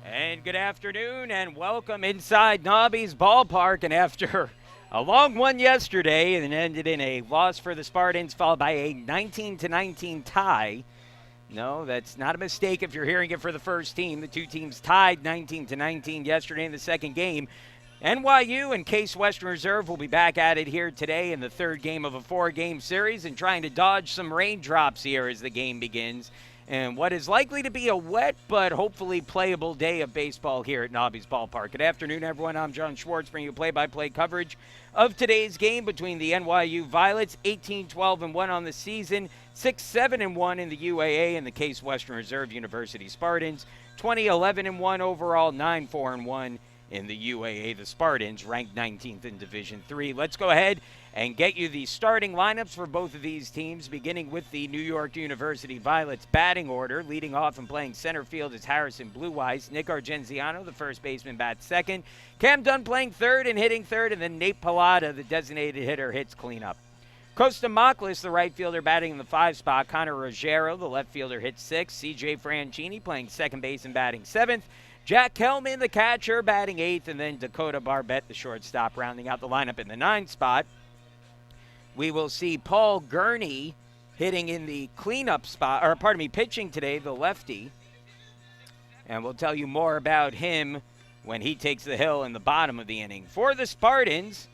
And good afternoon and welcome inside Nobby's ballpark. And after a long one yesterday and ended in a loss for the Spartans followed by a 19-19 tie. No, that's not a mistake if you're hearing it for the first team. The two teams tied 19-19 yesterday in the second game. NYU and Case Western Reserve will be back at it here today in the third game of a four-game series and trying to dodge some raindrops here as the game begins. And what is likely to be a wet but hopefully playable day of baseball here at Nobby's Ballpark. Good afternoon, everyone. I'm John Schwartz, bringing you play-by-play coverage of today's game between the NYU Violets, 18-12-1 on the season, 6-7-1 in the UAA, and the Case Western Reserve University Spartans, 20-11-1 overall, 9-4-1 in the UAA. The Spartans ranked 19th in Division III. Let's go ahead and get you the starting lineups for both of these teams, beginning with the New York University Violets batting order. Leading off and playing center field is Harrison Blue Eyes. Nick Argenziano, the first baseman, bats second. Cam Dunn playing third and hitting third, and then Nate Pallotta, the designated hitter, hits cleanup. Costa Moklis, the right fielder, batting in the 5 spot. Connor Ruggiero, the left fielder, hits 6. CJ Franchini playing second base and batting 7th. Jack Kelman, the catcher, batting 8th, and then Dakota Barbette, the shortstop, rounding out the lineup in the 9 spot. We will see Paul Gurney hitting in the cleanup spot, or pardon me, pitching today, the lefty. And we'll tell you more about him when he takes the hill in the bottom of the inning. For the Spartans,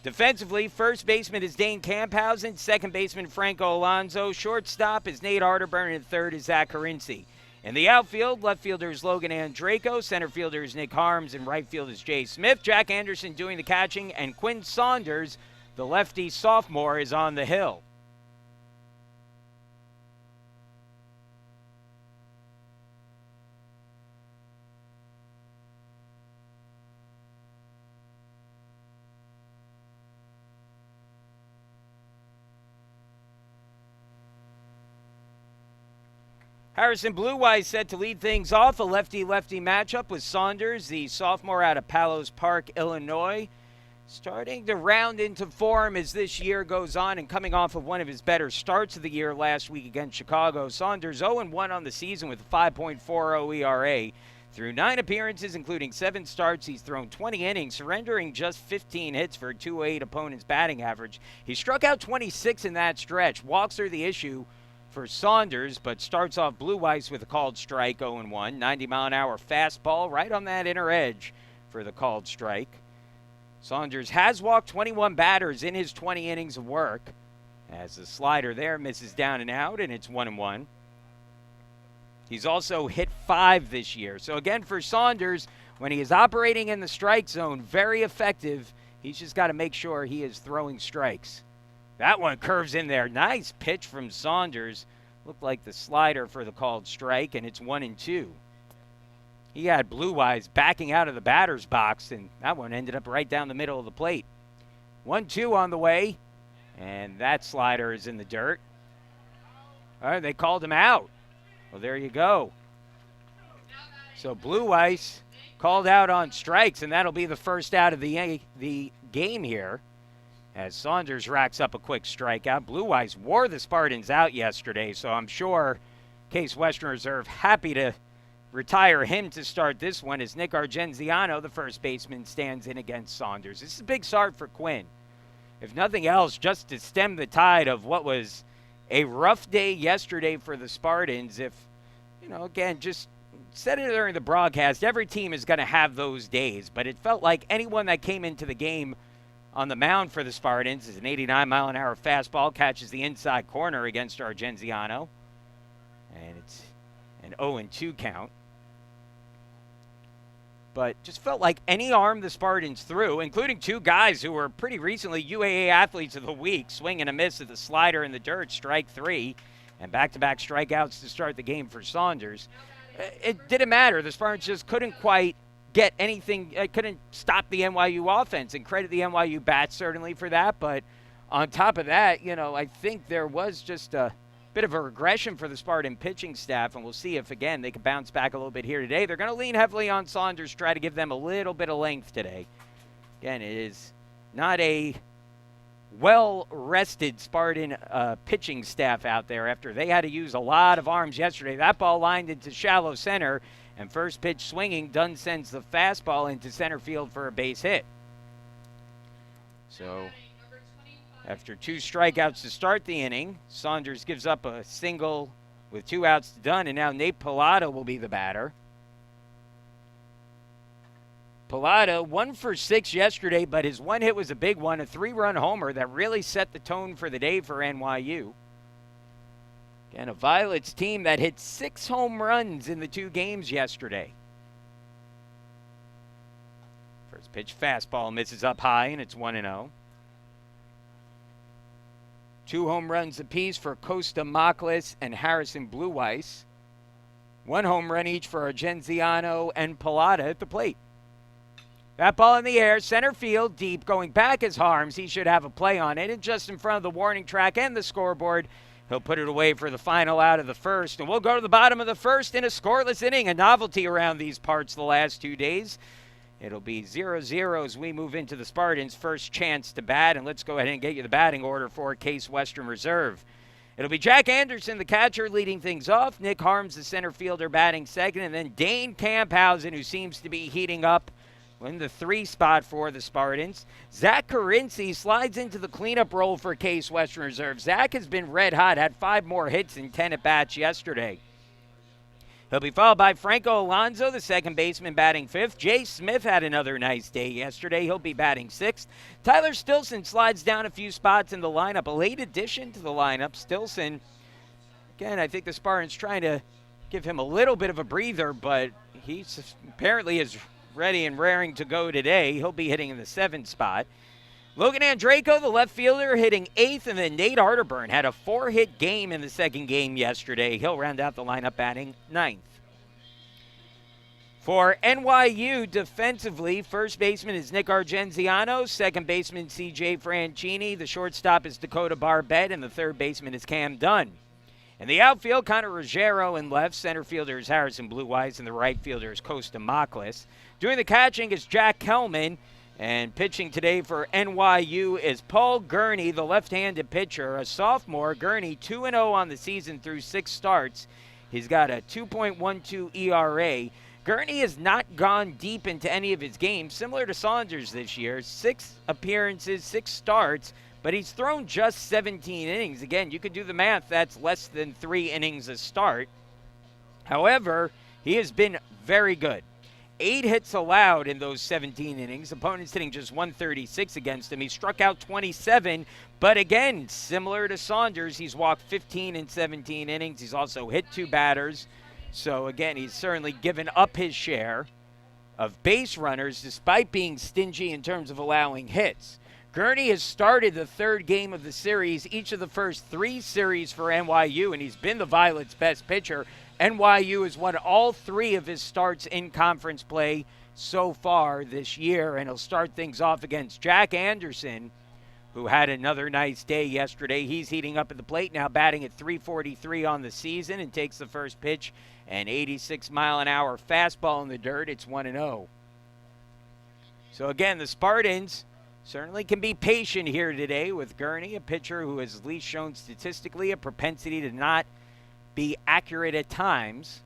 defensively, first baseman is Dane Camphausen, second baseman Franco Alonso, shortstop is Nate Arterburn, and third is Zach Carinci. In the outfield, left fielder is Logan Andraco, center fielder is Nick Harms, and right field is Jay Smith. Jack Anderson doing the catching, and Quinn Saunders, the lefty sophomore, is on the hill. Harrison Blue Eyes set to lead things off. A lefty-lefty matchup with Saunders, the sophomore out of Palos Park, Illinois. Starting to round into form as this year goes on and coming off of one of his better starts of the year last week against Chicago. Saunders 0-1 on the season with a 5.40 ERA. Through 9 appearances, including 7 starts, he's thrown 20 innings, surrendering just 15 hits for a 2.08 opponent's batting average. He struck out 26 in that stretch. Walks are the issue for Saunders, but starts off Blue Eyes with a called strike, 0-1. 90-mile-an-hour fastball right on that inner edge for the called strike. Saunders has walked 21 batters in his 20 innings of work, as the slider there misses down and out, and it's 1-1. He's also hit 5 this year. So again, for Saunders, when he is operating in the strike zone, very effective. He's just got to make sure he is throwing strikes. That one curves in there. Nice pitch from Saunders. Looked like the slider for the called strike, and it's 1-2. He had Blue Eyes backing out of the batter's box, and that one ended up right down the middle of the plate. 1-2 on the way, and that slider is in the dirt. All right, they called him out. Well, there you go. So Blue Eyes called out on strikes, and that'll be the first out of the game here, as Saunders racks up a quick strikeout. Blue Eyes wore the Spartans out yesterday, so I'm sure Case Western Reserve happy to retire him to start this one as Nick Argenziano, the first baseman, stands in against Saunders. This is a big start for Quinn. If nothing else, just to stem the tide of what was a rough day yesterday for the Spartans. If, again, just said it during the broadcast, every team is going to have those days, but it felt like anyone that came into the game on the mound for the Spartans is an 89-mile-an-hour fastball, catches the inside corner against Argenziano, and it's an 0-2 count. But just felt like any arm the Spartans threw, including 2 guys who were pretty recently UAA Athletes of the Week, swing and a miss at the slider in the dirt, strike 3, and back-to-back strikeouts to start the game for Saunders. It didn't matter. The Spartans just couldn't quite get anything, couldn't stop the NYU offense, and credit the NYU bats certainly for that. But on top of that, I think there was just a bit of a regression for the Spartan pitching staff, and we'll see if, again, they can bounce back a little bit here today. They're going to lean heavily on Saunders, try to give them a little bit of length today. Again, it is not a well-rested Spartan pitching staff out there after they had to use a lot of arms yesterday. That ball lined into shallow center, And first pitch swinging, Dunn sends the fastball into center field for a base hit. So after 2 strikeouts to start the inning, Saunders gives up a single with 2 outs to Dunn, and now Nate Pallada will be the batter. Pallada, 1 for 6 yesterday, but his one hit was a big one, a 3-run homer that really set the tone for the day for NYU. Again, a Violets team that hit 6 home runs in the 2 games yesterday. First pitch fastball misses up high, and it's 1-0. 2 home runs apiece for Costa Maklis and Harrison Blue-Weiss. 1 home run each for Argenziano and Pallada at the plate. That ball in the air, center field, deep, going back as Harms. He should have a play on it, and just in front of the warning track and the scoreboard. He'll put it away for the final out of the first, and we'll go to the bottom of the first in a scoreless inning, a novelty around these parts the last 2 days. It'll be 0-0 as we move into the Spartans' first chance to bat, and let's go ahead and get you the batting order for Case Western Reserve. It'll be Jack Anderson, the catcher, leading things off. Nick Harms, the center fielder, batting second, and then Dane Camphausen, who seems to be heating up in the 3 spot for the Spartans. Zach Carinci slides into the cleanup role for Case Western Reserve. Zach has been red hot, had 5 more hits in 10 at-bats yesterday. He'll be followed by Franco Alonso, the second baseman, batting 5th. Jay Smith had another nice day yesterday. He'll be batting 6th. Tyler Stilson slides down a few spots in the lineup. A late addition to the lineup. Stilson, again, I think the Spartans trying to give him a little bit of a breather, but he apparently is ready and raring to go today. He'll be hitting in the 7th spot. Logan Andreyko, the left fielder, hitting 8th, and then Nate Arterburn had a 4-hit game in the second game yesterday. He'll round out the lineup batting 9th. For NYU defensively, first baseman is Nick Argenziano, second baseman CJ Franchini, the shortstop is Dakota Barbette, and the third baseman is Cam Dunn. In the outfield, Connor Ruggiero in left, center fielder is Harrison Blue-Weiss, and the right fielder is Costa Maklis. Doing the catching is Jack Kelman, and pitching today for NYU is Paul Gurney, the left-handed pitcher, a sophomore. Gurney 2-0 on the season through 6 starts. He's got a 2.12 ERA. Gurney has not gone deep into any of his games, similar to Saunders this year. 6 appearances, 6 starts, but he's thrown just 17 innings. Again, you could do the math. That's less than 3 innings a start. However, he has been very good. 8 hits allowed in those 17 innings. Opponents hitting just 136 against him. He struck out 27, but again, similar to Saunders, he's walked 15 in 17 innings. He's also hit 2 batters. So again, he's certainly given up his share of base runners despite being stingy in terms of allowing hits. Gurney has started the 3rd game of the series, each of the first 3 series for NYU, and he's been the Violets' best pitcher. NYU has won all 3 of his starts in conference play so far this year, and he'll start things off against Jack Anderson, who had another nice day yesterday. He's heating up at the plate now, batting at .343 on the season, and takes the first pitch, an 86-mile-an-hour fastball in the dirt. It's 1-0. So again, the Spartans certainly can be patient here today with Gurney, a pitcher who has at least shown statistically a propensity to not be accurate at times.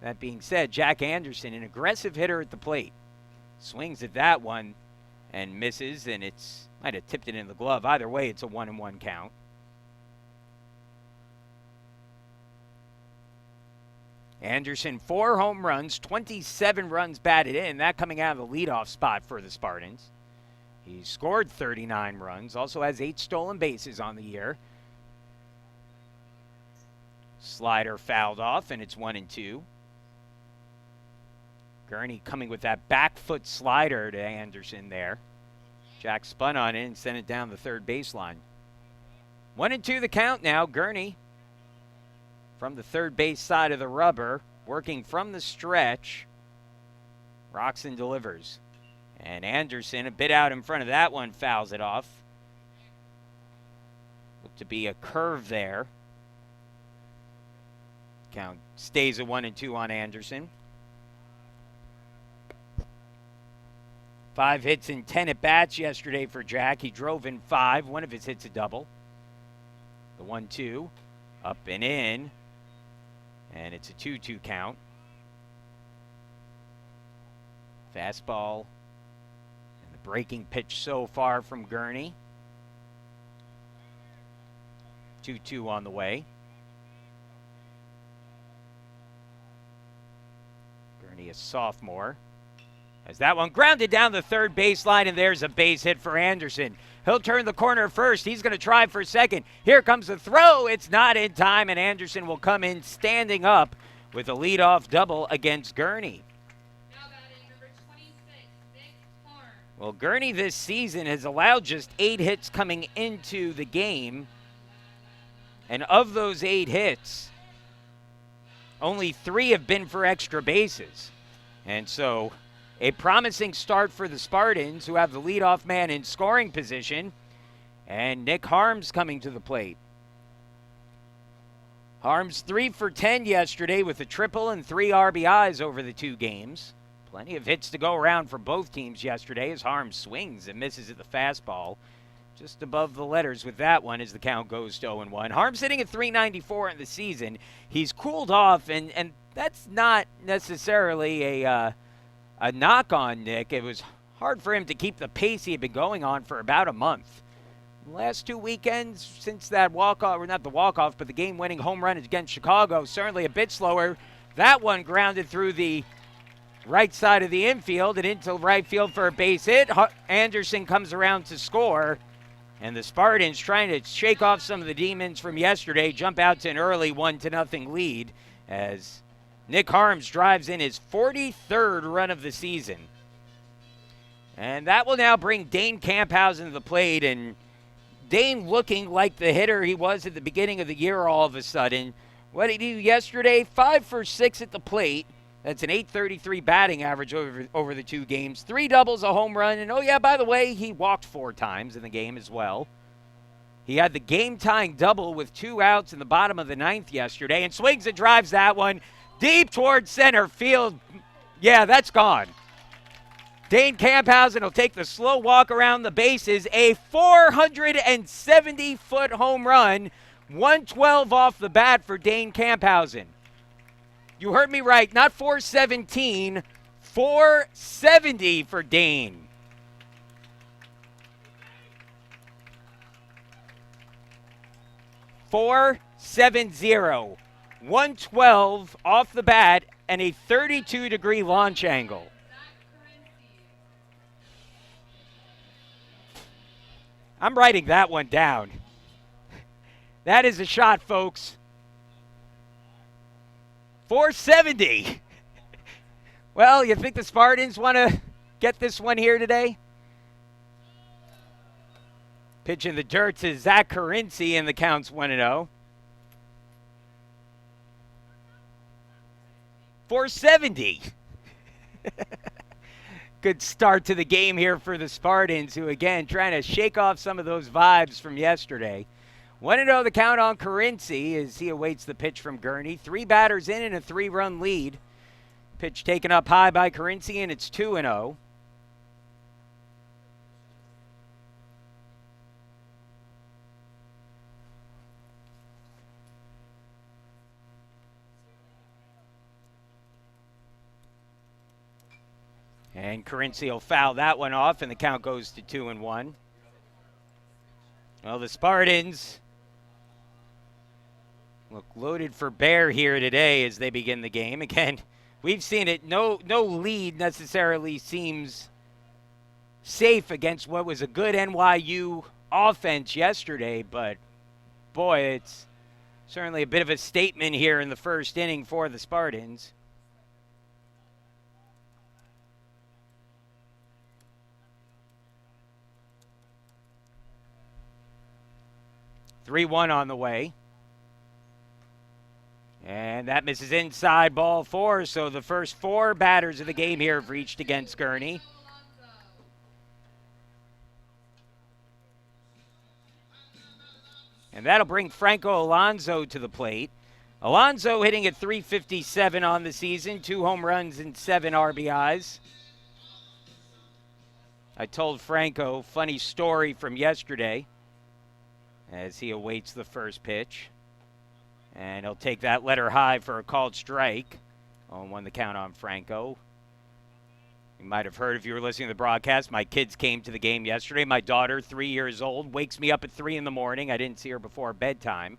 That being said, Jack Anderson, an aggressive hitter at the plate, swings at that one and misses, and it's might have tipped it in the glove. Either way, it's a 1-1 count. Anderson, 4 home runs, 27 runs batted in, that coming out of the leadoff spot for the Spartans. He scored 39 runs, also has 8 stolen bases on the year. Slider fouled off, and it's 1-2. Gurney coming with that back foot slider to Anderson there. Jack spun on it and sent it down the third baseline. 1-2 the count now. Gurney from the third base side of the rubber, working from the stretch. Rocks and delivers. And Anderson, a bit out in front of that one, fouls it off. Looked to be a curve there. Count stays at 1-2 on Anderson. 5 hits in 10 at-bats yesterday for Jack. He drove in 5. One of his hits a double. The 1-2, up and in. And it's a 2-2 count. Fastball and the breaking pitch so far from Gurney. 2-2 on the way. Gurney, a sophomore. As that one grounded down the third baseline, and there's a base hit for Anderson. He'll turn the corner first. He's going to try for second. Here comes the throw. It's not in time, and Anderson will come in standing up with a leadoff double against Gurney. Now batting number 26, Nick Harm. Well, Gurney this season has allowed just 8 hits coming into the game. And of those 8 hits, only 3 have been for extra bases. And so a promising start for the Spartans, who have the leadoff man in scoring position. And Nick Harm's coming to the plate. Harm's 3 for 10 yesterday with a triple and 3 RBIs over the 2 games. Plenty of hits to go around for both teams yesterday as Harm swings and misses at the fastball. Just above the letters with that one as the count goes to 0-1. Harm's sitting at .394 in the season. He's cooled off, and that's not necessarily a knock on Nick. It was hard for him to keep the pace he had been going on for about a month. The last 2 weekends since that walk-off, or not the walk-off, but the game-winning home run against Chicago, certainly a bit slower. That one grounded through the right side of the infield and into right field for a base hit. Anderson comes around to score. And the Spartans, trying to shake off some of the demons from yesterday, jump out to an early 1-0 lead as Nick Harms drives in his 43rd run of the season. And that will now bring Dane Camphausen to the plate. And Dane looking like the hitter he was at the beginning of the year all of a sudden. What did he do yesterday? 5 for 6 at the plate. That's an .833 batting average over the 2 games. 3 doubles, a home run. And, oh, yeah, by the way, he walked 4 times in the game as well. He had the game-tying double with 2 outs in the bottom of the 9th yesterday and swings and drives that one deep towards center field. Yeah, that's gone. Dane Camphausen will take the slow walk around the bases. A 470-foot home run. 112 off the bat for Dane Camphausen. You heard me right, not 417, 470 for Dane. .470, 112 off the bat, and a 32-degree launch angle. I'm writing that one down. That is a shot, folks. 470. Well, you think the Spartans want to get this one here today? Pitch in the dirt to Zach Carinci, and the count's 1-0. 470. Good start to the game here for the Spartans, who, again, trying to shake off some of those vibes from yesterday. 1-0 the count on Carinci as he awaits the pitch from Gurney. 3 batters in and a 3-run lead. Pitch taken up high by Carinci, and it's 2-0. And Carinci will foul that one off, and the count goes to 2-1. Well, the Spartans look loaded for bear here today as they begin the game. Again, we've seen it. No lead necessarily seems safe against what was a good NYU offense yesterday, but boy, it's certainly a bit of a statement here in the first inning for the Spartans. (3-1) on the way. And that misses inside, ball 4. So the first 4 batters of the game here have reached against Gurney. And that'll bring Franco Alonso to the plate. Alonso hitting at .357 on the season, 2 home runs and 7 RBIs. I told Franco, funny story from yesterday, as he awaits the first pitch. And he'll take that letter high for a called strike. 0-1 the count on Franco. You might have heard if you were listening to the broadcast, my kids came to the game yesterday. My daughter, 3 years old, wakes me up at 3 in the morning. I didn't see her before bedtime.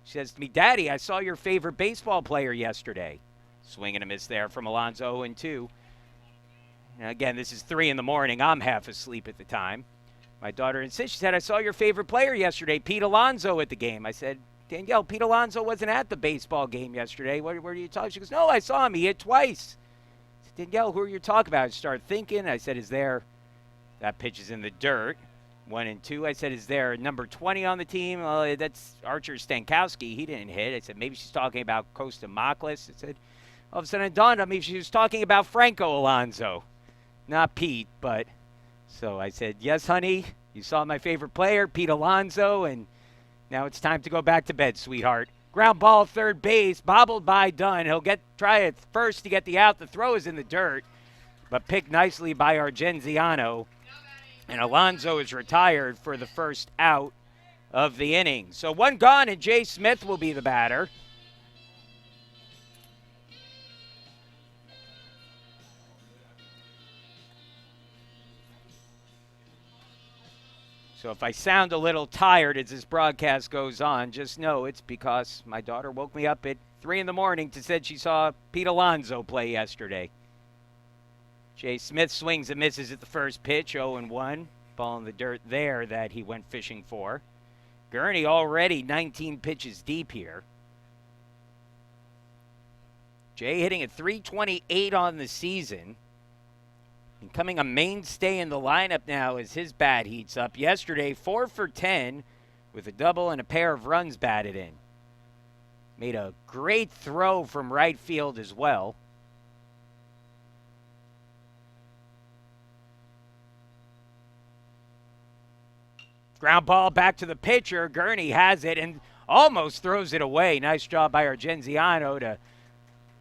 She says to me, Daddy, I saw your favorite baseball player yesterday. Swing and a miss there from Alonso 0-2. And again, this is 3 in the morning. I'm half asleep at the time. My daughter insists. She said, I saw your favorite player yesterday, Pete Alonso, at the game. I said, Danielle, Pete Alonso wasn't at the baseball game yesterday. What are you talking? She goes, no, I saw him. He hit twice. I said, Danielle, who are you talking about? I started thinking. I said, is there, that pitch is in the dirt, 1-2. I said, is there number 20 on the team? That's Archer Stankowski. He didn't hit. I said, maybe she's talking about Costa Mockless. I said, all of a sudden it dawned on me she was talking about Franco Alonso. Not Pete, but so I said, yes, honey, you saw my favorite player, Pete Alonso, and now it's time to go back to bed, sweetheart. Ground ball, third base, bobbled by Dunn. He'll try it first to get the out. The throw is in the dirt, but picked nicely by Argenziano. And Alonso is retired for the first out of the inning. So one gone, and Jay Smith will be the batter. So if I sound a little tired as this broadcast goes on, just know it's because my daughter woke me up at 3 in the morning to said she saw Pete Alonso play yesterday. Jay Smith swings and misses at the first pitch, 0-1. Ball in the dirt there that he went fishing for. Gurney already 19 pitches deep here. Jay hitting at .328 on the season. Becoming a mainstay in the lineup now as his bat heats up. Yesterday, 4 for 10 with a double and a pair of runs batted in. Made a great throw from right field as well. Ground ball back to the pitcher. Gurney has it and almost throws it away. Nice job by Argenziano to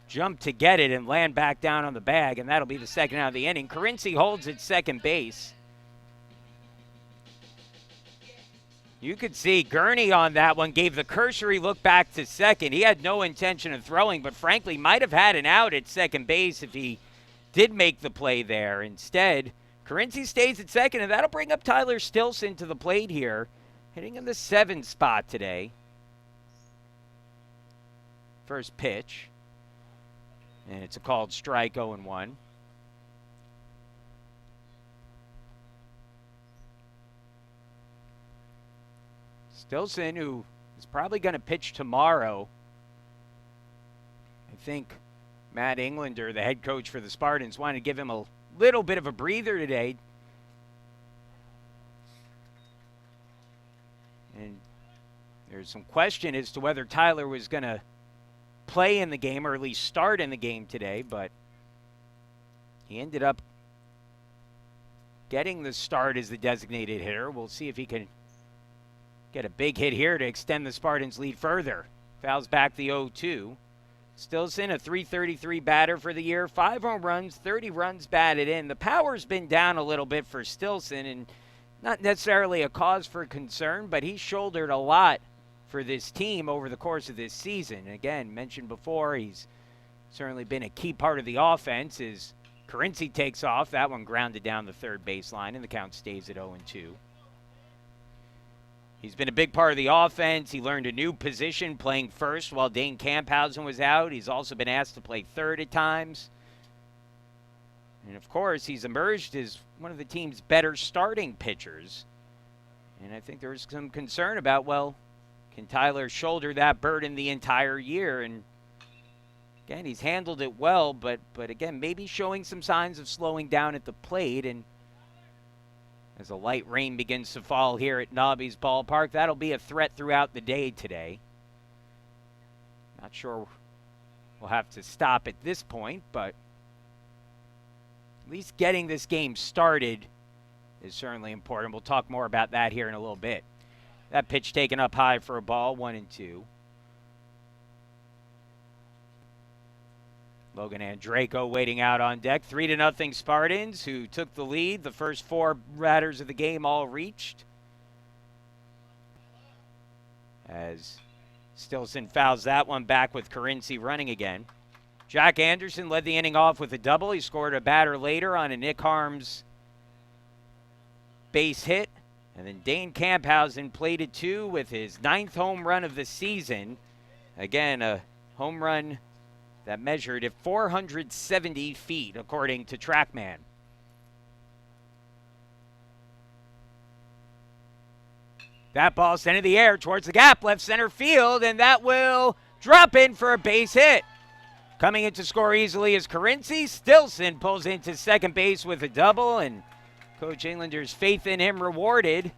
jump to get it and land back down on the bag, and that'll be the second out of the inning. Carinci holds at second base. You could see Gurney on that one gave the cursory look back to second. He had no intention of throwing, but frankly might have had an out at second base if he did make the play there. Instead, Carinci stays at second, and that'll bring up Tyler Stilson to the plate here, hitting in the 7th spot today. First pitch. And it's a called strike, 0-1. Stilson, who is probably going to pitch tomorrow. I think Matt Englander, the head coach for the Spartans, wanted to give him a little bit of a breather today. And there's some question as to whether Tyler was going to play in the game, or at least start in the game today, but he ended up getting the start as the designated hitter. We'll see if he can get a big hit here to extend the Spartans' lead further. Fouls back the 0-2. Stilson, a .333 batter for the year, 5 home runs, 30 runs batted in. The power's been down a little bit for Stilson, and not necessarily a cause for concern, but he shouldered a lot for this team over the course of this season. Again, mentioned before, he's certainly been a key part of the offense as Carinci takes off. That one grounded down the third baseline, and the count stays at 0-2. He's been a big part of the offense. He learned a new position playing first while Dane Camphausen was out. He's also been asked to play third at times. And, of course, he's emerged as one of the team's better starting pitchers. And I think there's some concern about, well, can Tyler shoulder that burden the entire year? And again, he's handled it well, but again, maybe showing some signs of slowing down at the plate. And as a light rain begins to fall here at Nobby's ballpark, that'll be a threat throughout the day today. Not sure we'll have to stop at this point, but at least getting this game started is certainly important. We'll talk more about that here in a little bit. That pitch taken up high for a ball, 1-2. Logan Andreyko waiting out on deck. 3-0 Spartans, who took the lead. The first 4 batters of the game all reached. As Stilson fouls that one back with Carinci running again. Jack Anderson led the inning off with a double. He scored a batter later on a Nick Harms base hit. And then Dane Camphausen plated 2 with his 9th home run of the season. Again, a home run that measured at 470 feet, according to TrackMan. That ball sent in the air towards the gap, left center field, and that will drop in for a base hit. Coming in to score easily is Carinci. Stilson pulls into second base with a double, and Coach Englander's faith in him rewarded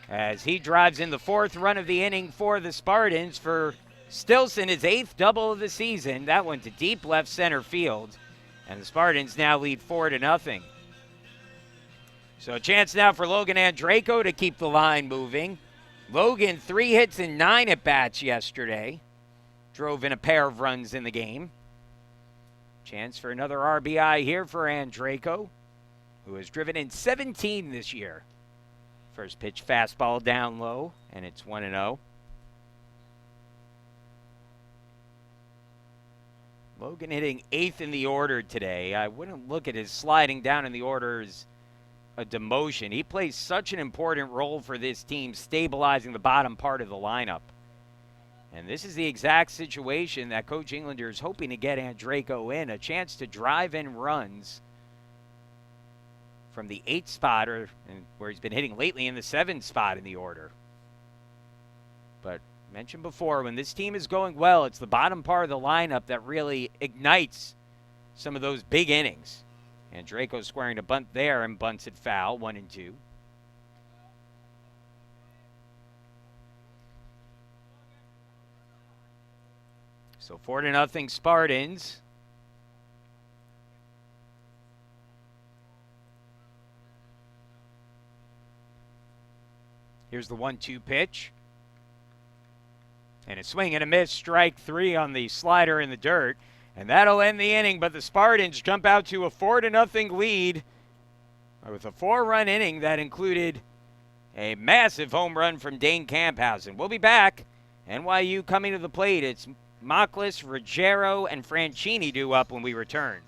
as he drives in the 4th run of the inning for the Spartans. For Stilson, his 8th double of the season. That went to deep left center field, and the Spartans now lead 4-0. So a chance now for Logan Andreyko to keep the line moving. Logan, 3 hits and 9 at-bats yesterday. Drove in a pair of runs in the game. Chance for another RBI here for Andreyko, who has driven in 17 this year. First pitch fastball down low, and it's 1-0. Logan hitting 8th in the order today. I wouldn't look at his sliding down in the order as a demotion. He plays such an important role for this team, stabilizing the bottom part of the lineup. And this is the exact situation that Coach Englander is hoping to get Andreyko in, a chance to drive in runs from the 8th spot, or where he's been hitting lately, in the 7th spot in the order. But mentioned before, when this team is going well, it's the bottom part of the lineup that really ignites some of those big innings. Andreyko squaring a bunt there and bunts it foul, 1-2. So 4-0 Spartans. Here's the 1-2 pitch. And a swing and a miss, strike 3 on the slider in the dirt. And that'll end the inning, but the Spartans jump out to a 4-0 lead with a 4-run inning that included a massive home run from Dane Camphausen. We'll be back. NYU coming to the plate. It's Mockless, Ruggiero, and Franchini due up when we return.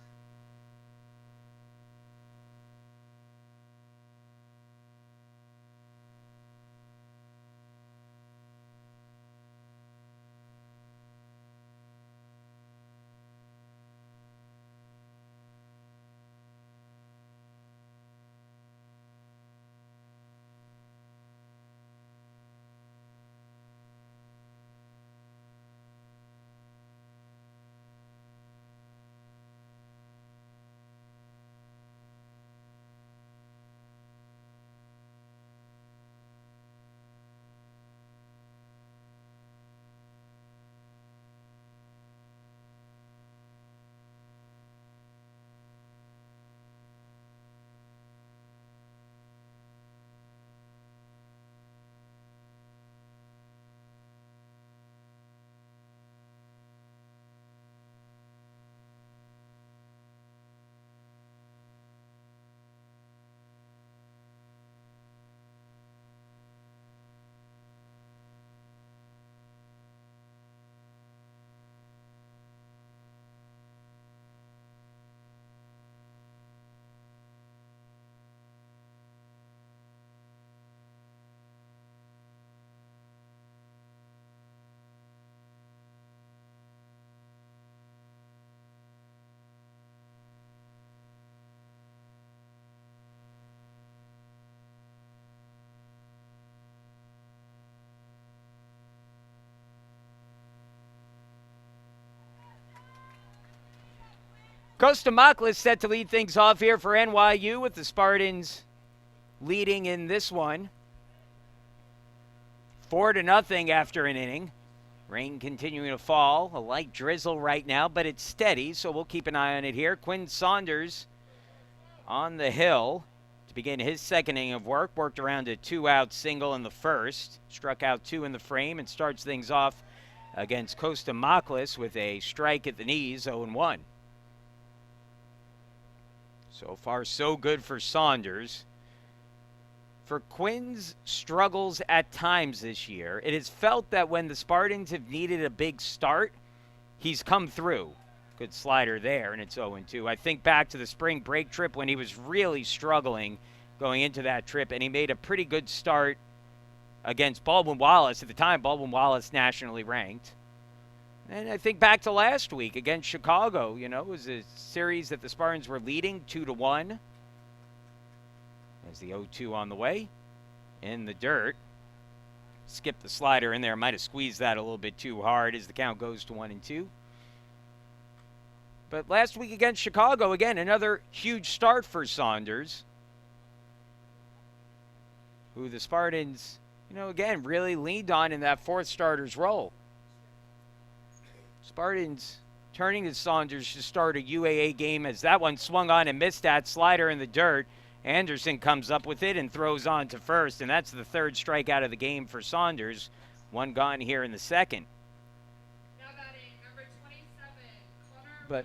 Kostamoklis set to lead things off here for NYU, with the Spartans leading in this one 4-0 after an inning. Rain continuing to fall. A light drizzle right now, but it's steady, so we'll keep an eye on it here. Quinn Saunders on the hill to begin his second inning of work. Worked around a 2-out single in the first. Struck out 2 in the frame and starts things off against Kostamoklis with a strike at the knees, 0-1. So far, so good for Saunders. For Quinn's struggles at times this year, it has felt that when the Spartans have needed a big start, he's come through. Good slider there, and it's 0-2. I think back to the spring break trip when he was really struggling going into that trip, and he made a pretty good start against Baldwin Wallace. At the time, Baldwin Wallace nationally ranked. And I think back to last week against Chicago, it was a series that the Spartans were leading 2-1. As the 0-2 on the way in the dirt. Skipped the slider in there. Might have squeezed that a little bit too hard as the count goes to 1-2. But last week against Chicago, again, another huge start for Saunders, who the Spartans, again, really leaned on in that fourth starter's role. Spartans turning to Saunders to start a UAA game as that one swung on and missed that slider in the dirt. Anderson comes up with it and throws on to first, and that's the third strikeout of the game for Saunders. One gone here in the second. Now batting, number 27, Connor But,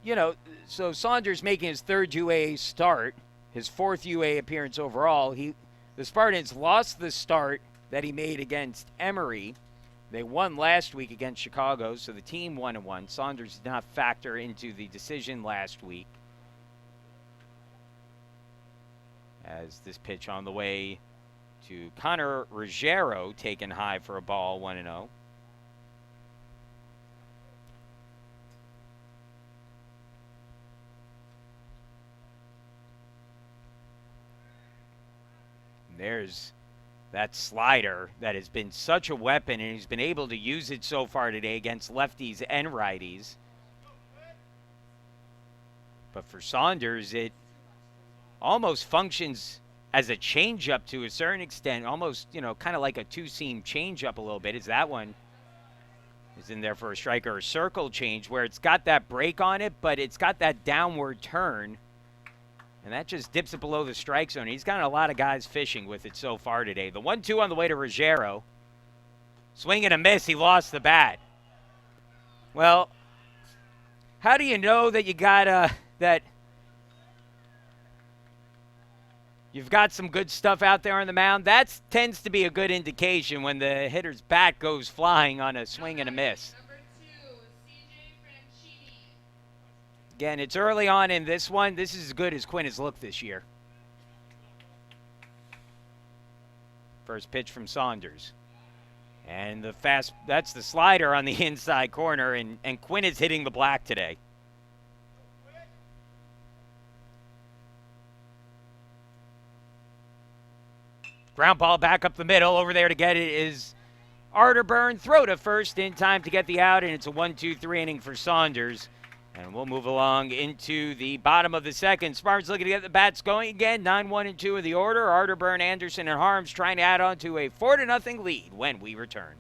Ruggiero. so Saunders making his third UAA start, his fourth UAA appearance overall. The Spartans lost the start that he made against Emory. They won last week against Chicago, so the team 1-1. Saunders did not factor into the decision last week. As this pitch on the way to Connor Ruggiero, taken high for a ball, 1-0. There's that slider that has been such a weapon, and he's been able to use it so far today against lefties and righties. But for Saunders, it almost functions as a changeup to a certain extent, almost, kind of like a two-seam changeup a little bit. As that one is in there for a strike or a circle change where it's got that break on it, but it's got that downward turn. And that just dips it below the strike zone. He's got a lot of guys fishing with it so far today. The 1-2 on the way to Ruggiero. Swing and a miss. He lost the bat. Well, how do you know that you got that you've got some good stuff out there on the mound? That tends to be a good indication when the hitter's bat goes flying on a swing and a miss. Number 2, CJ Franchini. Again, it's early on in this one. This is as good as Quinn has looked this year. First pitch from Saunders. And that's the slider on the inside corner, and Quinn is hitting the black today. Ground ball back up the middle. Over there to get it is Arterburn. Throw to first in time to get the out, and it's a 1-2-3 inning for Saunders. And we'll move along into the bottom of the second. Spartans looking to get the bats going again. 9-1-2 in the order. Arterburn, Anderson, and Harms trying to add on to a 4-0 lead when we return.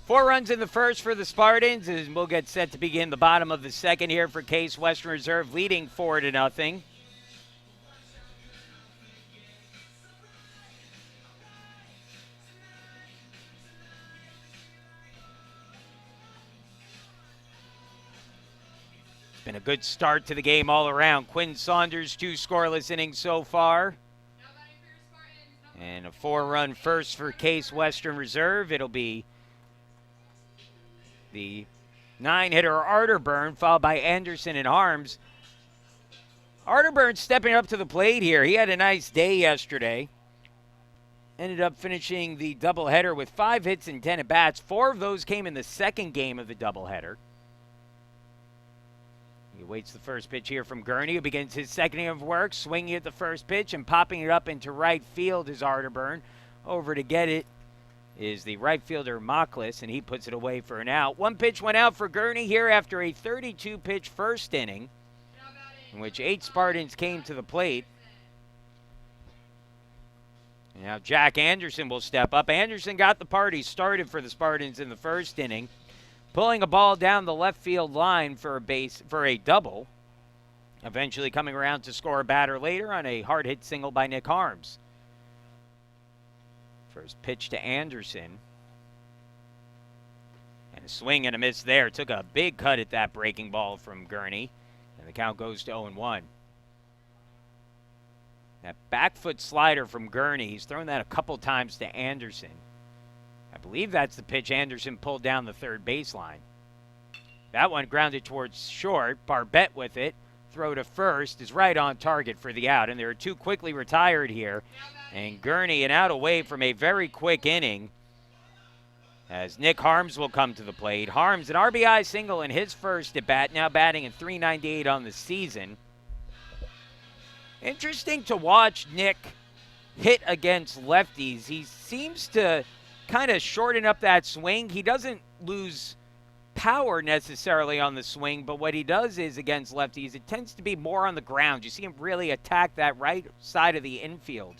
Four runs in the first for the Spartans, and we'll get set to begin the bottom of the second here for Case Western Reserve, leading 4-0. It's been a good start to the game all around. Quinn Saunders, 2 scoreless innings so far. Now batting for your Spartans, And a 4-run first for Case Western Reserve. It'll be the 9-hitter Arterburn, followed by Anderson and Harms. Arterburn stepping up to the plate here. He had a nice day yesterday. ended up finishing the doubleheader with 5 hits and 10 at-bats. 4 of those came in the second game of the doubleheader. He awaits the first pitch here from Gurney, who begins his second inning of work, swinging at the first pitch and popping it up into right field is Arterburn. Over to get it is the right fielder Mocklis, and he puts it away for an out. 1 pitch went out for Gurney here after a 32-pitch first inning, in which 8 Spartans came to the plate. And now Jack Anderson will step up. Anderson got the party started for the Spartans in the first inning, pulling a ball down the left field line for a double, eventually coming around to score a batter later on a hard hit single by Nick Harms. First pitch to Anderson. And a swing and a miss there. Took a big cut at that breaking ball from Gurney. And the count goes to 0-1. That back foot slider from Gurney, he's thrown that a couple times to Anderson. I believe that's the pitch Anderson pulled down the third baseline. That one grounded towards short. Barbette with it. Throw to first is right on target for the out. And there are 2 quickly retired here. And Gurney an out away from a very quick inning as Nick Harms will come to the plate. Harms an RBI single in his first at bat, now batting at .398 on the season. Interesting to watch Nick hit against lefties. He seems to kind of shorten up that swing. He doesn't lose power necessarily on the swing, but what he does is against lefties, it tends to be more on the ground. You see him really attack that right side of the infield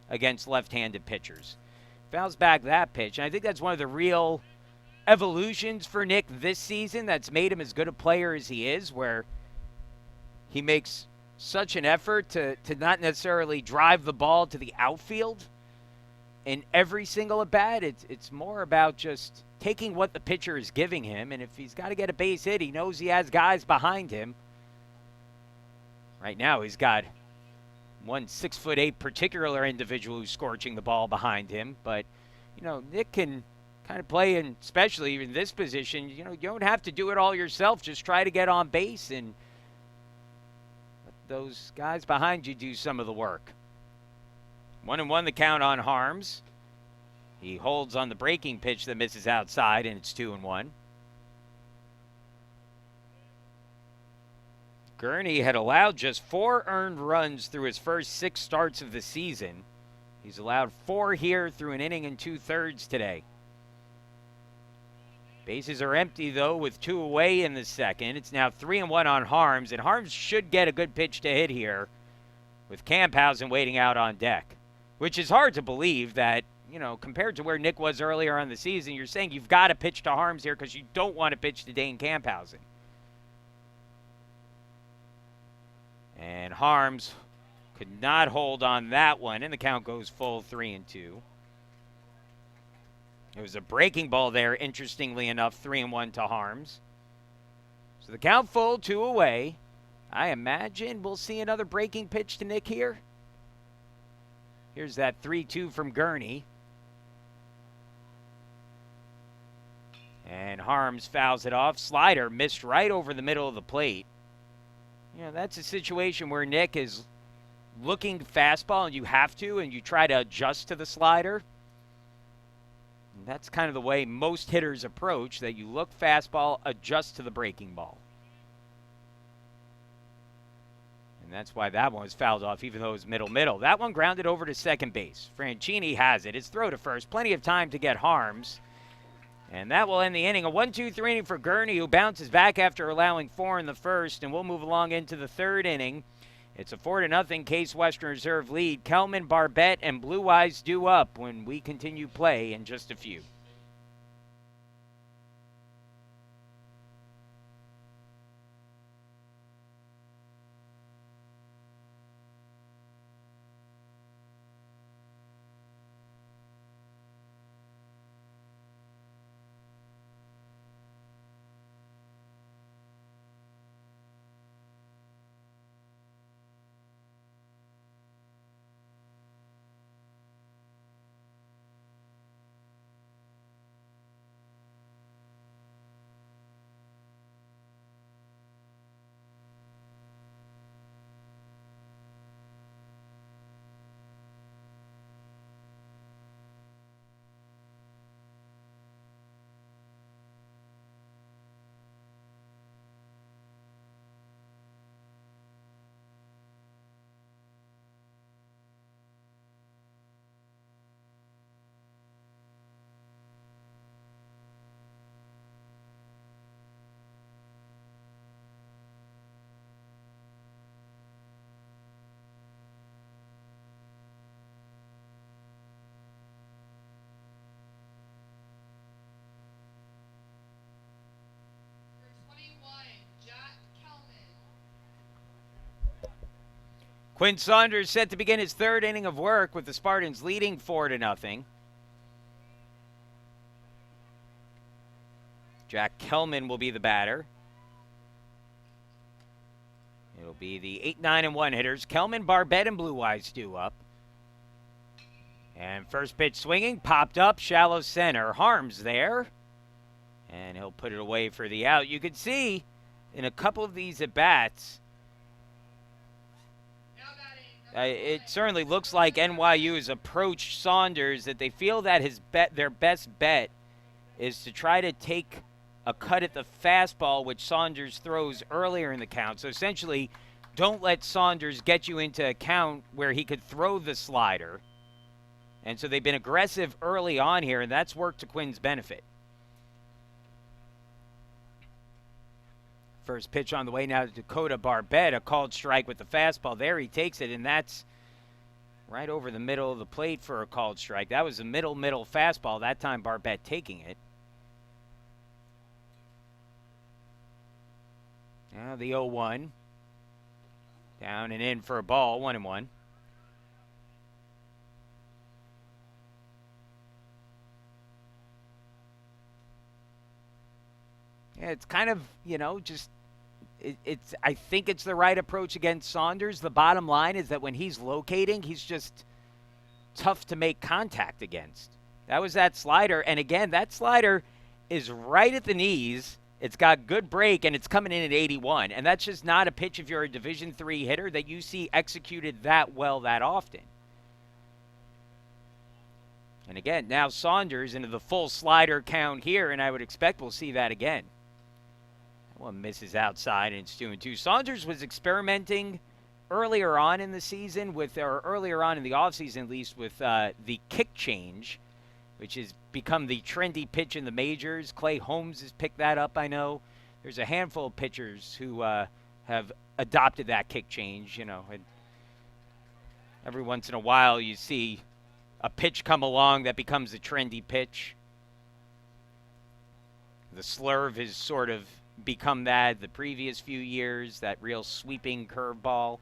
against left-handed pitchers. Fouls back that pitch, and I think that's one of the real evolutions for Nick this season that's made him as good a player as he is, where he makes such an effort to not necessarily drive the ball to the outfield in every single at-bat. It's more about just taking what the pitcher is giving him, and if he's got to get a base hit, he knows he has guys behind him. Right now he's got one 6'8" particular individual who's scorching the ball behind him, but Nick can kind of play, and especially in this position, you don't have to do it all yourself. Just try to get on base and let those guys behind you do some of the work. 1-1 the count on Harms. He holds on the breaking pitch that misses outside, and it's 2-1. Gurney had allowed just 4 earned runs through his first 6 starts of the season. He's allowed 4 here through an inning and 2/3 today. Bases are empty, though, with 2 away in the second. It's now 3-1 on Harms, and Harms should get a good pitch to hit here with Camphausen waiting out on deck, which is hard to believe that, compared to where Nick was earlier on the season, you're saying you've got to pitch to Harms here because you don't want to pitch to Dane Camphausen. And Harms could not hold on that one, and the count goes full 3-2. It was a breaking ball there, interestingly enough, 3-1 to Harms. So the count full, 2 away. I imagine we'll see another breaking pitch to Nick here. Here's that 3-2 from Gurney. And Harms fouls it off. Slider missed right over the middle of the plate. That's a situation where Nick is looking fastball, and you have to, and you try to adjust to the slider. And that's kind of the way most hitters approach, that you look fastball, adjust to the breaking ball. And that's why that one was fouled off, even though it was middle. That one grounded over to second base. Franchini has it. It's throw to first. Plenty of time to get Harms. And that will end the inning. A 1-2-3 inning for Gurney, who bounces back after allowing 4 in the first. And we'll move along into the third inning. It's a 4-0 Case Western Reserve lead. Kelman, Barbette, and Blue Eyes due up when we continue play in just a few. Quinn Saunders set to begin his third inning of work with the Spartans leading 4-0. Jack Kelman will be the batter. It'll be the 8, 9, and 1 hitters. Kelman, Barbette, and Blue Eyes due up. And first pitch swinging, popped up, shallow center. Harms there. And he'll put it away for the out. You can see in a couple of these at-bats, it certainly looks like NYU has approached Saunders, that they feel that their best bet is to try to take a cut at the fastball, which Saunders throws earlier in the count. So essentially, don't let Saunders get you into a count where he could throw the slider. And so they've been aggressive early on here, and that's worked to Quinn's benefit. First pitch on the way now to Dakota Barbette, a called strike with the fastball. There he takes it, and that's right over the middle of the plate for a called strike. That was a middle fastball, that time Barbette taking it. Now the 0-1. Down and in for a ball, 1-1. Yeah, it's kind of, just it's. I think it's the right approach against Saunders. The bottom line is that when he's locating, he's just tough to make contact against. That was that slider. And again, that slider is right at the knees. It's got good break, and it's coming in at 81. And that's just not a pitch if you're a Division III hitter that you see executed that well that often. And again, now Saunders into the full slider count here, and I would expect we'll see that again. That one misses outside, and it's 2-2. Saunders was experimenting earlier on in the season or earlier on in the offseason at least, with the kick change, which has become the trendy pitch in the majors. Clay Holmes has picked that up, I know. There's a handful of pitchers who have adopted that kick change, and every once in a while you see a pitch come along that becomes a trendy pitch. The slurve has sort of become that the previous few years, that real sweeping curveball.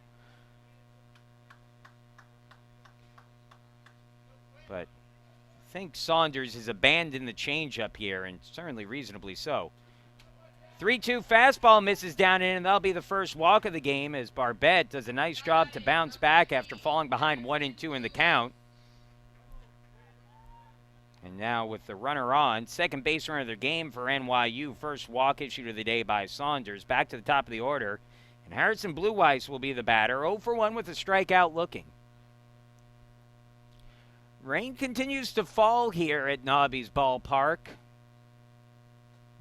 But I think Saunders has abandoned the changeup here, and certainly reasonably so. 3-2 fastball misses down in, and that'll be the first walk of the game as Barbette does a nice job to bounce back after falling behind 1-2 in the count. And now with the runner on, second base runner of the game for NYU. First walk issued of the day by Saunders. Back to the top of the order. And Harrison Blue Eyes will be the batter. 0 for 1 with a strikeout looking. Rain continues to fall here at Nobby's ballpark,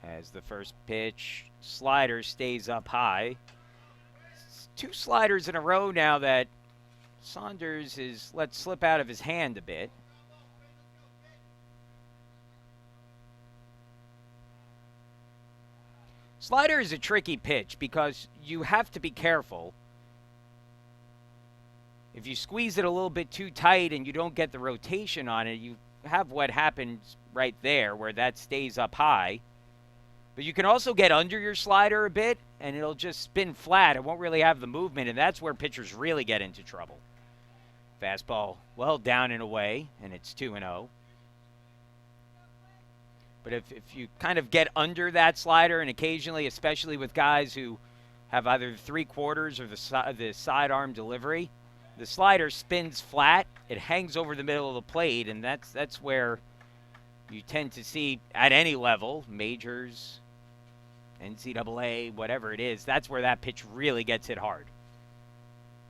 as the first pitch slider stays up high. It's 2 sliders in a row now that Saunders has let slip out of his hand a bit. Slider is a tricky pitch because you have to be careful. If you squeeze it a little bit too tight and you don't get the rotation on it, you have what happens right there where that stays up high. But you can also get under your slider a bit and it'll just spin flat. It won't really have the movement, and that's where pitchers really get into trouble. Fastball well down and away, and it's 2-0. But if you kind of get under that slider, and occasionally, especially with guys who have either the 3/4 or the sidearm delivery, the slider spins flat. It hangs over the middle of the plate, and that's where you tend to see at any level, majors, NCAA, whatever it is, that's where that pitch really gets hit hard.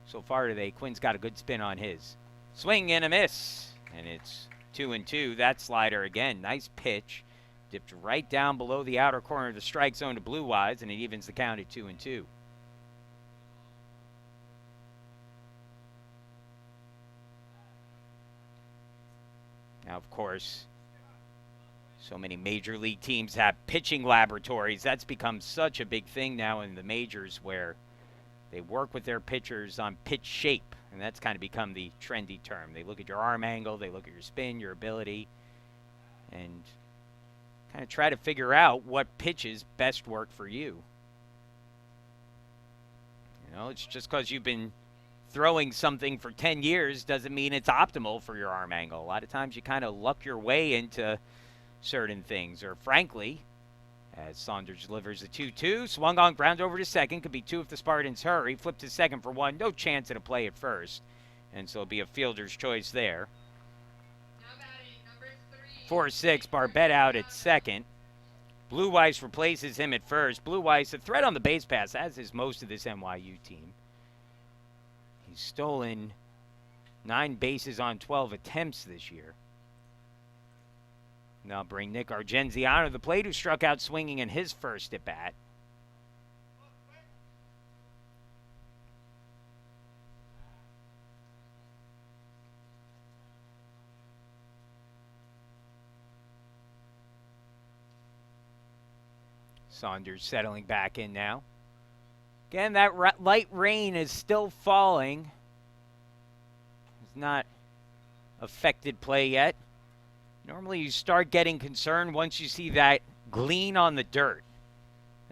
So far today, Quinn's got a good spin on his. Swing and a miss, and it's 2-2. That slider again, nice pitch. Dipped right down below the outer corner of the strike zone to Blue Eyes, and it evens the count at 2-2. Now, of course, so many major league teams have pitching laboratories. That's become such a big thing now in the majors, where they work with their pitchers on pitch shape, and that's kind of become the trendy term. They look at your arm angle, they look at your spin, your ability, and kind of try to figure out what pitches best work for you. You know, it's just because you've been throwing something for 10 years doesn't mean it's optimal for your arm angle. A lot of times you kind of luck your way into certain things. Or frankly, as Saunders delivers the 2-2, swung on, ground over to second. Could be two if the Spartans hurry. Flip to second for one. No chance at a play at first. And so it'll be a fielder's choice there. Now batting, number 3. 4-6, Barbette out at second. Blue Weiss replaces him at first. Blue Weiss, a threat on the base pass, as is most of this NYU team. He's stolen 9 bases on 12 attempts this year. Now bring Nick Argenziano to the plate, who struck out swinging in his first at bat. Saunders settling back in now. Again, that light rain is still falling. It's not affected play yet. Normally you start getting concerned once you see that glean on the dirt.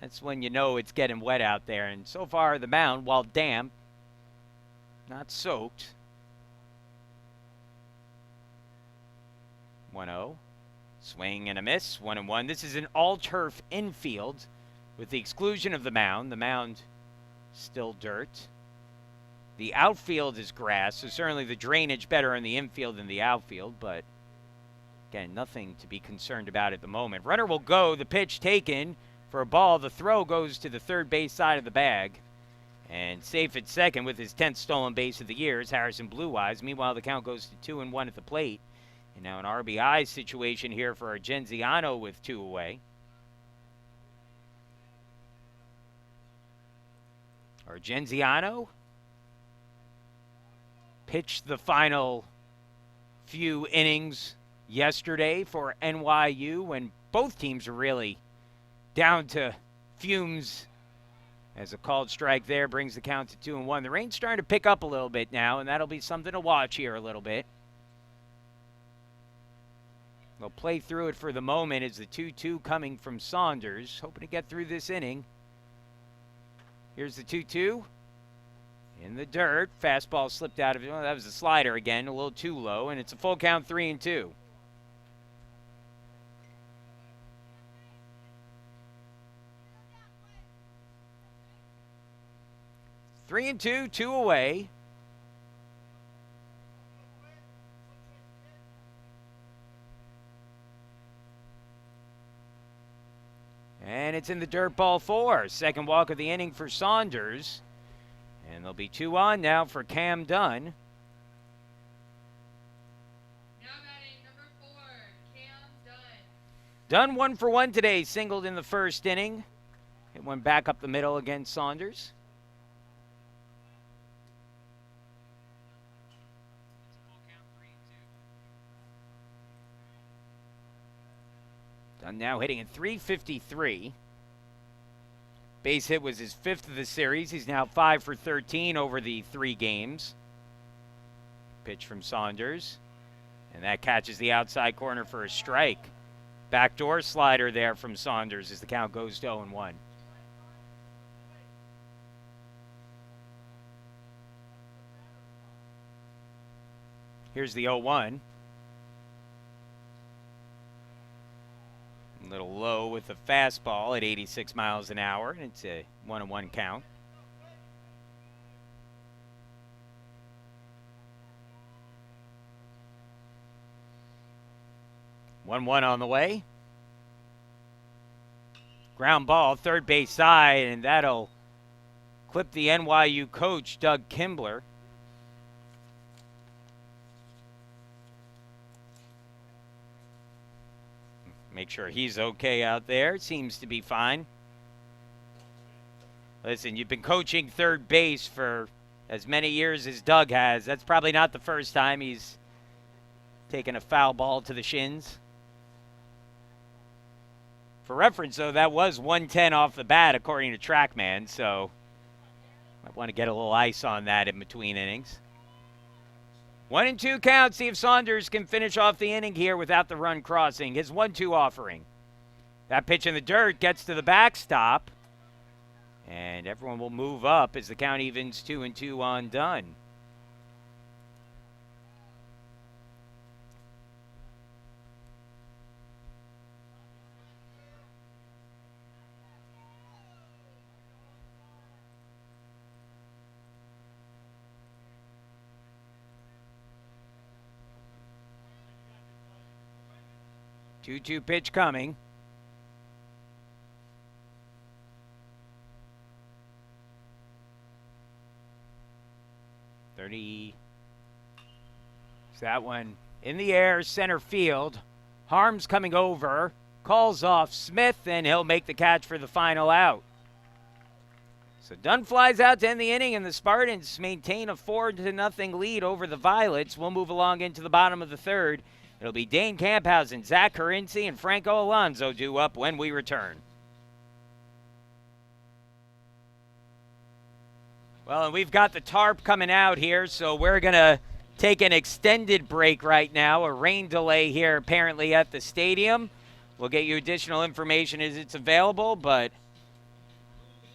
That's when you know it's getting wet out there. And so far the mound, while damp, not soaked. 1-0. Swing and a miss. 1-1. This is an all-turf infield with the exclusion of the mound. The mound still dirt. The outfield is grass, so certainly the drainage better in the infield than the outfield, but again, nothing to be concerned about at the moment. Runner will go. The pitch taken for a ball. The throw goes to the third base side of the bag. And safe at second with his 10th stolen base of the year is Harrison Blue Eyes. Meanwhile, the count goes to 2-1 at the plate. And now an RBI situation here for Argenziano with 2 away. Argenziano pitched the final few innings yesterday for NYU when both teams are really down to fumes, as a called strike there brings the count to 2-1. The rain's starting to pick up a little bit now, and that'll be something to watch here a little bit. They'll play through it for the moment as the 2-2 coming from Saunders, hoping to get through this inning. Here's the 2-2. In the dirt. Fastball slipped out of it. Well, that was a slider again, a little too low, and it's a full count 3-2. Three and two away. And it's in the dirt, ball 4. Second walk of the inning for Saunders. And there'll be 2 on now for Cam Dunn. Now batting, number 4, Cam Dunn. Dunn 1 for 1 today, singled in the first inning. Hit one back up the middle against Saunders. Dunn now hitting at .353. Base hit was his 5th of the series. He's now 5 for 13 over the 3 games. Pitch from Saunders. And that catches the outside corner for a strike. Backdoor slider there from Saunders as the count goes to 0-1. Here's the 0-1. A little low with the fastball at 86 miles an hour, and it's a 1-1 count. One on the way. Ground ball, third base side, and that'll clip the NYU coach, Doug Kimbler. Make sure he's okay out there. Seems to be fine. Listen, you've been coaching third base for as many years as Doug has. That's probably not the first time he's taken a foul ball to the shins. For reference, though, that was 110 off the bat, according to TrackMan, so might want to get a little ice on that in between innings. 1-2 count. See if Saunders can finish off the inning here without the run crossing. His 1-2 offering. That pitch in the dirt gets to the backstop. And everyone will move up as the count evens 2-2 on Dunn. 2-2 pitch coming. That one in the air, center field. Harms coming over, calls off Smith, and he'll make the catch for the final out. So Dunn flies out to end the inning, and the Spartans maintain a 4-0 lead over the Violets. We'll move along into the bottom of the third. It'll be Dane Camphausen, Zach Carinci, and Franco Alonso due up when we return. Well, and we've got the tarp coming out here, so we're going to take an extended break right now. A rain delay here apparently at the stadium. We'll get you additional information as it's available, but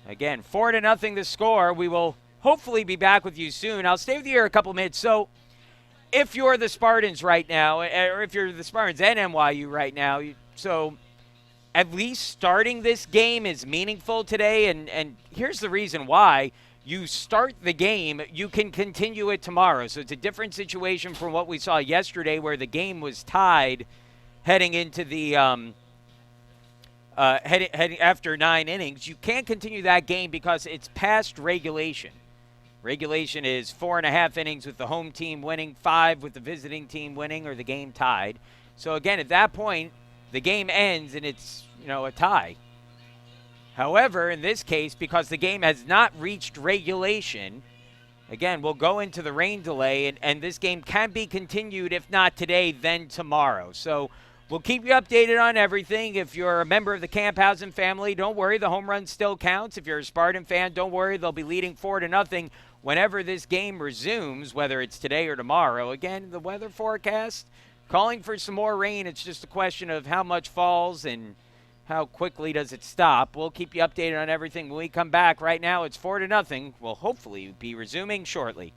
again, 4-0 the score. We will hopefully be back with you soon. I'll stay with you here a couple minutes. So if you're the Spartans right now, or if you're the Spartans and NYU right now, so at least starting this game is meaningful today, and here's the reason why. You start the game, you can continue it tomorrow. So it's a different situation from what we saw yesterday where the game was tied heading into the heading after 9 innings. You can't continue that game because it's past regulation. Regulation is 4.5 innings with the home team winning, 5 with the visiting team winning, or the game tied. So again, at that point, the game ends and it's, a tie. However, in this case, because the game has not reached regulation, again, we'll go into the rain delay, and this game can be continued, if not today, then tomorrow. So we'll keep you updated on everything. If you're a member of the Camphausen family, don't worry, the home run still counts. If you're a Spartan fan, don't worry, they'll be leading 4-0 whenever this game resumes, whether it's today or tomorrow. Again, the weather forecast, calling for some more rain. It's just a question of how much falls and how quickly does it stop. We'll keep you updated on everything when we come back. Right now, it's 4-0. We'll hopefully be resuming shortly.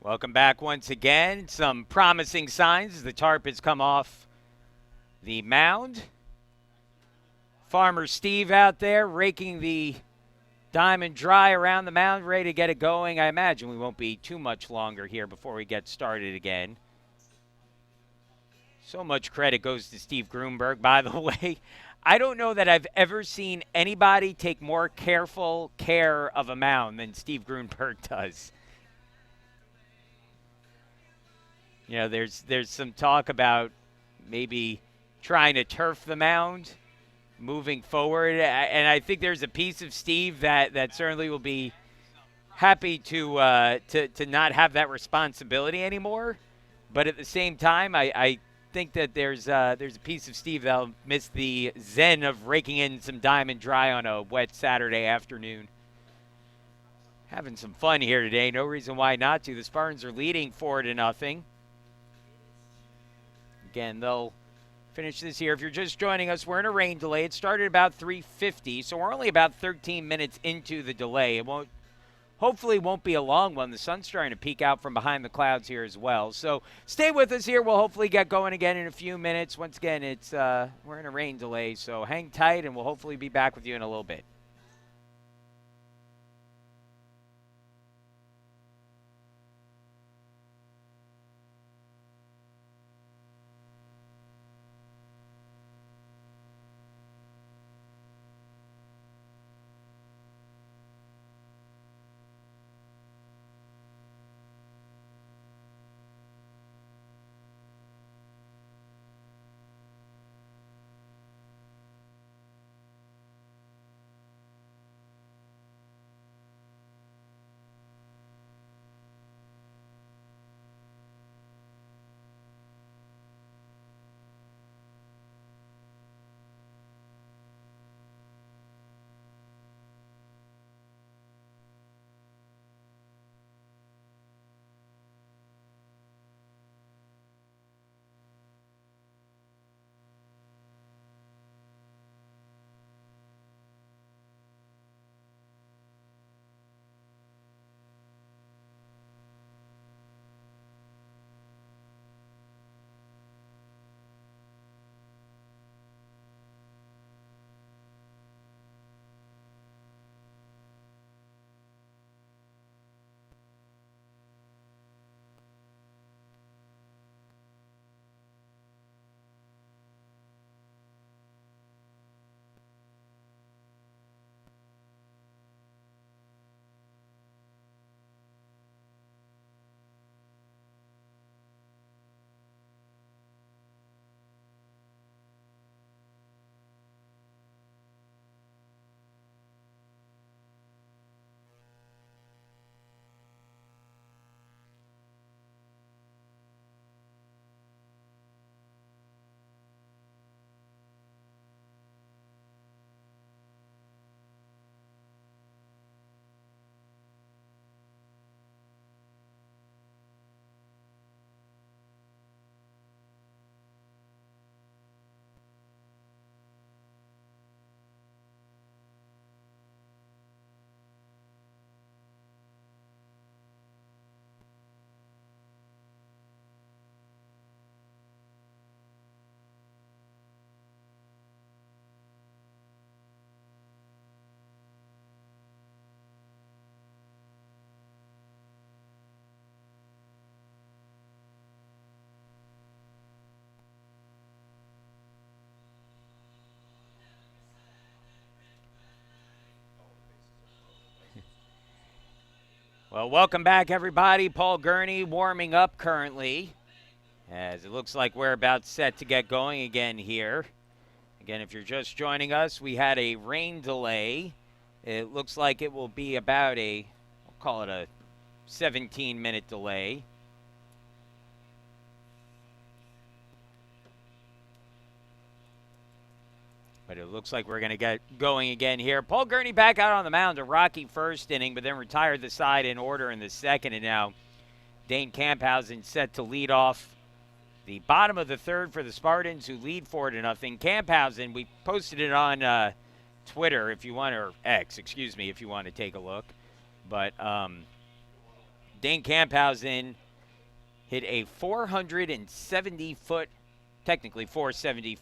Welcome back once again. Some promising signs as the tarp has come off the mound. Farmer Steve out there raking the diamond dry around the mound, ready to get it going. I imagine we won't be too much longer here before we get started again. So much credit goes to Steve Grunberg, by the way. I don't know that I've ever seen anybody take more careful care of a mound than Steve Grunberg does. You know, there's some talk about maybe trying to turf the mound moving forward, and I think there's a piece of Steve that certainly will be happy to not have that responsibility anymore. But at the same time, I think that there's a piece of Steve that'll miss the zen of raking in some diamond dry on a wet Saturday afternoon. Having some fun here today. No reason why not to. The Spartans are leading 4-0. Again, they'll finish this here. If you're just joining us, we're in a rain delay. It started about 3:50, so we're only about 13 minutes into the delay. It hopefully won't be a long one. The sun's starting to peek out from behind the clouds here as well. So stay with us here. We'll hopefully get going again in a few minutes. Once again, we're in a rain delay, so hang tight, and we'll hopefully be back with you in a little bit. Well, welcome back, everybody. Paul Gurney warming up currently, as it looks like we're about set to get going again here. Again, if you're just joining us, we had a rain delay. It looks like it will be about we'll call it a 17-minute delay. But it looks like we're going to get going again here. Paul Gurney back out on the mound, a rocky first inning, but then retired the side in order in the second. And now Dane Camphausen set to lead off the bottom of the third for the Spartans, who lead 4-0. Camphausen, we posted it on Twitter if you want, or X, excuse me, if you want to take a look. But Dane Camphausen hit a 470-foot, technically 470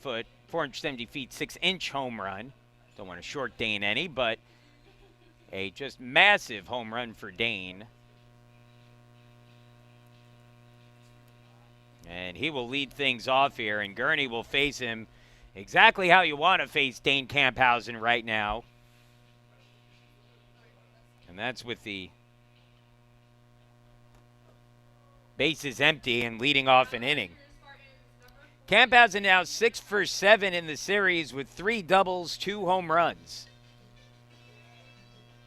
feet, 6-inch home run. Don't want to short Dane any, but a just massive home run for Dane. And he will lead things off here, and Gurney will face him exactly how you want to face Dane Camphausen right now. And that's with the bases empty and leading off an inning. Camphausen now 6 for 7 in the series with 3 doubles, 2 home runs.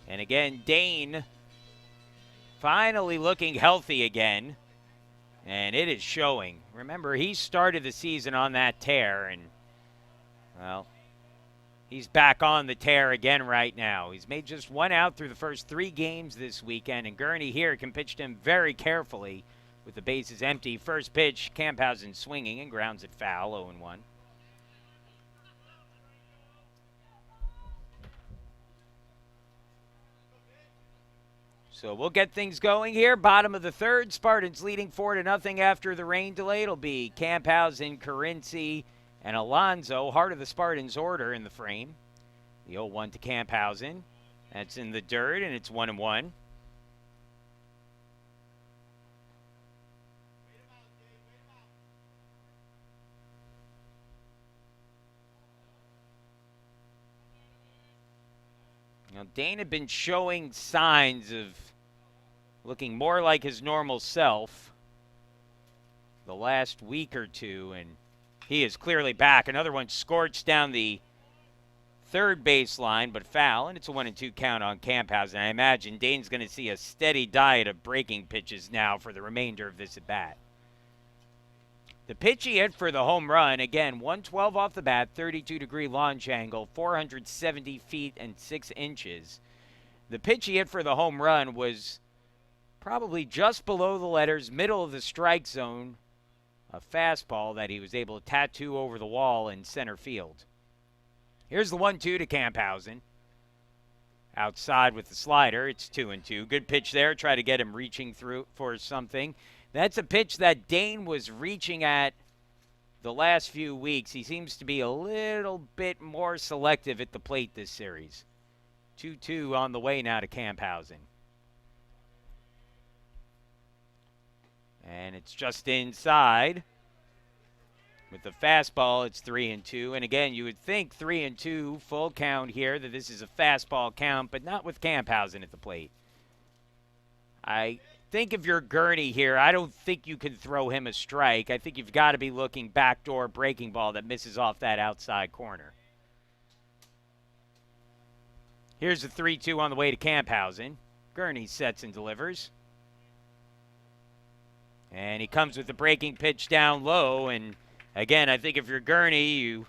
And again, Dane finally looking healthy again. And it is showing. Remember, he started the season on that tear, and, well, he's back on the tear again right now. He's made just 1 out through the first 3 games this weekend, and Gurney here can pitch to him very carefully with the bases empty. First pitch, Camphausen swinging and grounds it foul, 0-1. So we'll get things going here. Bottom of the third, Spartans leading 4-0 after the rain delay. It'll be Camphausen, Carinci, and Alonso. Heart of the Spartans order in the frame. The 0-1 to Camphausen. That's in the dirt, and it's 1-1. Now, Dane had been showing signs of looking more like his normal self the last week or two, and he is clearly back. Another one scorched down the third baseline, but foul, and it's a 1-2 count on Camphausen. I imagine Dane's going to see a steady diet of breaking pitches now for the remainder of this at-bat. The pitch he hit for the home run, again, 112 off the bat, 32-degree launch angle, 470 feet and 6 inches. The pitch he hit for the home run was probably just below the letters, middle of the strike zone, a fastball that he was able to tattoo over the wall in center field. Here's the 1-2 to Camphausen. Outside with the slider, it's 2-2. Good pitch there, try to get him reaching through for something. That's a pitch that Dane was reaching at the last few weeks. He seems to be a little bit more selective at the plate this series. 2-2 on the way now to Camphausen. And it's just inside. With the fastball, it's 3-2. And again, you would think 3-2, full count here, that this is a fastball count, but not with Camphausen at the plate. I think if you're Gurney here, I don't think you can throw him a strike. I think you've got to be looking backdoor breaking ball that misses off that outside corner. Here's the 3-2 on the way to Camphausen. Gurney sets and delivers. And he comes with the breaking pitch down low. And again, I think if you're Gurney, you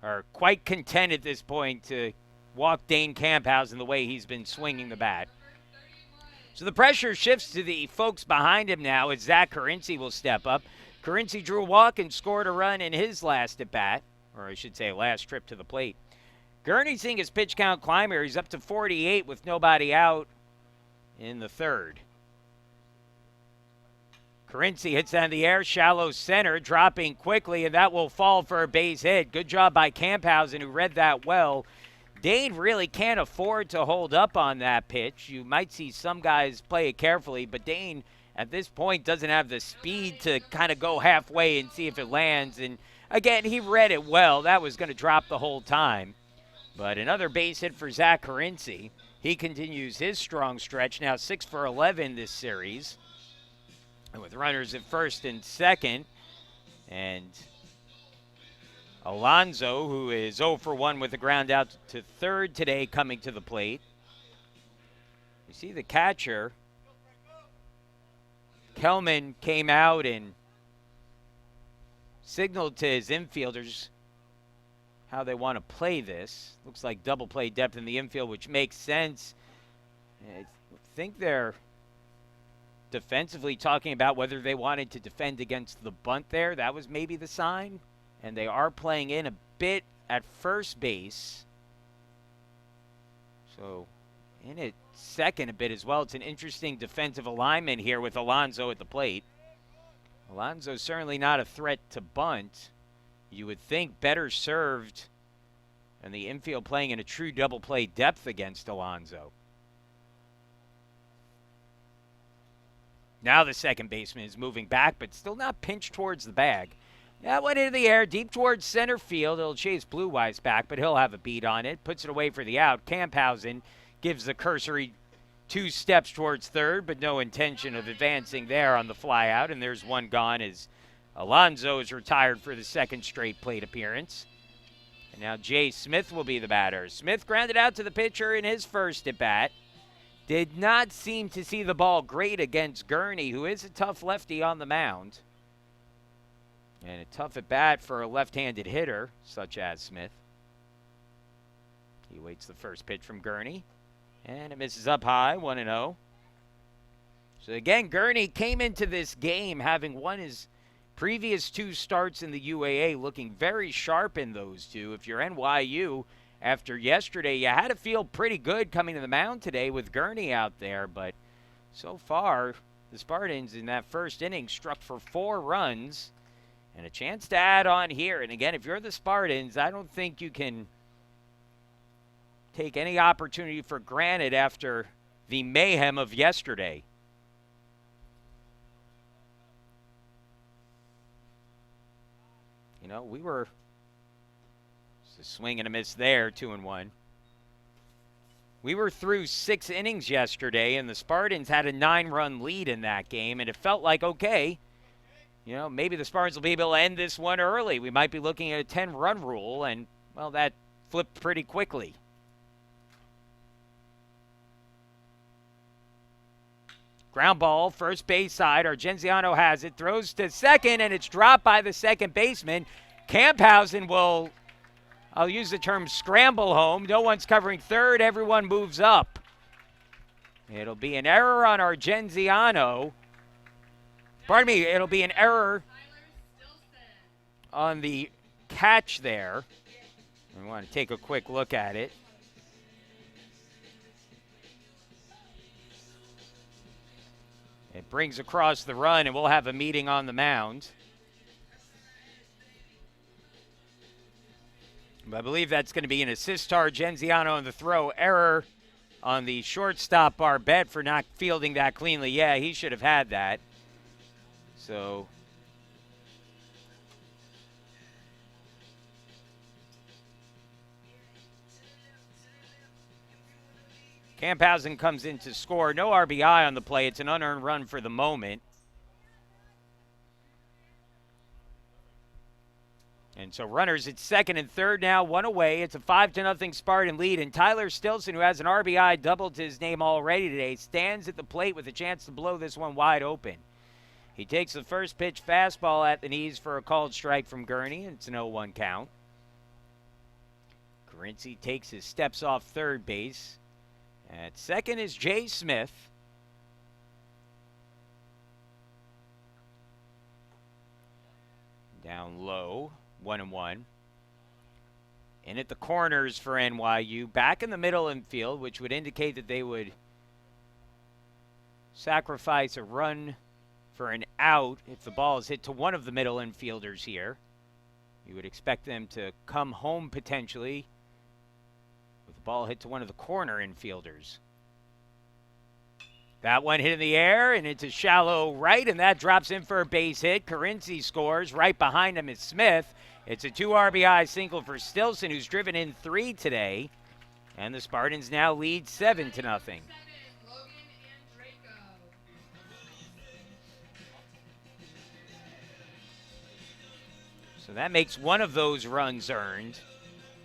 are quite content at this point to walk Dane Camphausen the way he's been swinging the bat. So the pressure shifts to the folks behind him now as Zach Carinci will step up. Carinci drew a walk and scored a run in his last at-bat, or I should say last trip to the plate. Gurney's seeing his pitch count climb here. He's up to 48 with nobody out in the third. Carinci hits down the air, shallow center, dropping quickly, and that will fall for a base hit. Good job by Camphausen, who read that well. Dane really can't afford to hold up on that pitch. You might see some guys play it carefully, but Dane at this point doesn't have the speed to kind of go halfway and see if it lands. And again, he read it well. That was going to drop the whole time. But another base hit for Zach Carinci. He continues his strong stretch, now 6 for 11 this series. And with runners at first and second, and Alonso, who is 0 for 1 with a ground out to third today, coming to the plate. You see the catcher, Kelman, came out and signaled to his infielders how they want to play this. Looks like double play depth in the infield, which makes sense. I think they're defensively talking about whether they wanted to defend against the bunt there. That was maybe the sign. And they are playing in a bit at first base. So in at second a bit as well. It's an interesting defensive alignment here with Alonso at the plate. Alonso's certainly not a threat to bunt. You would think better served and the infield playing in a true double play depth against Alonso. Now the second baseman is moving back, but still not pinched towards the bag. That went into the air, deep towards center field. It'll chase Blue Eyes back, but he'll have a beat on it. Puts it away for the out. Camphausen gives the cursory 2 steps towards third, but no intention of advancing there on the fly out. And there's one gone as Alonso is retired for the second straight plate appearance. And now Jay Smith will be the batter. Smith grounded out to the pitcher in his first at bat. Did not seem to see the ball great against Gurney, who is a tough lefty on the mound. And a tough at bat for a left-handed hitter, such as Smith. He waits the first pitch from Gurney. And it misses up high, 1-0. So again, Gurney came into this game having won his previous 2 starts in the UAA, looking very sharp in those 2. If you're NYU, after yesterday, you had to feel pretty good coming to the mound today with Gurney out there. But so far, the Spartans in that first inning struck for 4 runs. And a chance to add on here. And again, if you're the Spartans, I don't think you can take any opportunity for granted after the mayhem of yesterday. You know, we were just a swing and a miss there, 2-1. We were through 6 innings yesterday, and the Spartans had a 9-run lead in that game, and it felt like, okay, you know, maybe the Spartans will be able to end this one early. We might be looking at a 10-run rule, and, well, that flipped pretty quickly. Ground ball, first base side. Argenziano has it, throws to second, and it's dropped by the second baseman. Camphausen will, I'll use the term scramble home. No one's covering third. Everyone moves up. It'll be an error on Argenziano. Pardon me, it'll be an error on the catch there. I want to take a quick look at it. It brings across the run, and we'll have a meeting on the mound. But I believe that's going to be an assist to Argenziano on the throw. Error on the shortstop Barbette for not fielding that cleanly. Yeah, he should have had that. So Camphausen comes in to score. No RBI on the play. It's an unearned run for the moment. And so runners at second and third now, 1 away. It's a 5-0 Spartan lead. And Tyler Stilson, who has an RBI doubled to his name already today, stands at the plate with a chance to blow this one wide open. He takes the first pitch fastball at the knees for a called strike from Gurney, and it's an 0-1 count. Carinci takes his steps off third base. At second is Jay Smith. Down low, 1-1. In at the corners for NYU. Back in the middle infield, which would indicate that they would sacrifice a run for an out if the ball is hit to one of the middle infielders here. You would expect them to come home potentially with the ball hit to one of the corner infielders. That one hit in the air, and it's a shallow right, and that drops in for a base hit. Carinci scores. Right behind him is Smith. It's a 2 RBI single for Stilson, who's driven in 3 today. And the Spartans now lead 7-0. So that makes one of those runs earned.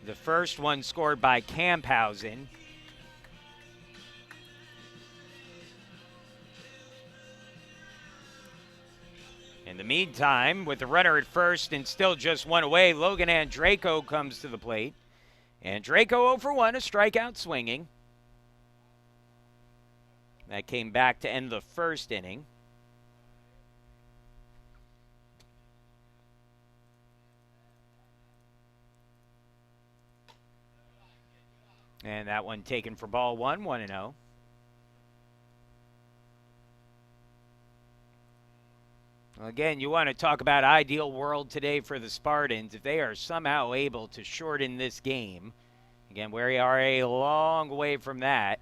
The first one scored by Camphausen. In the meantime, with the runner at first and still just 1 away, Logan Andraco comes to the plate. Andraco 0 for 1, a strikeout swinging. That came back to end the first inning. And that one taken for ball one, 1-0. Again, you want to talk about ideal world today for the Spartans. If they are somehow able to shorten this game, again, we are a long way from that,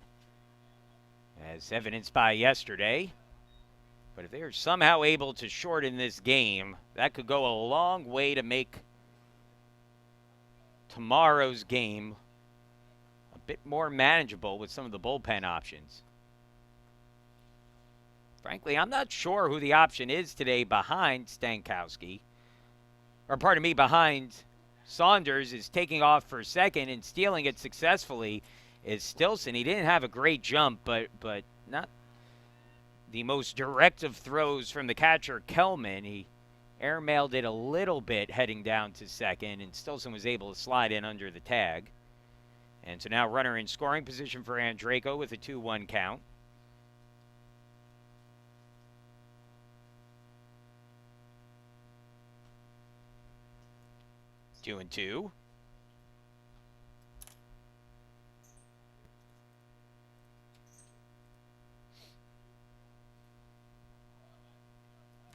as evidenced by yesterday. But if they are somehow able to shorten this game, that could go a long way to make tomorrow's game a bit more manageable with some of the bullpen options. Frankly, I'm not sure who the option is today behind Stankowski. Or pardon me, behind Saunders is taking off for second and stealing it successfully is Stilson. He didn't have a great jump, but not the most direct of throws from the catcher, Kelman. He airmailed it a little bit heading down to second, and Stilson was able to slide in under the tag. And so now runner in scoring position for Andreyko with a 2-1 count. Two and two.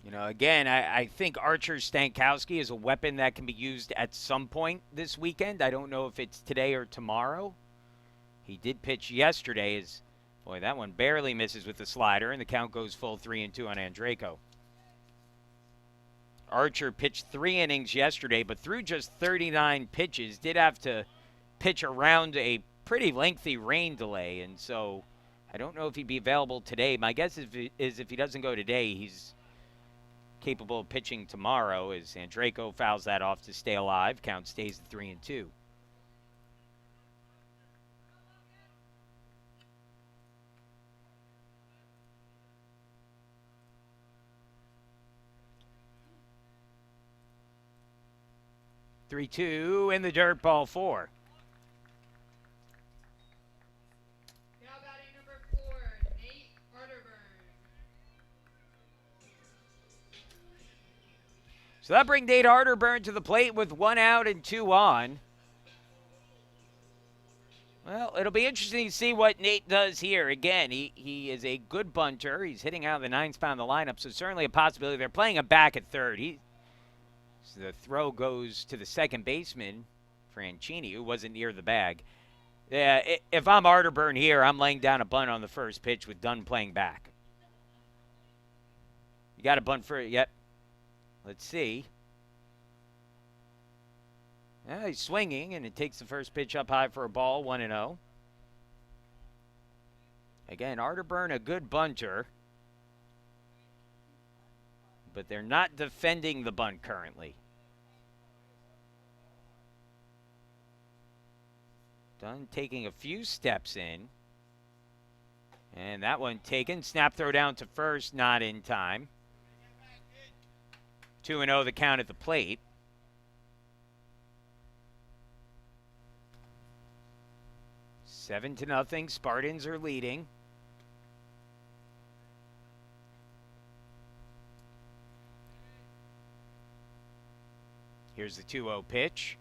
You know, again, I think Archer Stankowski is a weapon that can be used at some point this weekend. I don't know if it's today or tomorrow. He did pitch yesterday. Boy, that one barely misses with the slider, and the count goes full 3-2 on Andreyko. Archer pitched 3 innings yesterday, but threw just 39 pitches. Did have to pitch around a pretty lengthy rain delay, and so I don't know if he'd be available today. My guess is if he doesn't go today, he's capable of pitching tomorrow, as Andreyko fouls that off to stay alive. Count stays at 3-2. Three-two in the dirt, ball 4. Now batting number 4, Nate Arterburn. So that brings Nate Arterburn to the plate with 1 out and 2 on. Well, it'll be interesting to see what Nate does here. Again, he is a good bunter. He's hitting out of the 9th spot in the lineup, so certainly a possibility. They're playing him back at third. So the throw goes to the second baseman, Franchini, who wasn't near the bag. Yeah, if I'm Arterburn here, I'm laying down a bunt on the first pitch with Dunn playing back. You got a bunt for it? Yep. Let's see. Yeah, he's swinging, and it takes the first pitch up high for a ball, 1-0. Again, Arterburn, a good bunter. But they're not defending the bunt currently. Dunn taking a few steps in. And that one taken. Snap throw down to first, not in time. 2-0 the count at the plate. Seven to nothing. Spartans are leading. Here's the 2-0 pitch.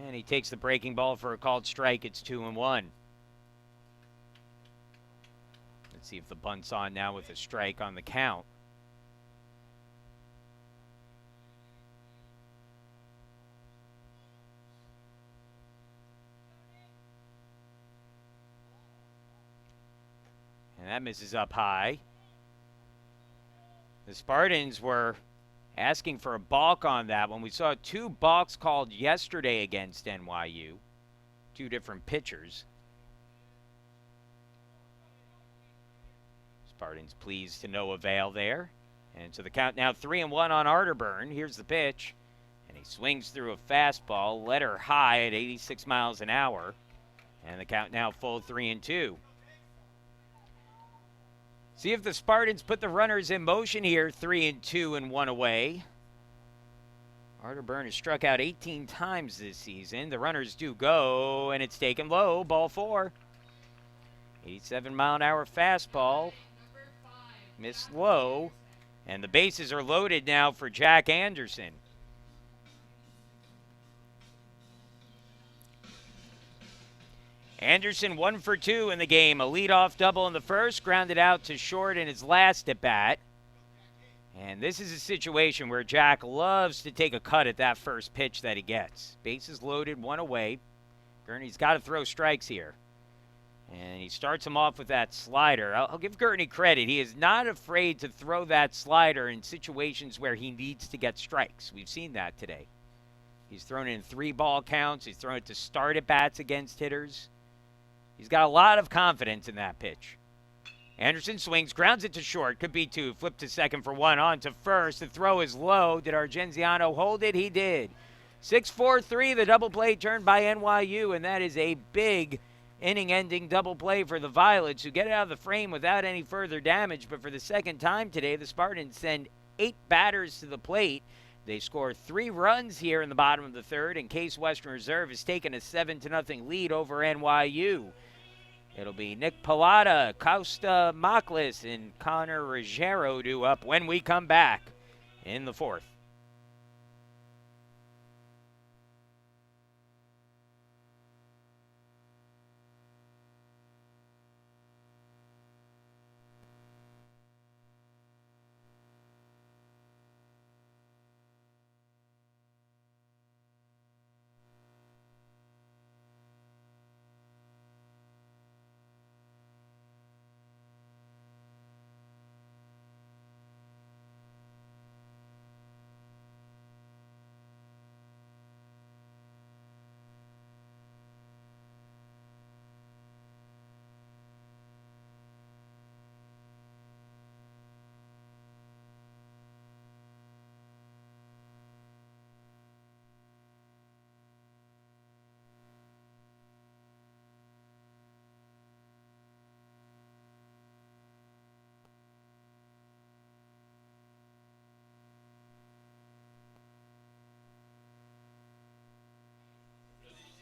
And he takes the breaking ball for a called strike. It's 2-1. Let's see if the bunt's on now with a strike on the count. And that misses up high. The Spartans were asking for a balk on that one. We saw 2 balks called yesterday against NYU. 2 different pitchers. Spartans pleased to no avail there. And so the count now 3-1 on Arterburn. Here's the pitch. And he swings through a fastball, let her high at 86 miles an hour. And the count now full 3-2. See if the Spartans put the runners in motion here. 3-2 and 1 away. Arterburn has struck out 18 times this season. The runners do go, and it's taken low. Ball 4. 87-mile-an-hour fastball. Missed low. And the bases are loaded now for Jack Anderson. Anderson 1 for 2 in the game. A leadoff double in the first, grounded out to short in his last at bat. And this is a situation where Jack loves to take a cut at that first pitch that he gets. Bases loaded, one away. Gurney's got to throw strikes here. And he starts him off with that slider. I'll give Gurney credit. He is not afraid to throw that slider in situations where he needs to get strikes. We've seen that today. He's thrown it in 3-ball counts. He's thrown it to start at bats against hitters. He's got a lot of confidence in that pitch. Anderson swings, grounds it to short. Could be 2. Flip to second for 1. On to first. The throw is low. Did Argenziano hold it? He did. 6-4-3, the double play turned by NYU, and that is a big inning-ending double play for the Violets, who get it out of the frame without any further damage. But for the second time today, the Spartans send 8 batters to the plate. They score 3 runs here in the bottom of the third, and Case Western Reserve has taken a 7-0 lead over NYU. It'll be Nick Pallotta, Costa Moklis, and Connor Ruggiero due up when we come back in the fourth.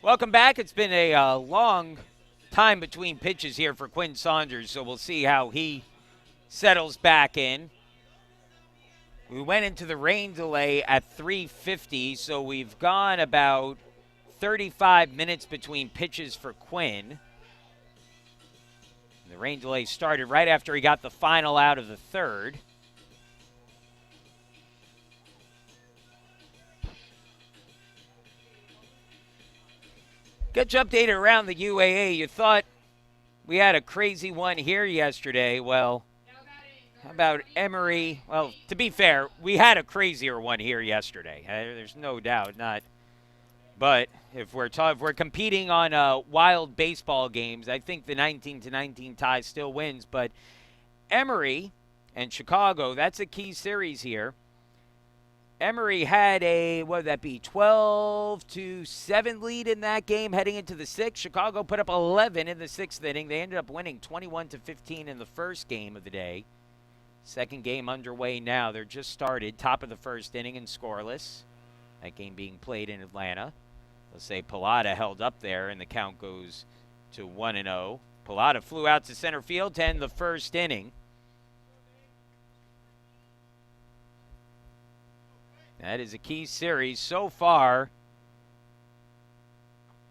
Welcome back. It's been a long time between pitches here for Quinn Saunders, so we'll see how he settles back in. We went into the rain delay at 3:50, so we've gone about 35 minutes between pitches for Quinn. The rain delay started right after he got the final out of the third. Get you updated around the UAA. You thought we had a crazy one here yesterday. Well, how about Emory? Well, to be fair, we had a crazier one here yesterday. There's no doubt not. But if we're competing on wild baseball games, I think the 19-19 tie still wins. But Emory and Chicago, that's a key series here. Emory had a, what would that be, 12-7 lead in that game heading into the sixth. Chicago put up 11 in the sixth inning. They ended up winning 21-15 in the first game of the day. Second game underway now. They're just started, top of the first inning and scoreless. That game being played in Atlanta. Let's say Pallotta held up there, and the count goes to 1-0. Pallotta flew out to center field to end the first inning. That is a key series so far.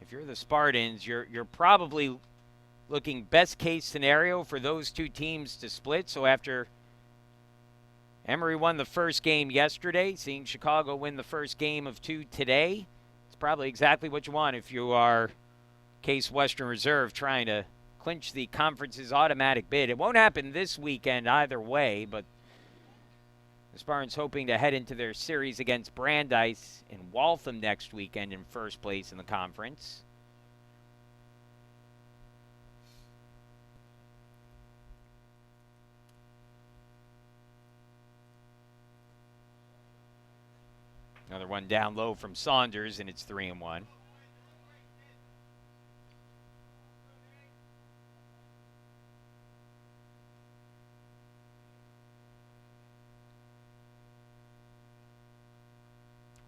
If you're the Spartans, you're probably looking best case scenario for those two teams to split. So after Emory won the first game yesterday, seeing Chicago win the first game of 2 today, it's probably exactly what you want if you are Case Western Reserve trying to clinch the conference's automatic bid. It won't happen this weekend either way, but the Spartans hoping to head into their series against Brandeis in Waltham next weekend in first place in the conference. Another one down low from Saunders, and it's 3-1.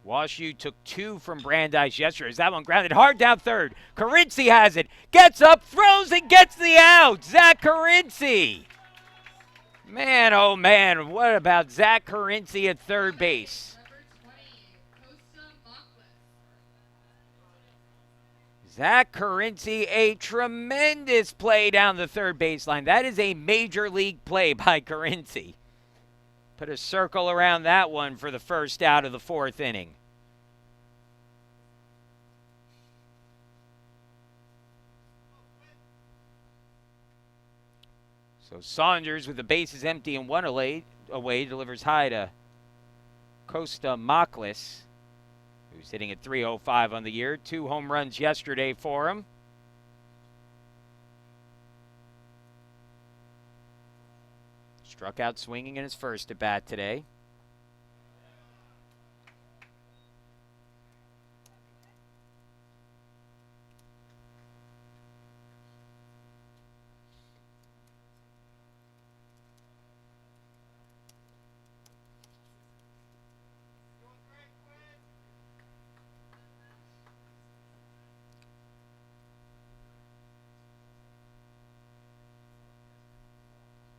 WashU took 2 from Brandeis yesterday. Is that one grounded hard down third? Carinci has it. Gets up, throws, and gets the out. Zach Carinci. Man, oh man, what about Zach Carinci at third base? Zach Carinci, a tremendous play down the third baseline. That is a major league play by Carinci. Put a circle around that one for the first out of the fourth inning. So Saunders, with the bases empty and one away delivers high to Costa Maklis, who's hitting at .305 on the year. 2 home runs yesterday for him. Struck out swinging in his first at bat today.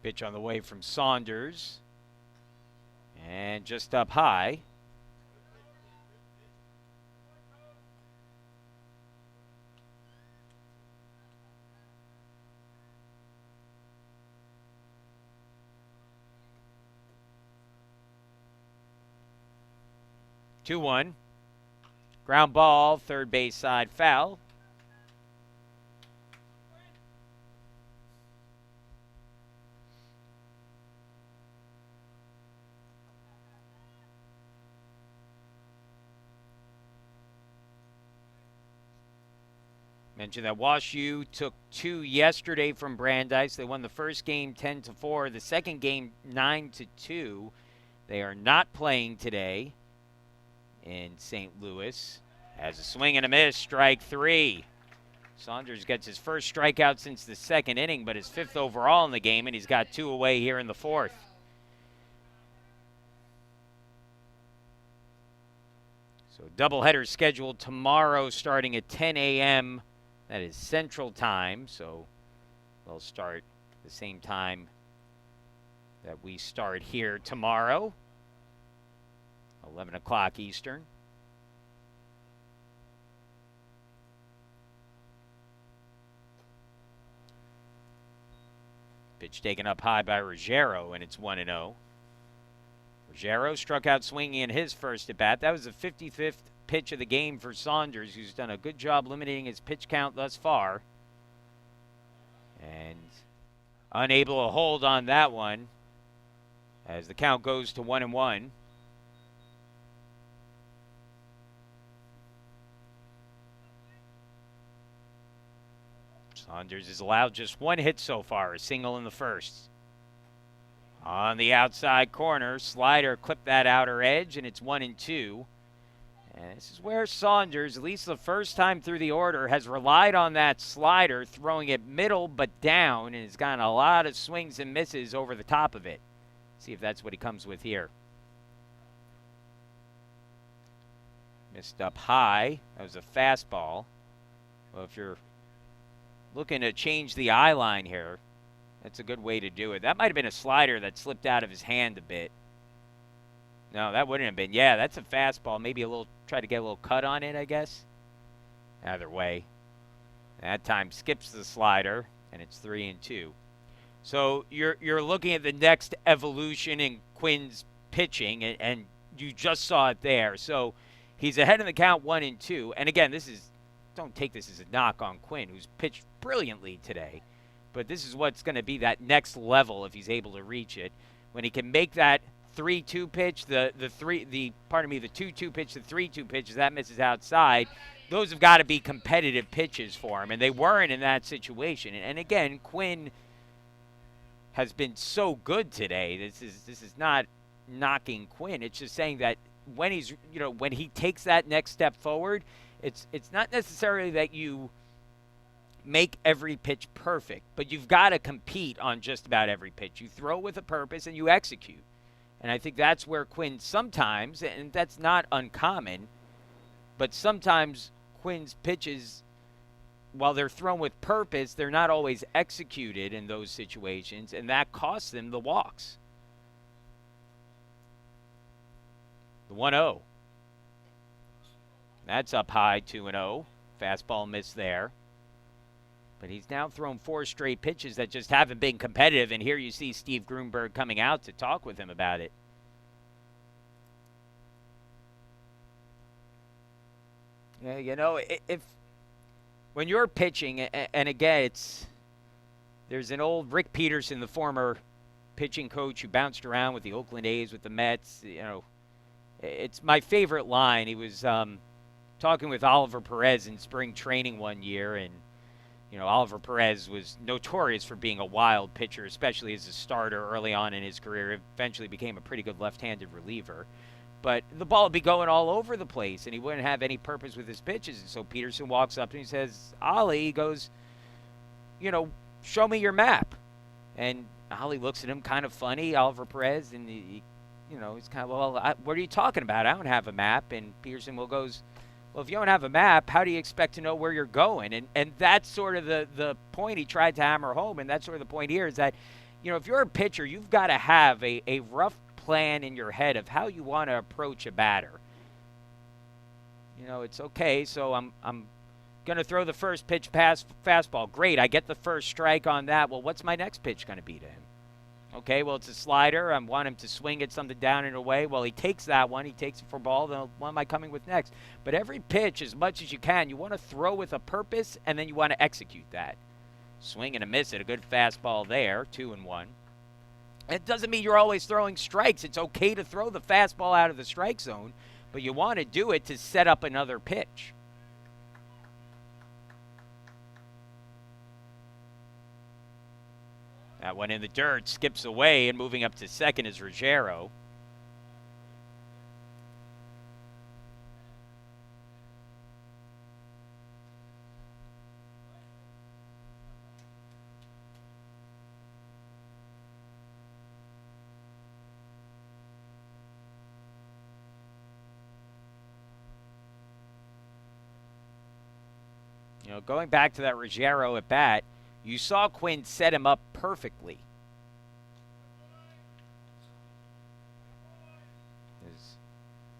Pitch on the way from Saunders. And just up high. Two one. Ground ball, third base side foul. Mentioned that WashU took 2 yesterday from Brandeis. They won the first game 10-4, the second game 9-2. They are not playing today in St. Louis. Has a swing and a miss, strike 3. Saunders gets his first strikeout since the second inning, but his 5th overall in the game, and he's got 2 away here in the 4th. So doubleheader scheduled tomorrow starting at 10 a.m. That is Central Time, so they'll start the same time that we start here tomorrow, 11 o'clock Eastern. Pitch taken up high by Ruggiero, and it's 1-0. Ruggiero struck out swinging in his first at bat. That was the 55th pitch of the game for Saunders, who's done a good job limiting his pitch count thus far. And unable to hold on that one as the count goes to 1-1. Saunders has allowed just 1 hit so far, a single in the first. On the outside corner, slider clipped that outer edge, and it's 1-2. And this is where Saunders, at least the first time through the order, has relied on that slider, throwing it middle but down, and has gotten a lot of swings and misses over the top of it. See if that's what he comes with here. Missed up high. That was a fastball. Well, if you're looking to change the eye line here, that's a good way to do it. That might have been a slider that slipped out of his hand a bit. No, that wouldn't have been. Yeah, that's a fastball. Maybe a little, try to get a little cut on it, I guess. Either way, that time skips the slider, and it's 3-2. So you're looking at the next evolution in Quinn's pitching, and you just saw it there. So he's ahead in the count 1-2. And again, don't take this as a knock on Quinn, who's pitched brilliantly today. But this is what's going to be that next level if he's able to reach it. When he can make that 3-2 pitch, the 2-2 pitch, the 3-2 pitch, as that misses outside, those have got to be competitive pitches for him, and they weren't in that situation. And again, Quinn has been so good today. This is not knocking Quinn. It's just saying that when when he takes that next step forward, it's not necessarily that you make every pitch perfect, but you've got to compete on just about every pitch. You throw with a purpose and you execute. And I think that's where Quinn sometimes, and that's not uncommon, but sometimes Quinn's pitches, while they're thrown with purpose, they're not always executed in those situations, and that costs them the walks. The 1-0. That's up high, 2-0. Fastball missed there. But he's now thrown 4 straight pitches that just haven't been competitive, and here you see Steve Grunberg coming out to talk with him about it. Yeah, you know, when you're pitching, and again, there's an old Rick Peterson, the former pitching coach who bounced around with the Oakland A's, with the Mets. You know, it's my favorite line. He was talking with Oliver Perez in spring training one year, and you know, Oliver Perez was notorious for being a wild pitcher, especially as a starter early on in his career. Eventually became a pretty good left-handed reliever. But the ball would be going all over the place, and he wouldn't have any purpose with his pitches. And so Peterson walks up and he says, Ollie, he goes, you know, show me your map. And Ollie looks at him kind of funny, Oliver Perez, and he you know, he's kind of, well, what are you talking about? I don't have a map. And Peterson goes, well, if you don't have a map, how do you expect to know where you're going? And that's sort of the point he tried to hammer home, and that's sort of the point here is that, you know, if you're a pitcher, you've got to have a rough plan in your head of how you want to approach a batter. You know, it's okay, so I'm going to throw the first pitch past fastball. Great, I get the first strike on that. Well, what's my next pitch going to be to him? Okay, well, it's a slider. I want him to swing it something down and away. Well, he takes that one. He takes it for ball. Then what am I coming with next? But every pitch, as much as you can, you want to throw with a purpose, and then you want to execute that. Swing and a miss it. A good fastball there, 2-1. It doesn't mean you're always throwing strikes. It's okay to throw the fastball out of the strike zone, but you want to do it to set up another pitch. That one in the dirt, skips away, and moving up to second is Ruggiero. You know, going back to that Ruggiero at bat, you saw Quinn set him up perfectly.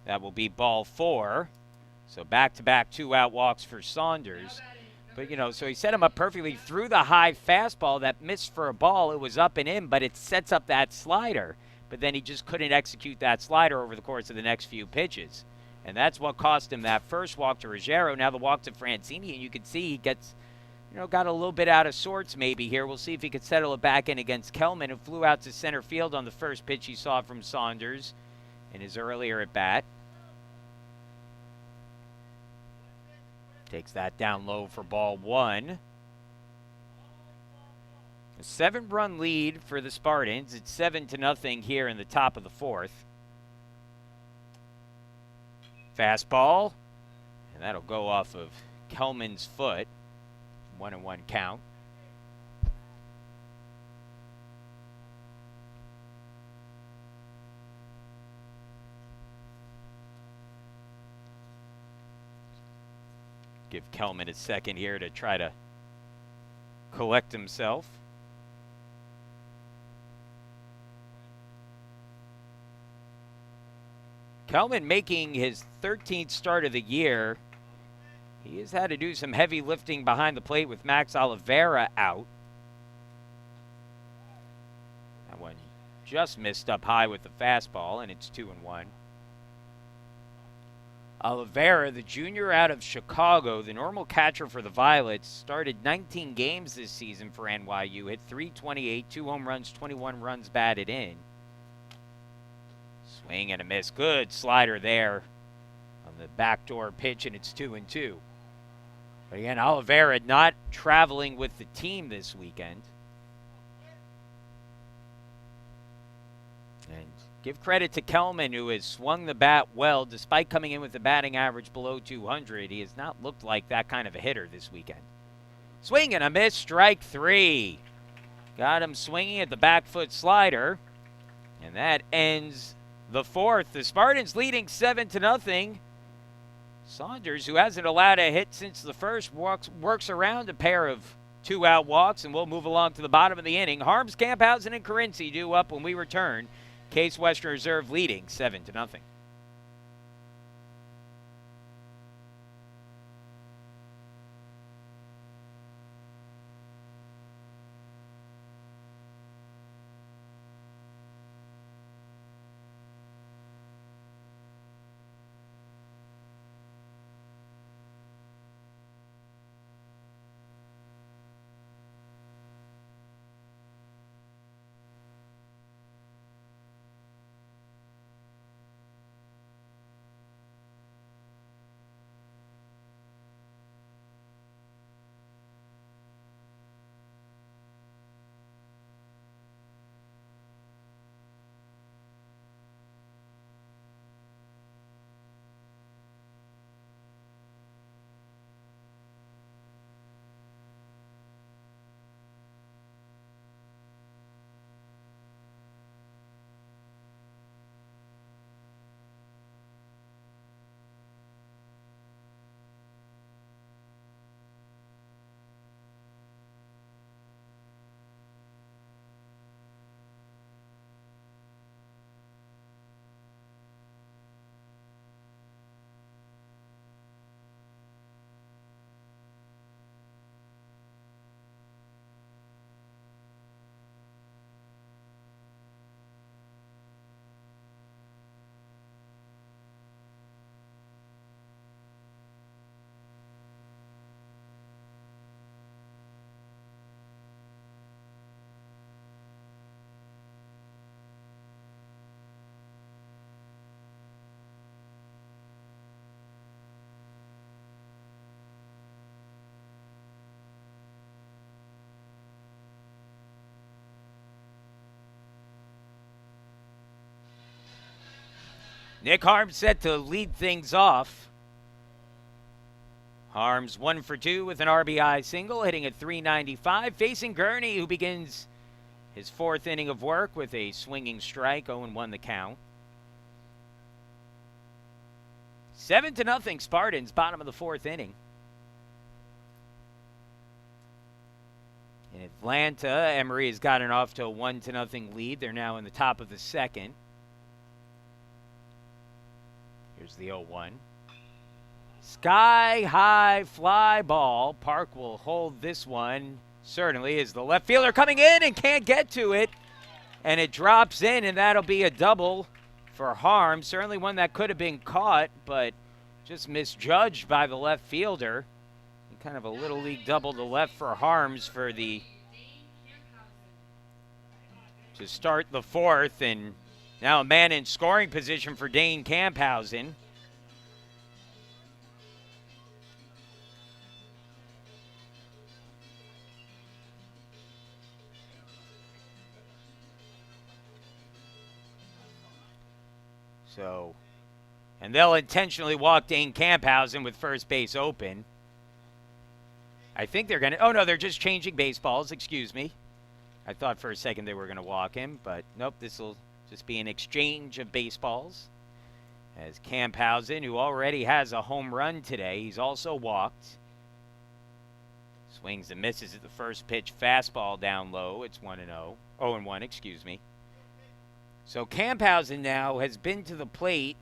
That will be ball 4. So back-to-back 2-out walks for Saunders. But, you know, so he set him up perfectly, threw the high fastball that missed for a ball. It was up and in, but it sets up that slider. But then he just couldn't execute that slider over the course of the next few pitches. And that's what cost him that first walk to Ruggiero. Now the walk to Francini, and you can see he gets, you know, got a little bit out of sorts maybe here. We'll see if he can settle it back in against Kelman, who flew out to center field on the first pitch he saw from Saunders in his earlier at bat. Takes that down low for ball 1. A 7-run lead for the Spartans. It's 7-0 here in the top of the 4th. Fastball, and that'll go off of Kelman's foot. 1-1 count. Give Kelman a second here to try to collect himself. Kelman making his 13th start of the year. He has had to do some heavy lifting behind the plate with Max Oliveira out. That one just missed up high with the fastball, and it's 2-1. Oliveira, the junior out of Chicago, the normal catcher for the Violets, started 19 games this season for NYU, hit .328, 2 home runs, 21 runs batted in. Swing and a miss. Good slider there on the backdoor pitch, and it's 2-2. But again, Oliveira not traveling with the team this weekend. And give credit to Kelman, who has swung the bat well. Despite coming in with a batting average below 200, he has not looked like that kind of a hitter this weekend. Swing and a miss, strike 3. Got him swinging at the back foot slider. And that ends the 4th. The Spartans leading 7-0. Saunders, who hasn't allowed a hit since the first, works around a pair of 2-out walks, and we'll move along to the bottom of the inning. Harms, Camphausen, and Carinci due up when we return. Case Western Reserve leading 7-0. Nick Harms set to lead things off. Harms 1 for 2 with an RBI single, hitting at .395, facing Gurney, who begins his 4th inning of work with a swinging strike, 0-1 the count. 7-0 Spartans, bottom of the 4th inning. In Atlanta, Emory has gotten off to a 1-0 lead. They're now in the top of the 2nd. Here's the 0-1. Sky high fly ball. Park will hold this one. Certainly is the left fielder coming in and can't get to it. And it drops in, and that'll be a double for Harms. Certainly one that could have been caught, but just misjudged by the left fielder. And kind of a little league double to left for Harms for the to start the 4th, and now a man in scoring position for Dane Camphausen. So, and they'll intentionally walk Dane Camphausen with first base open. I think they're going to, oh no, they're just changing baseballs, excuse me. I thought for a second they were going to walk him, but nope, this will just be an exchange of baseballs. As Camphausen, who already has a home run today, he's also walked. Swings and misses at the first pitch, fastball down low. It's 1-0. 0-1, excuse me. So Camphausen now has been to the plate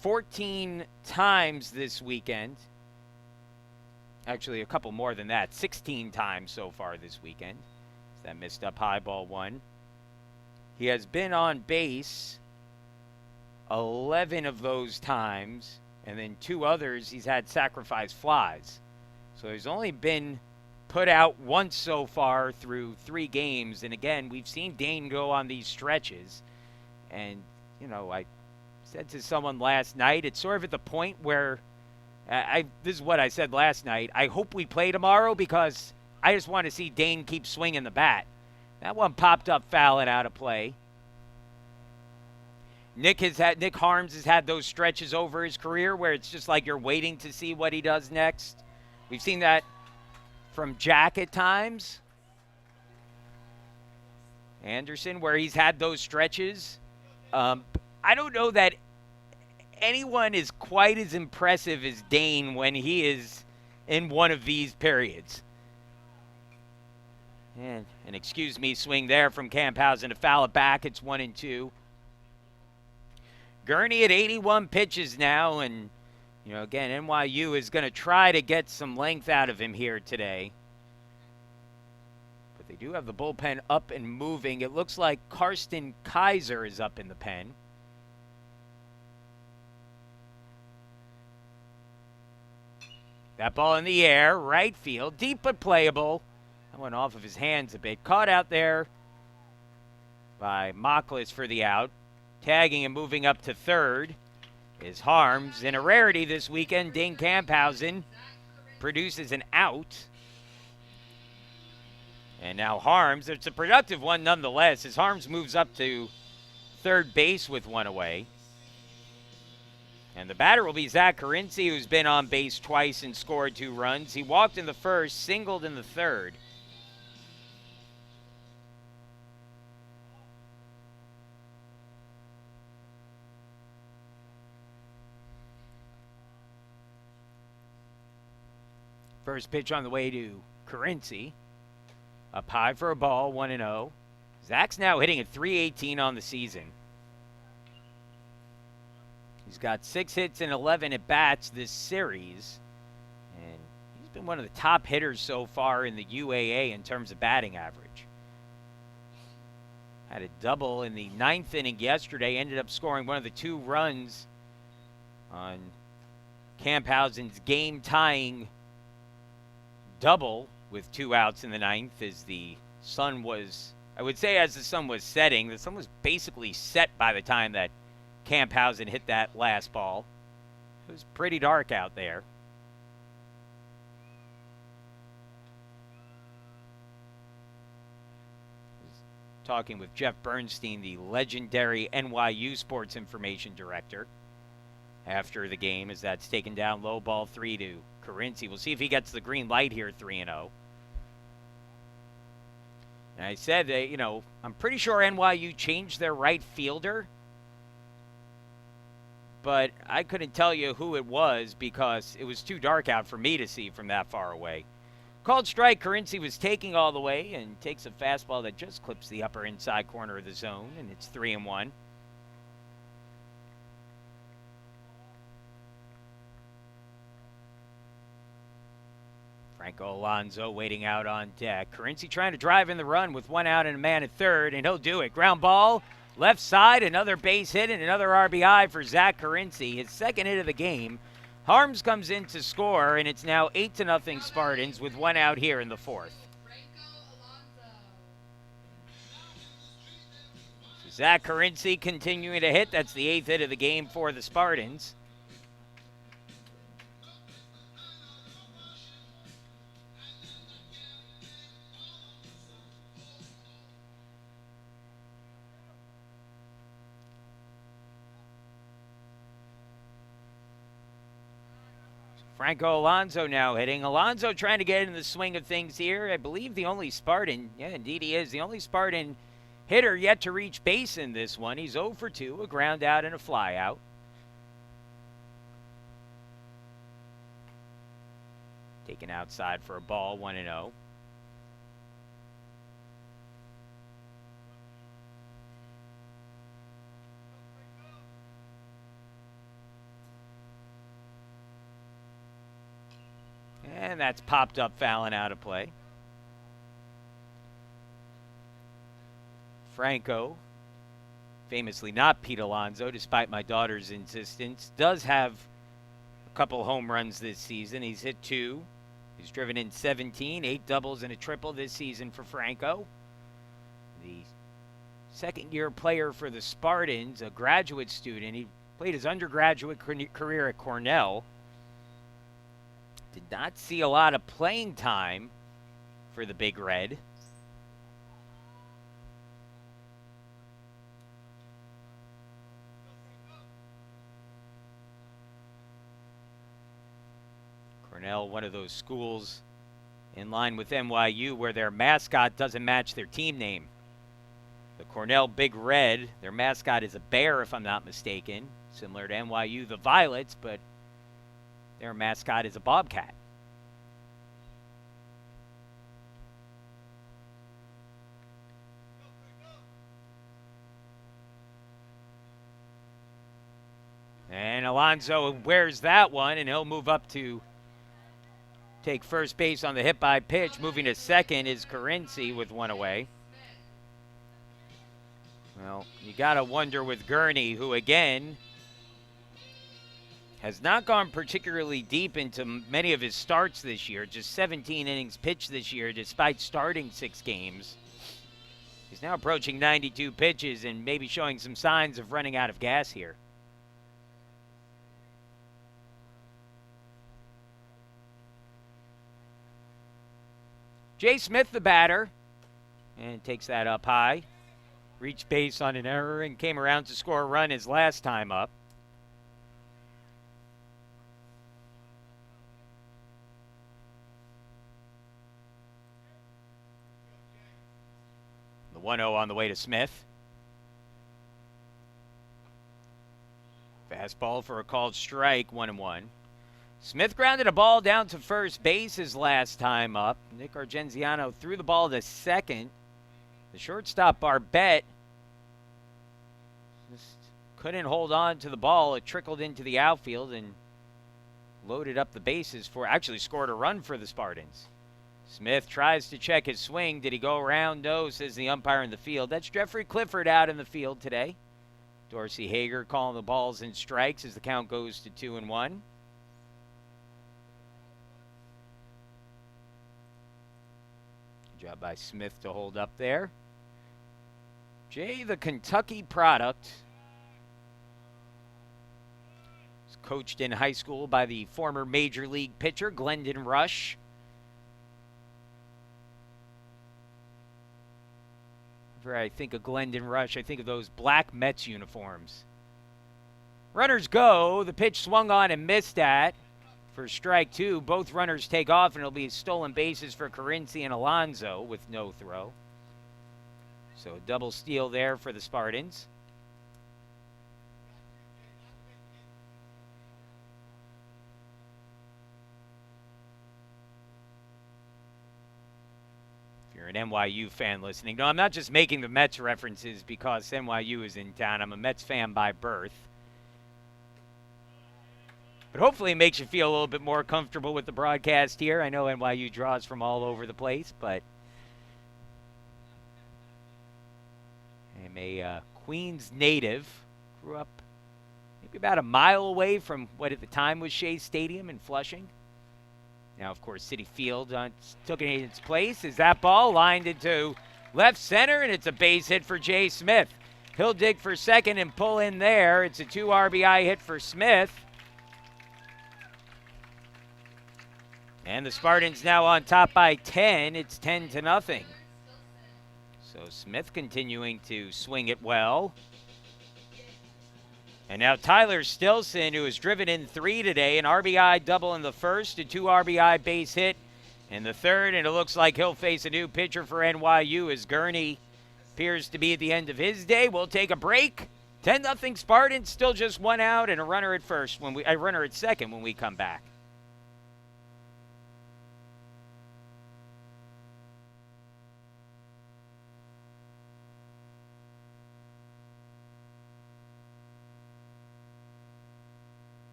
14 times this weekend. Actually, a couple more than that. 16 times so far this weekend. That missed up high ball 1. He has been on base 11 of those times, and then 2 others he's had sacrifice flies. So he's only been put out once so far through 3 games. And again, we've seen Dane go on these stretches. And, you know, I said to someone last night, it's sort of at the point where, this is what I said last night, I hope we play tomorrow because I just want to see Dane keep swinging the bat. That one popped up foul and out of play. Nick Harms has had those stretches over his career where it's just like you're waiting to see what he does next. We've seen that from Jack at times. Anderson, where he's had those stretches. I don't know that anyone is quite as impressive as Dane when he is in one of these periods. And an excuse me swing there from Camphausen to foul it back. It's 1-2. Gurney at 81 pitches now, and you know, again, NYU is going to try to get some length out of him here today. But they do have the bullpen up and moving. It looks like Karsten Kaiser is up in the pen. That ball in the air, right field, deep but playable. That went off of his hands a bit. Caught out there by Moklis for the out. Tagging and moving up to third is Harms. In a rarity this weekend, Dane Camphausen produces an out. And now Harms, it's a productive one nonetheless, as Harms moves up to third base with one away. And the batter will be Zach Carinci, who's been on base twice and scored 2 runs. He walked in the first, singled in the third. First pitch on the way to Carinci. Up high for a ball, 1-0. Zach's now hitting at .318 on the season. He's got 6 hits and 11 at-bats this series. And he's been one of the top hitters so far in the UAA in terms of batting average. Had a double in the 9th inning yesterday. Ended up scoring one of the 2 runs on Camphausen's game-tying double with 2 outs in the 9th as the sun was, I would say as the sun was setting, the sun was basically set by the time that Camphausen hit that last ball. It was pretty dark out there. talking with Jeff Bernstein, the legendary NYU Sports Information Director, after the game, as that's taken down low ball 3 to Carinci. We'll see if he gets the green light here, 3-0. And I said that, I'm pretty sure NYU changed their right fielder, but I couldn't tell you who it was because it was too dark out for me to see from that far away. Called strike, Carinci was taking all the way and takes a fastball that just clips the upper inside corner of the zone, and it's 3-1. Franco Alonso waiting out on deck. Carinci trying to drive in the run with 1 out and a man at third, and he'll do it. Ground ball, left side, another base hit, and another RBI for Zach Carinci, his second hit of the game. Harms comes in to score, and it's now 8-0 Spartans with 1 out here in the fourth. So Zach Carinci continuing to hit. That's the 8th hit of the game for the Spartans. Franco Alonso now hitting. Alonso trying to get in the swing of things here. I believe the only Spartan, yeah, indeed he is, the only Spartan hitter yet to reach base in this one. He's 0 for 2, a ground out and a fly out. Taken outside for a ball, 1-0. And that's popped up, fouling out of play. Franco, famously not Pete Alonso, despite my daughter's insistence, does have a couple home runs this season. He's hit 2. He's driven in 17, 8 doubles and a triple this season for Franco. The second-year player for the Spartans, a graduate student. He played his undergraduate career at Cornell. Did not see a lot of playing time for the Big Red. Cornell, one of those schools in line with NYU where their mascot doesn't match their team name. The Cornell Big Red, their mascot is a bear, if I'm not mistaken, similar to NYU, the Violets, but their mascot is a bobcat. And Alonso wears that one, and he'll move up to take first base on the hit by pitch. Moving to second is Carinci with 1 away. Well, you got to wonder with Gurney, who again has not gone particularly deep into many of his starts this year. Just 17 innings pitched this year despite starting 6 games. He's now approaching 92 pitches and maybe showing some signs of running out of gas here. Jay Smith, the batter, and takes that up high. Reached base on an error and came around to score a run his last time up. The 1-0 on the way to Smith. Fastball for a called strike, 1-1. Smith grounded a ball down to first base his last time up. Nick Argenziano threw the ball to second. The shortstop, Barbette, just couldn't hold on to the ball. It trickled into the outfield and loaded up the bases for, actually scored a run for the Spartans. Smith tries to check his swing. Did he go around? No, says the umpire in the field. That's Jeffrey Clifford out in the field today. Dorsey Hager calling the balls and strikes as the count goes to 2-1. Good job by Smith to hold up there. Jay, the Kentucky product, was coached in high school by the former Major League pitcher Glendon Rush. Whenever I think of Glendon Rush, I think of those black Mets uniforms. Runners go. The pitch swung on and missed at for strike two. Both runners take off, and it'll be stolen bases for Carinci and Alonso with no throw. So a double steal there for the Spartans. If you're an NYU fan listening, no, I'm not just making the Mets references because NYU is in town. I'm a Mets fan by birth. But hopefully it makes you feel a little bit more comfortable with the broadcast here. I know NYU draws from all over the place, but I'm a Queens native. Grew up maybe about a mile away from what at the time was Shea Stadium in Flushing. Now, of course, Citi Field took it in its place as that ball lined into left center, and it's a base hit for Jay Smith. He'll dig for second and pull in there. It's a 2 RBI hit for Smith. And the Spartans now on top by 10. It's 10-0. So Smith continuing to swing it well. And now Tyler Stilson, who has driven in 3 today, an RBI double in the first, a 2 RBI base hit in the third, and it looks like he'll face a new pitcher for NYU as Gurney appears to be at the end of his day. We'll take a break. 10-0 Spartans, still just 1 out and a runner at runner at second when we come back.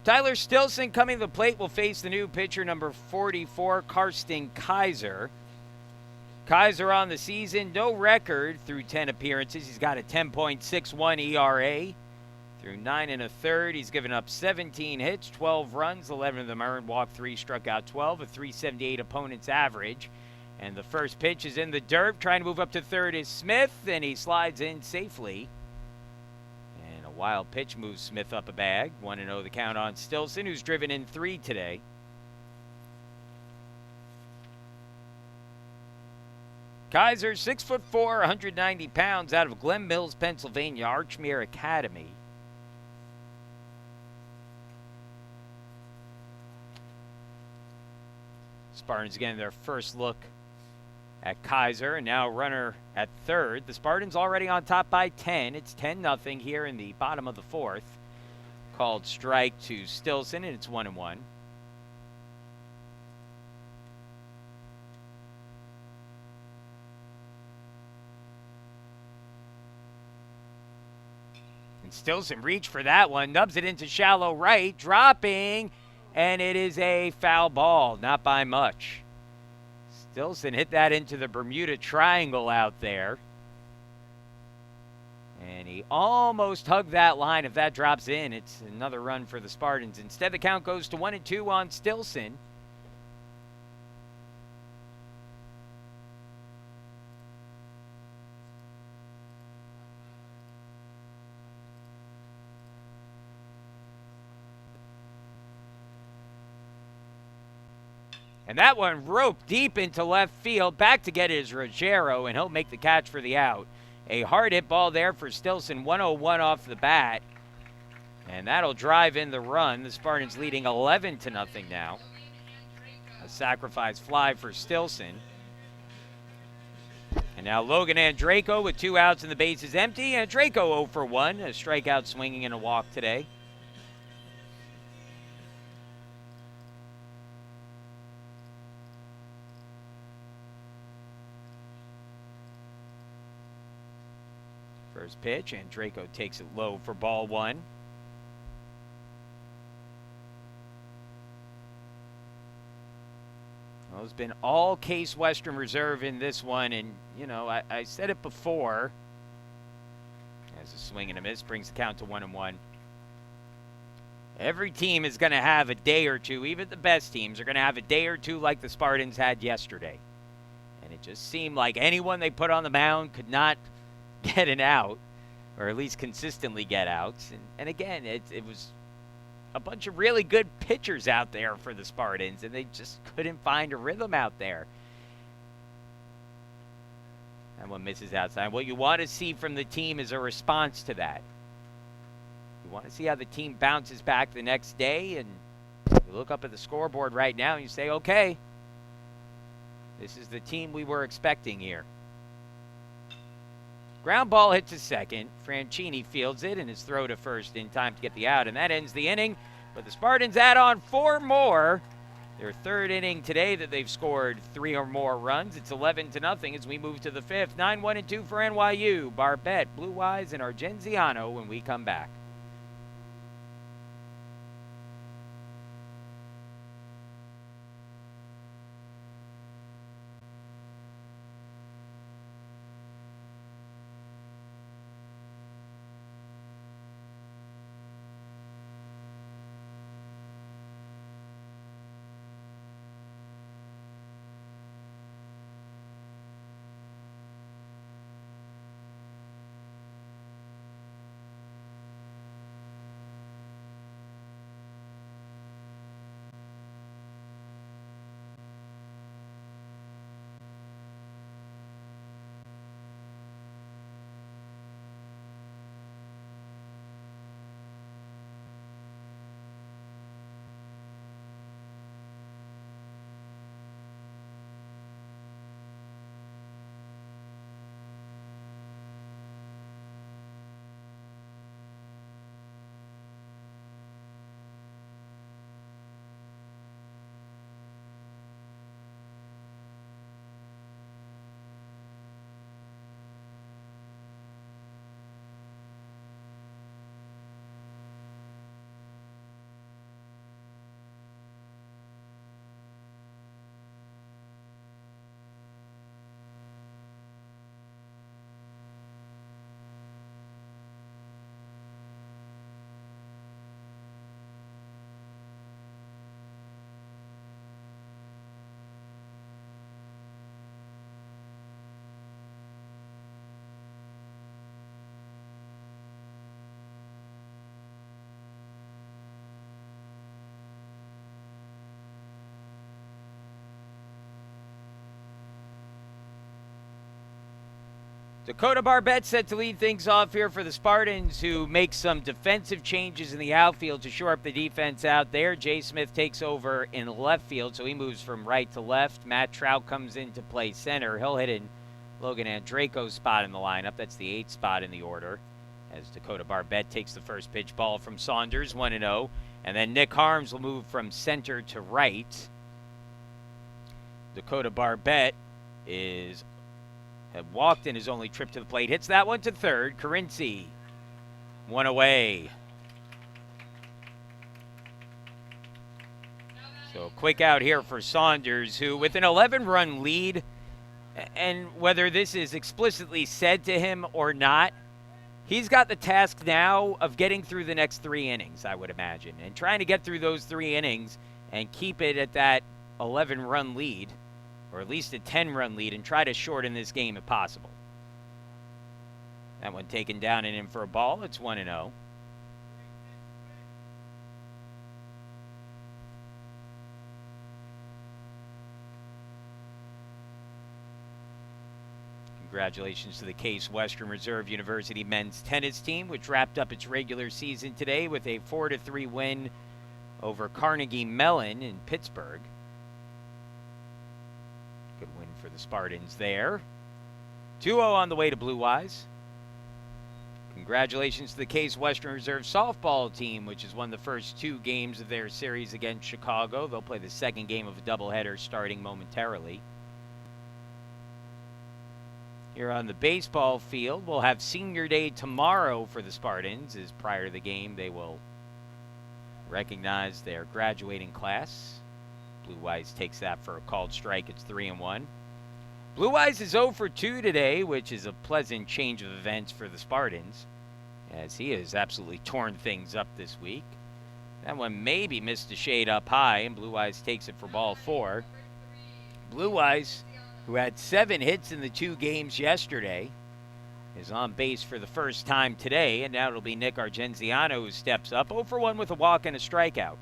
Tyler Stilson coming to the plate will face the new pitcher, number 44, Karsten Kaiser. Kaiser on the season, no record through 10 appearances. He's got a 10.61 ERA. Through 9 1/3, he's given up 17 hits, 12 runs, 11 of them earned, walked 3, struck out 12, a 378 opponent's average. And the first pitch is in the dirt. Trying to move up to third is Smith, and he slides in safely. And a wild pitch moves Smith up a bag. 1-0 the count on Stilson, who's driven in 3 today. Kaiser, 6'4", 190 pounds, out of Glen Mills, Pennsylvania, Archmere Academy. Spartans getting their first look at Kaiser, and now runner at third. The Spartans already on top by 10. It's 10-0 here in the bottom of the fourth. Called strike to Stilson, and it's 1-1. And Stilson reached for that one, nubs it into shallow right, dropping, and it is a foul ball, not by much. Stilson hit that into the Bermuda Triangle out there. And he almost hugged that line. If that drops in, it's another run for the Spartans. Instead, the count goes to 1-2 on Stilson. And that one roped deep into left field. Back to get it is Rogero, and he'll make the catch for the out. A hard hit ball there for Stilson, 101 off the bat. And that'll drive in the run. The Spartans leading 11-0 now. A sacrifice fly for Stilson. And now Logan Andraco with 2 outs and the bases empty. Andraco 0 for 1, a strikeout swinging and a walk today. First pitch, and Draco takes it low for ball 1. Well, it's been all Case Western Reserve in this one, and, you know, I said it before. As a swing and a miss brings the count to 1-1. Every team is going to have a day or two, even the best teams are going to have a day or two like the Spartans had yesterday. And it just seemed like anyone they put on the mound could not get an out, or at least consistently get outs. And again, it was a bunch of really good pitchers out there for the Spartans, and they just couldn't find a rhythm out there. That one misses outside. What you want to see from the team is a response to that. You want to see how the team bounces back the next day, and you look up at the scoreboard right now and you say, okay, this is the team we were expecting here. Ground ball hit to second. Franchini fields it and is throw to first in time to get the out, and that ends the inning. But the Spartans add on 4 more. Their third inning today that they've scored 3 or more runs. It's 11-0 as we move to the fifth. 9-1-2 for NYU. Barbette, Blue Eyes, and Argenziano when we come back. Dakota Barbette set to lead things off here for the Spartans, who make some defensive changes in the outfield to shore up the defense out there. Jay Smith takes over in left field, so he moves from right to left. Matt Trout comes in to play center. He'll hit in Logan Andreyko's spot in the lineup. That's the 8th spot in the order, as Dakota Barbette takes the first pitch ball from Saunders, 1-0. And then Nick Harms will move from center to right. Dakota Barbette had walked in his only trip to the plate. Hits that one to third. Carinci, one away. So quick out here for Saunders, who with an 11-run lead, and whether this is explicitly said to him or not, he's got the task now of getting through the next 3 innings, I would imagine, and trying to get through those 3 innings and keep it at that 11-run lead, or at least a 10-run lead, and try to shorten this game if possible. That one taken down and in for a ball. It's 1-0. Congratulations to the Case Western Reserve University men's tennis team, which wrapped up its regular season today with a 4-3 win over Carnegie Mellon in Pittsburgh. Good win for the Spartans there. 2-0 on the way to Blue Wise. Congratulations to the Case Western Reserve softball team, which has won the first 2 games of their series against Chicago. They'll play the second game of a doubleheader starting momentarily. Here on the baseball field, we'll have senior day tomorrow for the Spartans, as prior to the game they will recognize their graduating class. Blue Wise takes that for a called strike. It's 3-1. Blue Wise is 0 for 2 today, which is a pleasant change of events for the Spartans, as he has absolutely torn things up this week. That one maybe missed a shade up high, and Blue Wise takes it for ball 4. Blue Wise, who had 7 hits in the 2 games yesterday, is on base for the first time today, and now it'll be Nick Argenziano who steps up, 0 for 1 with a walk and a strikeout.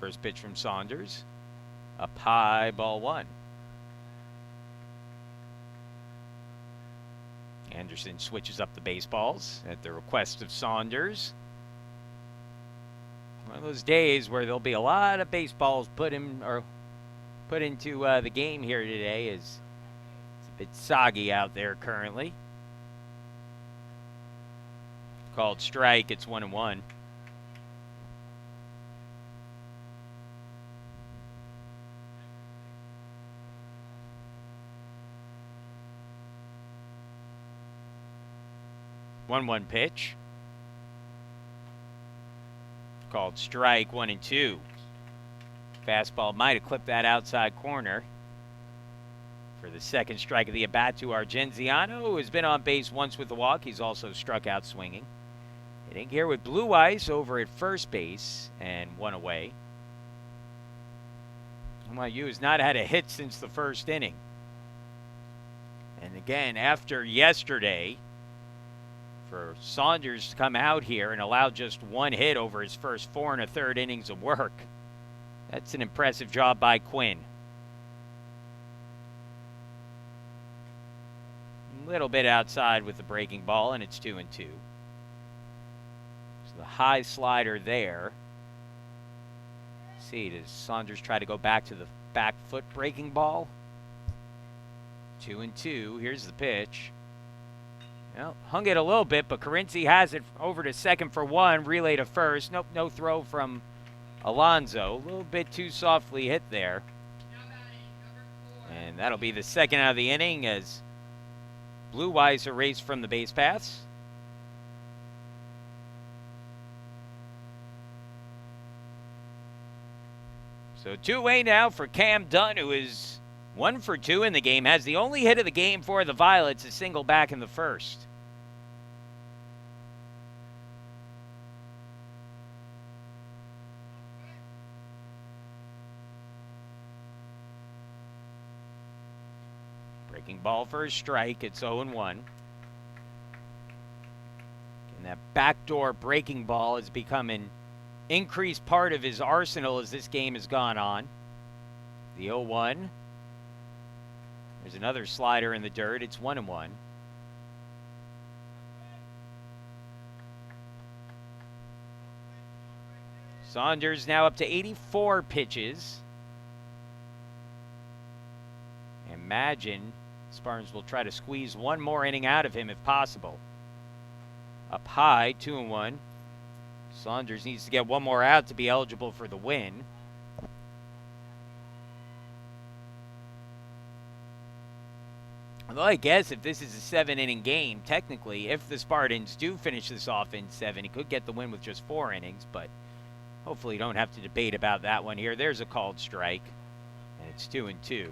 First pitch from Saunders, up high, ball 1. Anderson switches up the baseballs at the request of Saunders. One of those days where there'll be a lot of baseballs put into the game here today, as it's a bit soggy out there currently. Called strike. It's 1-1. One pitch. Called strike, 1-2. Fastball might have clipped that outside corner. For the second strike of the at-bat to Argenziano, who has been on base once with the walk. He's also struck out swinging. Hitting here with Blue Ice over at first base, and 1 away. NYU has not had a hit since the first inning. And again, after yesterday, for Saunders to come out here and allow just 1 hit over his first 4 1/3 innings of work, that's an impressive job by Quinn. A little bit outside with the breaking ball, and it's 2-2. So the high slider there. Let's see, does Saunders try to go back to the back foot breaking ball? 2-2. Here's the pitch. Well, hung it a little bit, but Carinci has it over to second for 1, relay to first. Nope, no throw from Alonso. A little bit too softly hit there. And that'll be the second out of the inning, as Blue Wise erased from the base paths. So 2 away now for Cam Dunn, who is 1 for 2 in the game. Has the only hit of the game for the Violets, a single back in the first. Breaking ball for a strike. It's 0-1. And that backdoor breaking ball is becoming increased part of his arsenal as this game has gone on. The 0-1. There's another slider in the dirt. It's 1-1. Saunders now up to 84 pitches. Imagine Spartans will try to squeeze one more inning out of him if possible. Up high, 2-1. Saunders needs to get one more out to be eligible for the win. Although I guess if this is a 7-inning game, technically, if the Spartans do finish this off in 7, he could get the win with just 4 innings, but hopefully you don't have to debate about that one here. There's a called strike, and it's 2-2.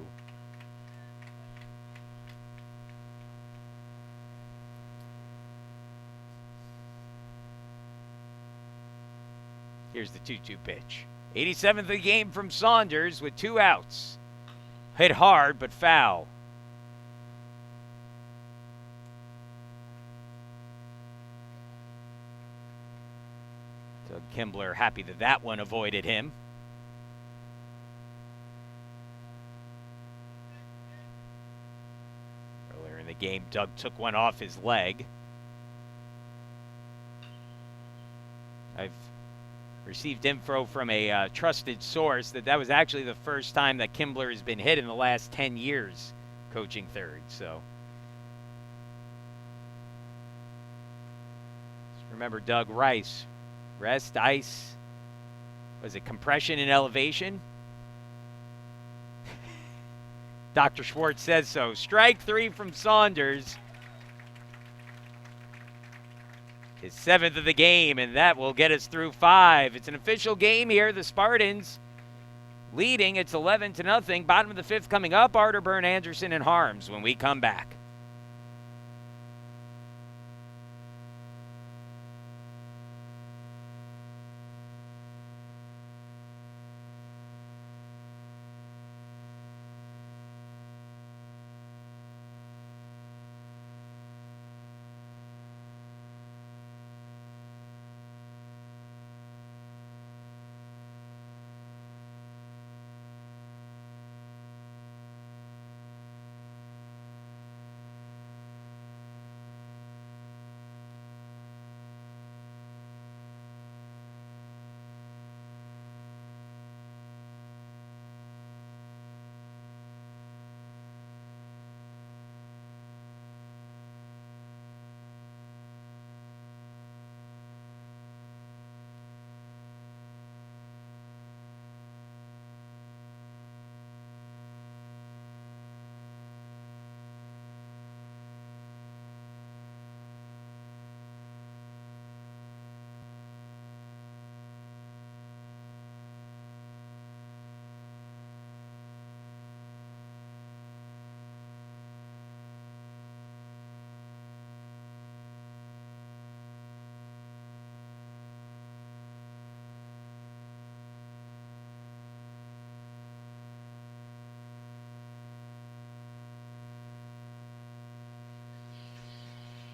Here's the 2-2 pitch. 87th of the game from Saunders with 2 outs. Hit hard, but foul. Doug Kimbler happy that that one avoided him. Earlier in the game, Doug took one off his leg. I've received info from a trusted source that was actually the first time that Kimbler has been hit in the last 10 years coaching third. So just remember Doug Rice. Rest, ice. Was it compression and elevation? Dr. Schwartz says so. Strike 3 from Saunders. His 7th of the game, and that will get us through 5. It's an official game here. The Spartans leading. It's 11-0. Bottom of the 5th coming up. Arterburn, Anderson, and Harms when we come back.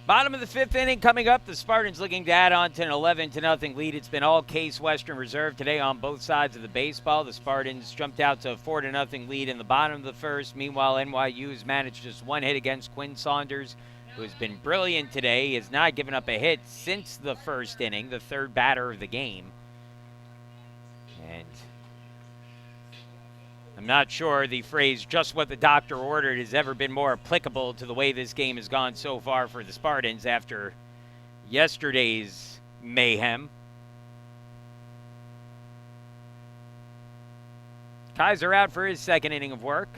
Bottom of the 5th inning coming up. The Spartans looking to add on to an 11-0 lead. It's been all Case Western Reserve today on both sides of the baseball. The Spartans jumped out to a 4-0 lead in the bottom of the 1st. Meanwhile, NYU has managed just 1 hit against Quinn Saunders, who has been brilliant today. He has not given up a hit since the 1st inning, the 3rd batter of the game. And I'm not sure the phrase "just what the doctor ordered" has ever been more applicable to the way this game has gone so far for the Spartans after yesterday's mayhem. Kaiser out for his 2nd inning of work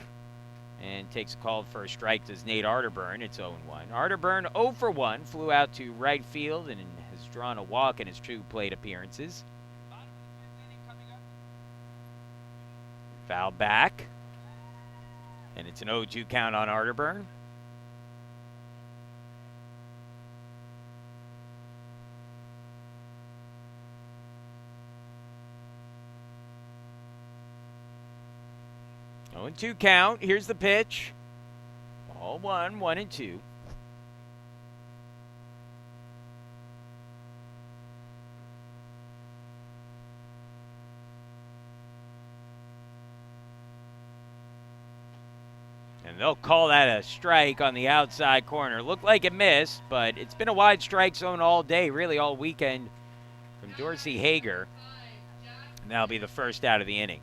and takes a called for a strike to Nate Arterburn. It's 0-1. Arterburn 0 for 1, flew out to right field and has drawn a walk in his 2 plate appearances. Foul back. And it's an 0-2 count on Arterburn. Oh, 0-2 count. Here's the pitch. Ball 1, 1-2. And they'll call that a strike on the outside corner. Looked like it missed, but it's been a wide strike zone all day, really all weekend from Dorsey Hager. And that'll be the first out of the inning.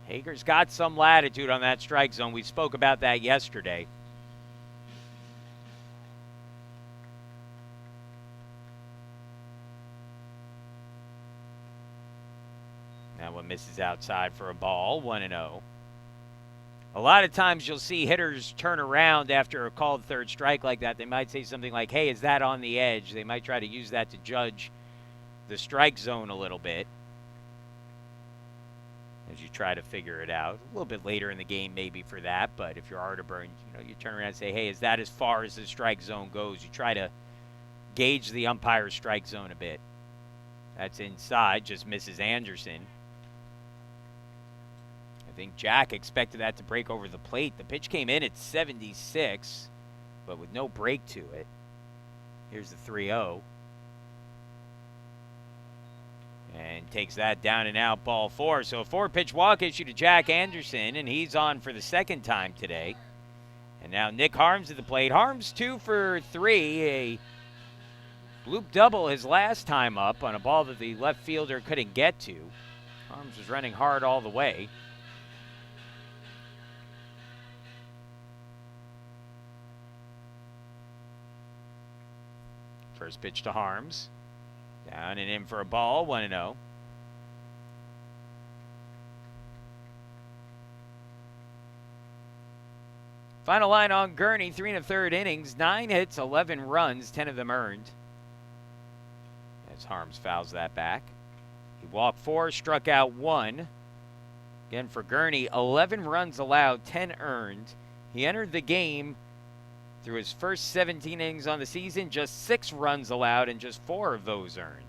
Hager's got some latitude on that strike zone. We spoke about that yesterday. That one misses outside for a ball, 1-0. A lot of times you'll see hitters turn around after a called third strike like that. They might say something like, hey, is that on the edge? They might try to use that to judge the strike zone a little bit as you try to figure it out. A little bit later in the game maybe for that, but if you're Arterburn, you turn around and say, hey, is that as far as the strike zone goes? You try to gauge the umpire's strike zone a bit. That's inside, just misses Anderson. I think Jack expected that to break over the plate. The pitch came in at 76, but with no break to it. Here's the 3-0. And takes that down and out, ball 4. So a 4-pitch walk issue to Jack Anderson, and he's on for the second time today. And now Nick Harms at the plate. Harms 2 for 3. A bloop double his last time up on a ball that the left fielder couldn't get to. Harms was running hard all the way. First pitch to Harms. Down and in for a ball, 1-0. Final line on Gurney, 3 1/3 innings, 9 hits, 11 runs, 10 of them earned. As Harms fouls that back. He walked 4, struck out 1. Again for Gurney, 11 runs allowed, 10 earned. He entered the game through his first 17 innings on the season, just 6 runs allowed and just 4 of those earned.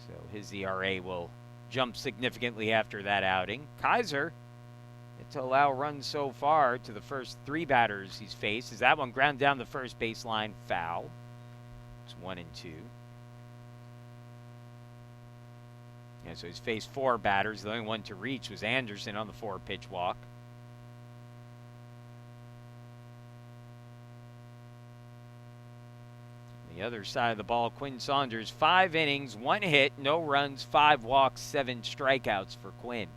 So his ERA will jump significantly after that outing. Kaiser, to allow runs so far to the first 3 batters he's faced, as that one ground down the first baseline, foul. It's 1-2. Yeah, so he's faced 4 batters. The only one to reach was Anderson on the 4-pitch walk. The other side of the ball, Quinn Saunders, 5 innings, 1 hit, no runs, 5 walks, 7 strikeouts for Quinn.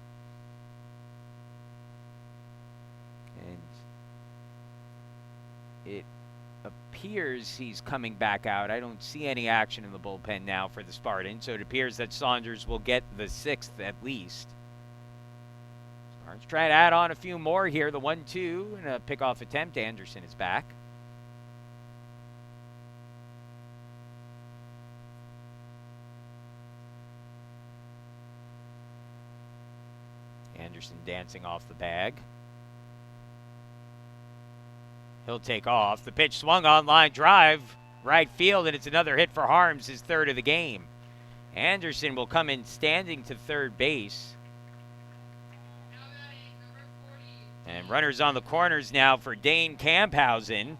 And it appears he's coming back out. I don't see any action in the bullpen now for the Spartans, so it appears that Saunders will get the 6th at least. Spartans trying to add on a few more here. The 1-2 and a pickoff attempt. Anderson is back. Anderson dancing off the bag. He'll take off. The pitch swung on, line drive, right field, and it's another hit for Harms, his 3rd of the game. Anderson will come in standing to third base. And runners on the corners now for Dane Camphausen.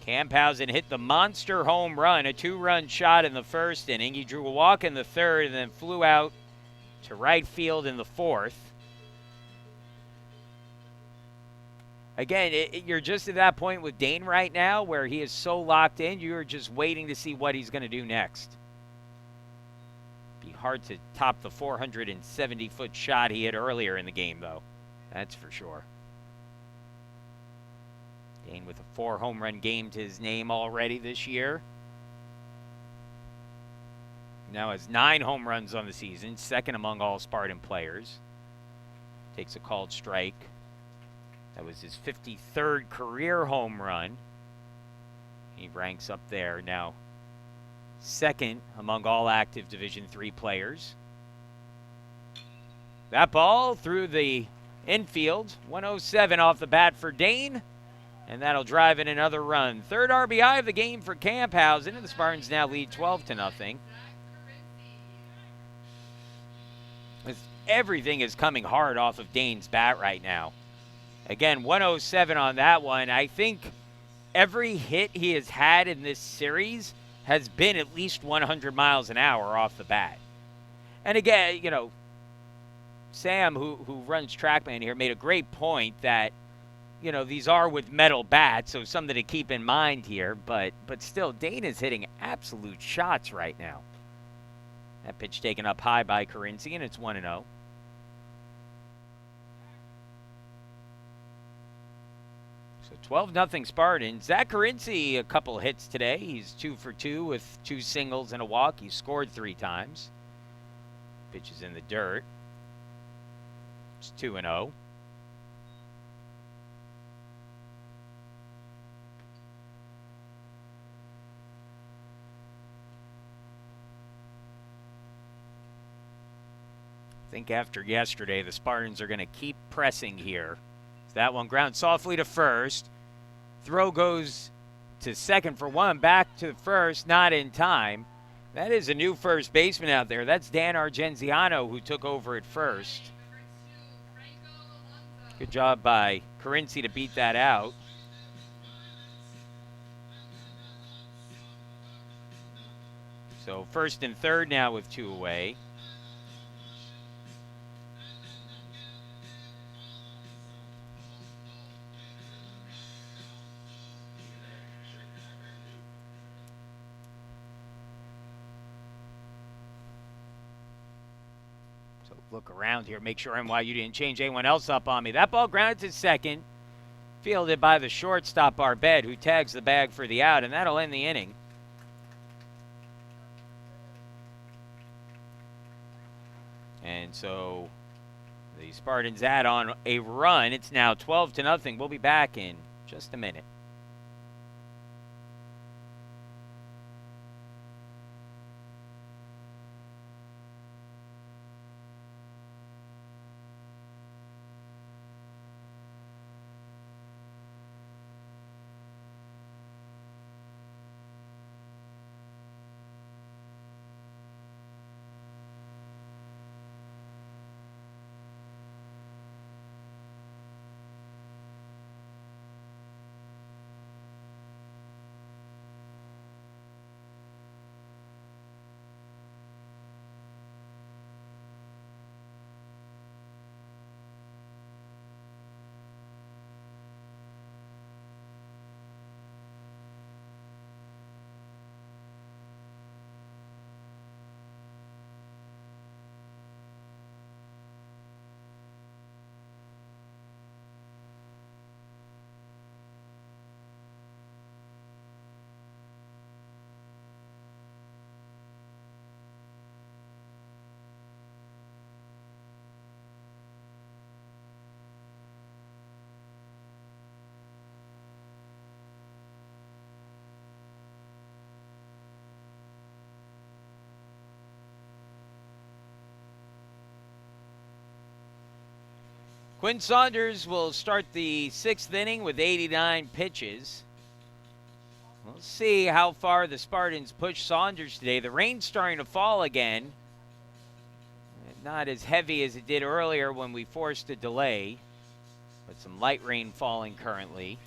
Camphausen hit the monster home run, a 2-run shot in the first inning. He drew a walk in the 3rd and then flew out to right field in the 4th. Again, you're just at that point with Dane right now where he is so locked in, you're just waiting to see what he's going to do next. Be hard to top the 470-foot shot he hit earlier in the game, though. That's for sure. Dane with a 4-home-run game to his name already this year. Now has 9 home runs on the season, 2nd among all Spartan players. Takes a called strike. That was his 53rd career home run. He ranks up there now, 2nd among all active Division III players. That ball through the infield, 107 off the bat for Dane. And that'll drive in another run. 3rd RBI of the game for Camphausen, and the Spartans now lead 12-0. Everything is coming hard off of Dane's bat right now. Again, 107 on that one. I think every hit he has had in this series has been at least 100 miles an hour off the bat. And again, Sam, who runs TrackMan here, made a great point that, you know, these are with metal bats, so something to keep in mind here. But still, Dana's hitting absolute shots right now. That pitch taken up high by Carinci, and it's 1-0. So 12-0 Spartans. Zach Carinci, a couple hits today. He's 2 for 2 with 2 singles and a walk. He scored 3 times. Pitch is in the dirt. It's 2-0. I think after yesterday, the Spartans are going to keep pressing here. That one grounds softly to first. Throw goes to second for 1. Back to first, not in time. That is a new first baseman out there. That's Dan Argenziano, who took over at first. Good job by Carinci to beat that out. So first and third now with 2 away. Look around here, make sure NYU didn't change anyone else up on me. That ball grounded to second, fielded by the shortstop Barbet, who tags the bag for the out, and that'll end the inning. And so the Spartans add on a run. It's now 12-0. We'll be back in just a minute. Quinn Saunders will start the 6th inning with 89 pitches. We'll see how far the Spartans push Saunders today. The rain's starting to fall again. Not as heavy as it did earlier when we forced a delay, but some light rain falling currently.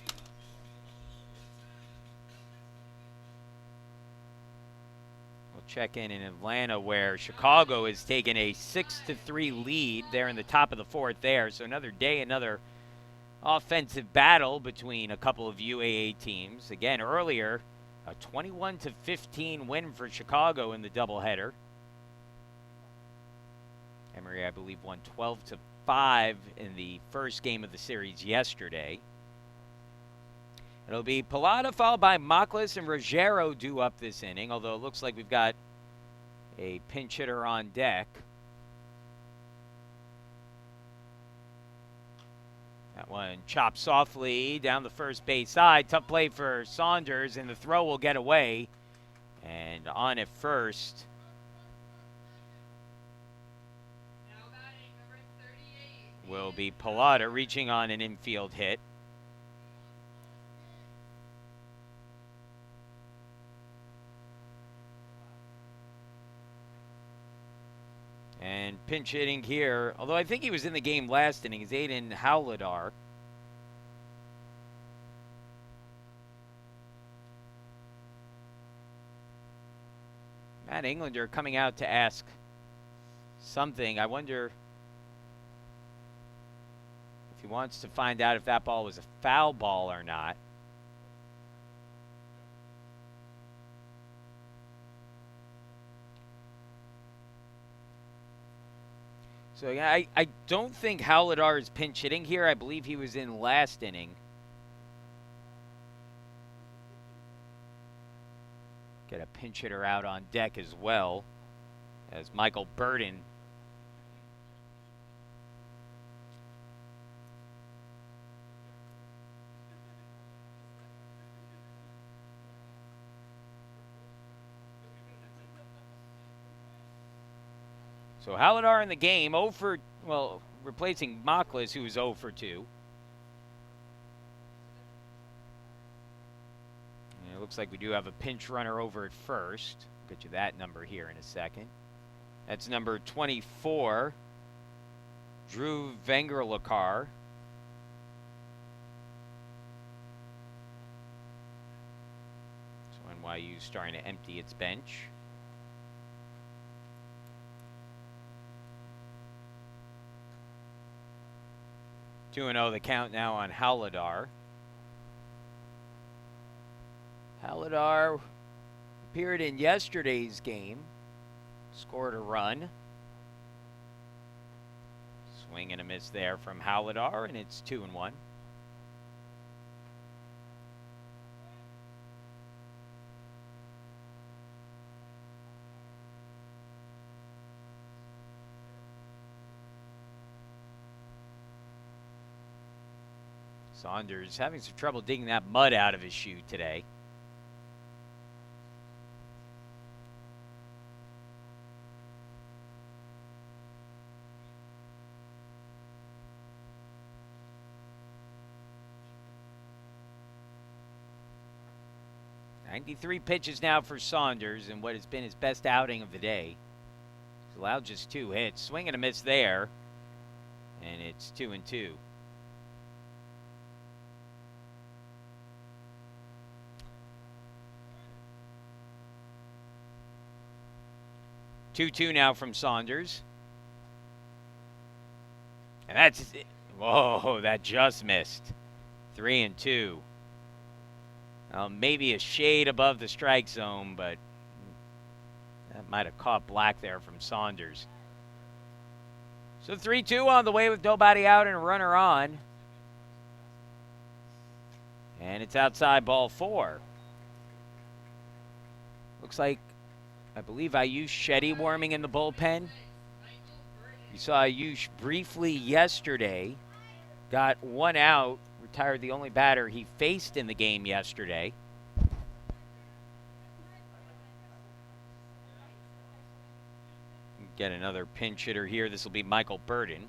Check in Atlanta, where Chicago has taken a 6-3 lead. They're in the top of the 4th there. So another day, another offensive battle between a couple of UAA teams. Again, earlier, a 21-15 win for Chicago in the doubleheader. Emory, I believe, won 12-5 in the first game of the series yesterday. It'll be Pilata followed by Mockless and Ruggiero due up this inning, although it looks like we've got a pinch hitter on deck. That one chopped softly down the first base side. Tough play for Saunders, and the throw will get away. And on at first. Now batting number 38. Will be Pilata reaching on an infield hit. And pinch hitting here, although I think he was in the game last inning, is Aiden Howladar. Matt Englander coming out to ask something. I wonder If he wants to find out if that ball was a foul ball or not. So, yeah, I don't think Howladar is pinch hitting here. I believe he was in last inning. Get a pinch hitter out on deck as well as Michael Burden. So Howladar in the game, 0 for, well, replacing Moklis, who was 0 for 2. And it looks like we do have a pinch runner over at first. Get you that number here in a second. That's number 24, Drew Vengerlakar. So NYU starting to empty its bench. Two 2-0 the count now on Howladar. Howladar appeared in yesterday's game, scored a run. Swing and a miss there from Howladar, and it's 2-1. Saunders having some trouble digging that mud out of his shoe today. .93 pitches now for Saunders in what has been his best outing of the day. He's allowed just 2 hits. Swing and a miss there. And it's 2-2. Two now from Saunders. And that's it. Whoa, that just missed. 3-2. Maybe a shade above the strike zone, but that might have caught black there from Saunders. So 3-2 on the way with nobody out and a runner on. And it's outside ball 4. Looks like, I believe Ayush Shetty warming in the bullpen. You saw Ayush briefly yesterday. Got 1 out. Retired the only batter he faced in the game yesterday. Get another pinch hitter here. This will be Michael Burden.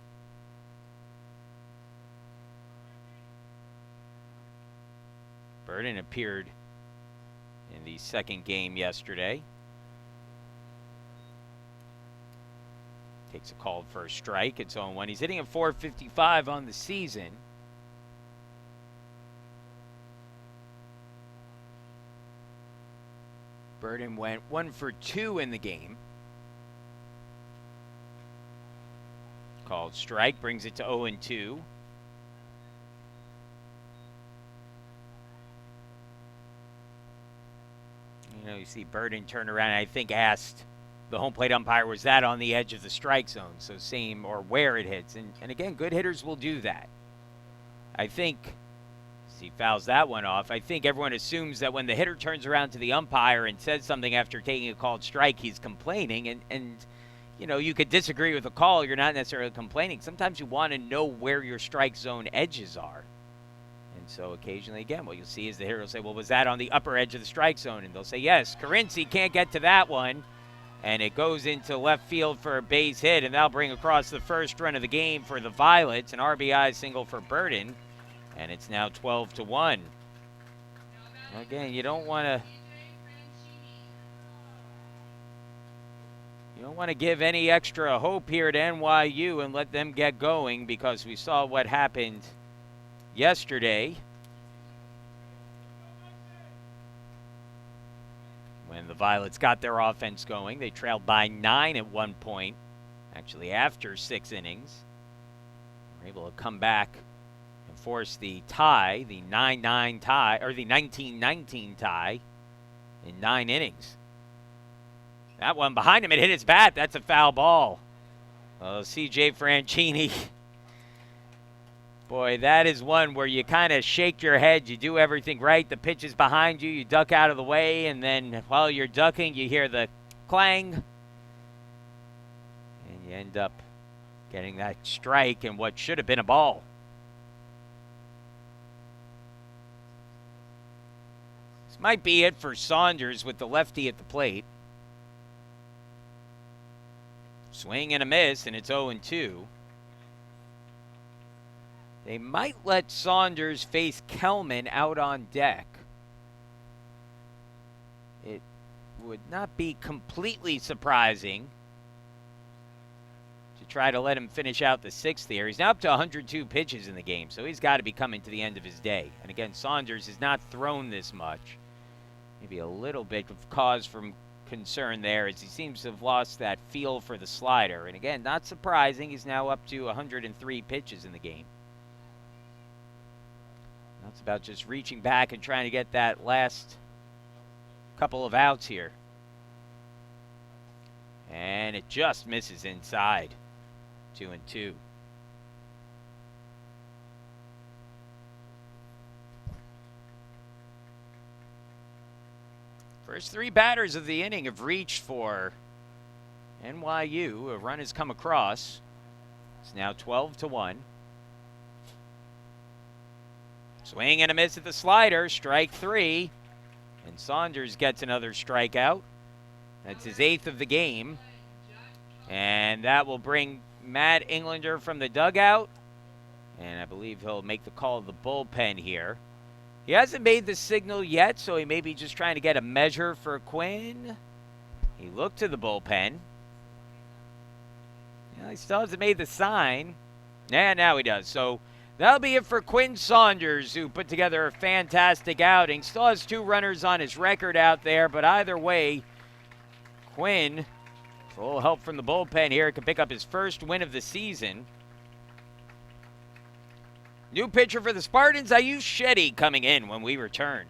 Burden appeared in the second game yesterday. Takes a call for a strike. It's 0-1. He's hitting at .455 on the season. Burden went 1 for 2 in the game. Called strike, brings it to 0-2. You know, you see Burden turn around and I think asked the home plate umpire, was that on the edge of the strike zone? So same, or where it hits. And again, good hitters will do that. I think, as he fouls that one off, I think everyone assumes that when the hitter turns around to the umpire and says something after taking a called strike, he's complaining. And you know, you could disagree with the call. You're not necessarily complaining. Sometimes you want to know where your strike zone edges are. And so occasionally, again, what you'll see is the hitter will say, well, was that on the upper edge of the strike zone? And they'll say, yes. Carinci can't get to that one. And it goes into left field for a base hit, and that'll bring across the first run of the game for the Violets. An RBI single for Burden, and it's now 12-1. Again, you don't want to give any extra hope here to NYU and let them get going, because we saw what happened yesterday when the Violets got their offense going. They trailed by 9 at one point, actually after 6 innings. Were able to come back and force the tie, the 9-9 tie, or the 19-19 tie in 9 innings. That one behind him, it hit his bat. That's a foul ball. C.J. Franchini. Boy, that is one where you kind of shake your head. You do everything right. The pitch is behind you. You duck out of the way, and then while you're ducking, you hear the clang. And you end up getting that strike and what should have been a ball. This might be it for Saunders with the lefty at the plate. Swing and a miss, and it's 0-2. They might let Saunders face Kelman out on deck. It would not be completely surprising to try to let him finish out the 6th here. He's now up to 102 pitches in the game, so he's got to be coming to the end of his day. And again, Saunders has not thrown this much. Maybe a little bit of cause for concern there as he seems to have lost that feel for the slider. And again, not surprising, he's now up to 103 pitches in the game. That's about just reaching back and trying to get that last couple of outs here. And it just misses inside. 2-2. First 3 batters of the inning have reached for NYU. A run has come across. It's now 12-1. Swing and a miss at the slider, strike 3. And Saunders gets another strikeout. That's his 8th of the game. And that will bring Matt Englander from the dugout. And I believe he'll make the call of the bullpen here. He hasn't made the signal yet, so he may be just trying to get a measure for Quinn. He looked to the bullpen. Yeah, he still hasn't made the sign. Yeah, now he does. So that'll be it for Quinn Saunders, who put together a fantastic outing. Still has 2 runners on his record out there, but either way, Quinn, full help from the bullpen here, can pick up his first win of the season. New pitcher for the Spartans, Ayush Shetty, coming in when we return.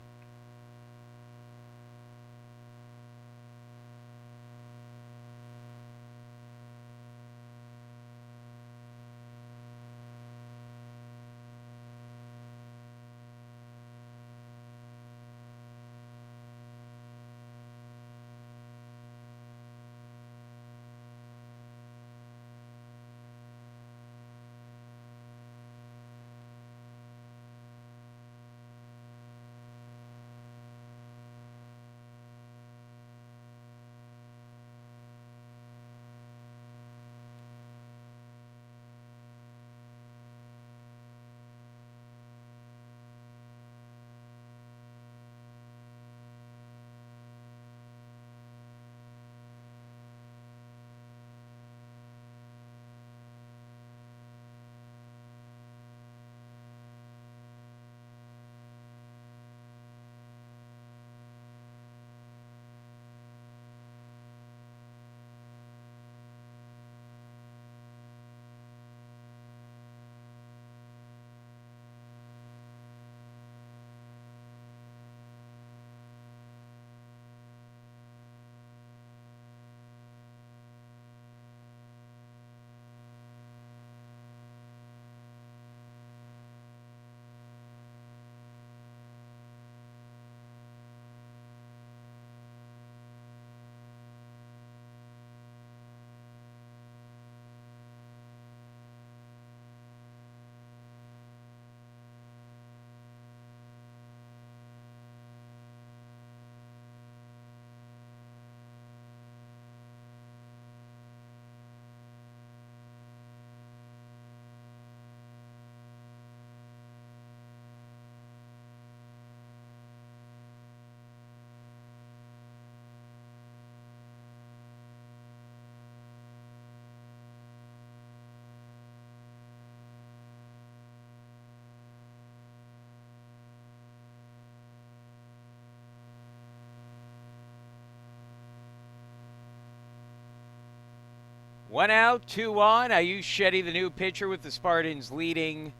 One out, 2 on. Ayush Shetty, the new pitcher with the Spartans, leading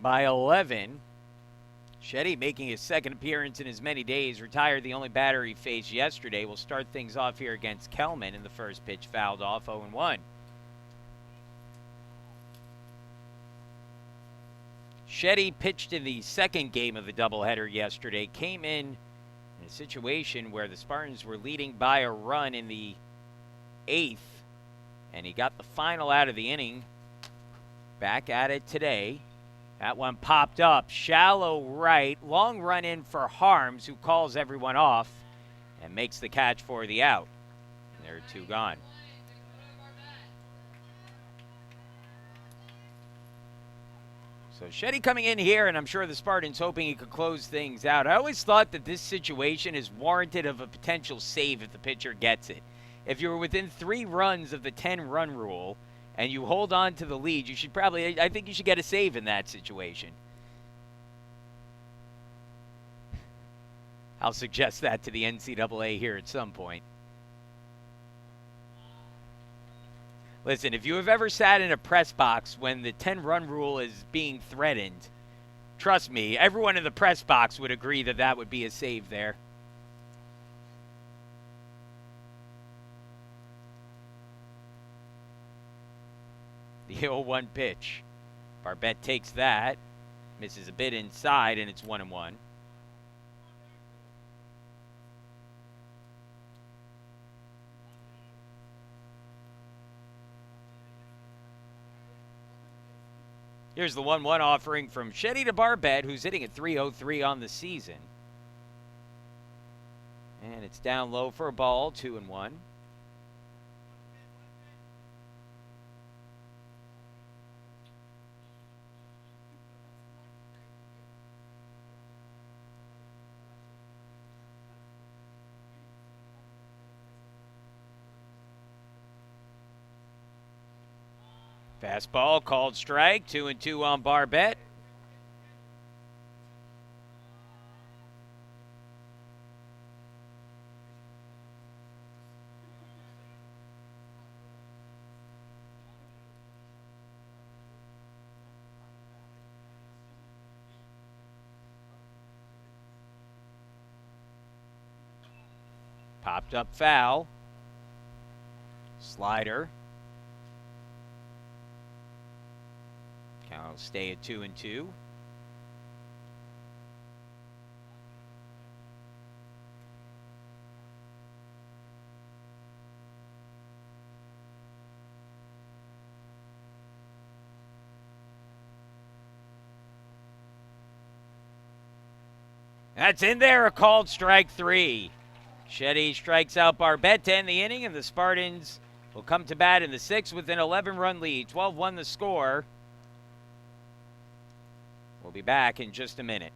by 11. Shetty making his second appearance in as many days. Retired the only batter he faced yesterday. Will start things off here against Kelman, and the first pitch fouled off 0-1. Shetty pitched in the second game of the doubleheader yesterday. Came in a situation where the Spartans were leading by a run in the 8th, and he got the final out of the inning. Back at it today. That one popped up, shallow right, long run in for Harms, who calls everyone off and makes the catch for the out. And there are two gone. So Shetty coming in here, and I'm sure the Spartans hoping he could close things out. I always thought that this situation is warranted of a potential save if the pitcher gets it. If you were within 3 runs of the 10-run rule and you hold on to the lead, you should probably, I think you should get a save in that situation. I'll suggest that to the NCAA here at some point. Listen, if you have ever sat in a press box when the 10-run rule is being threatened, trust me, everyone in the press box would agree that that would be a save there. The 0-1 pitch. Barbette takes that, misses a bit inside, and it's 1-1. Here's the 1-1 offering from Shetty to Barbette, who's hitting at .303 on the season. And it's down low for a ball, 2-1. Fastball called strike, 2-2 on Barbette. Popped up foul. Slider. Count will stay at 2-2. That's in there, a called strike 3. Shetty strikes out Barbette to end the inning, and the Spartans will come to bat in the 6th with an 11-run lead. 12-1 the score. We'll be back in just a minute.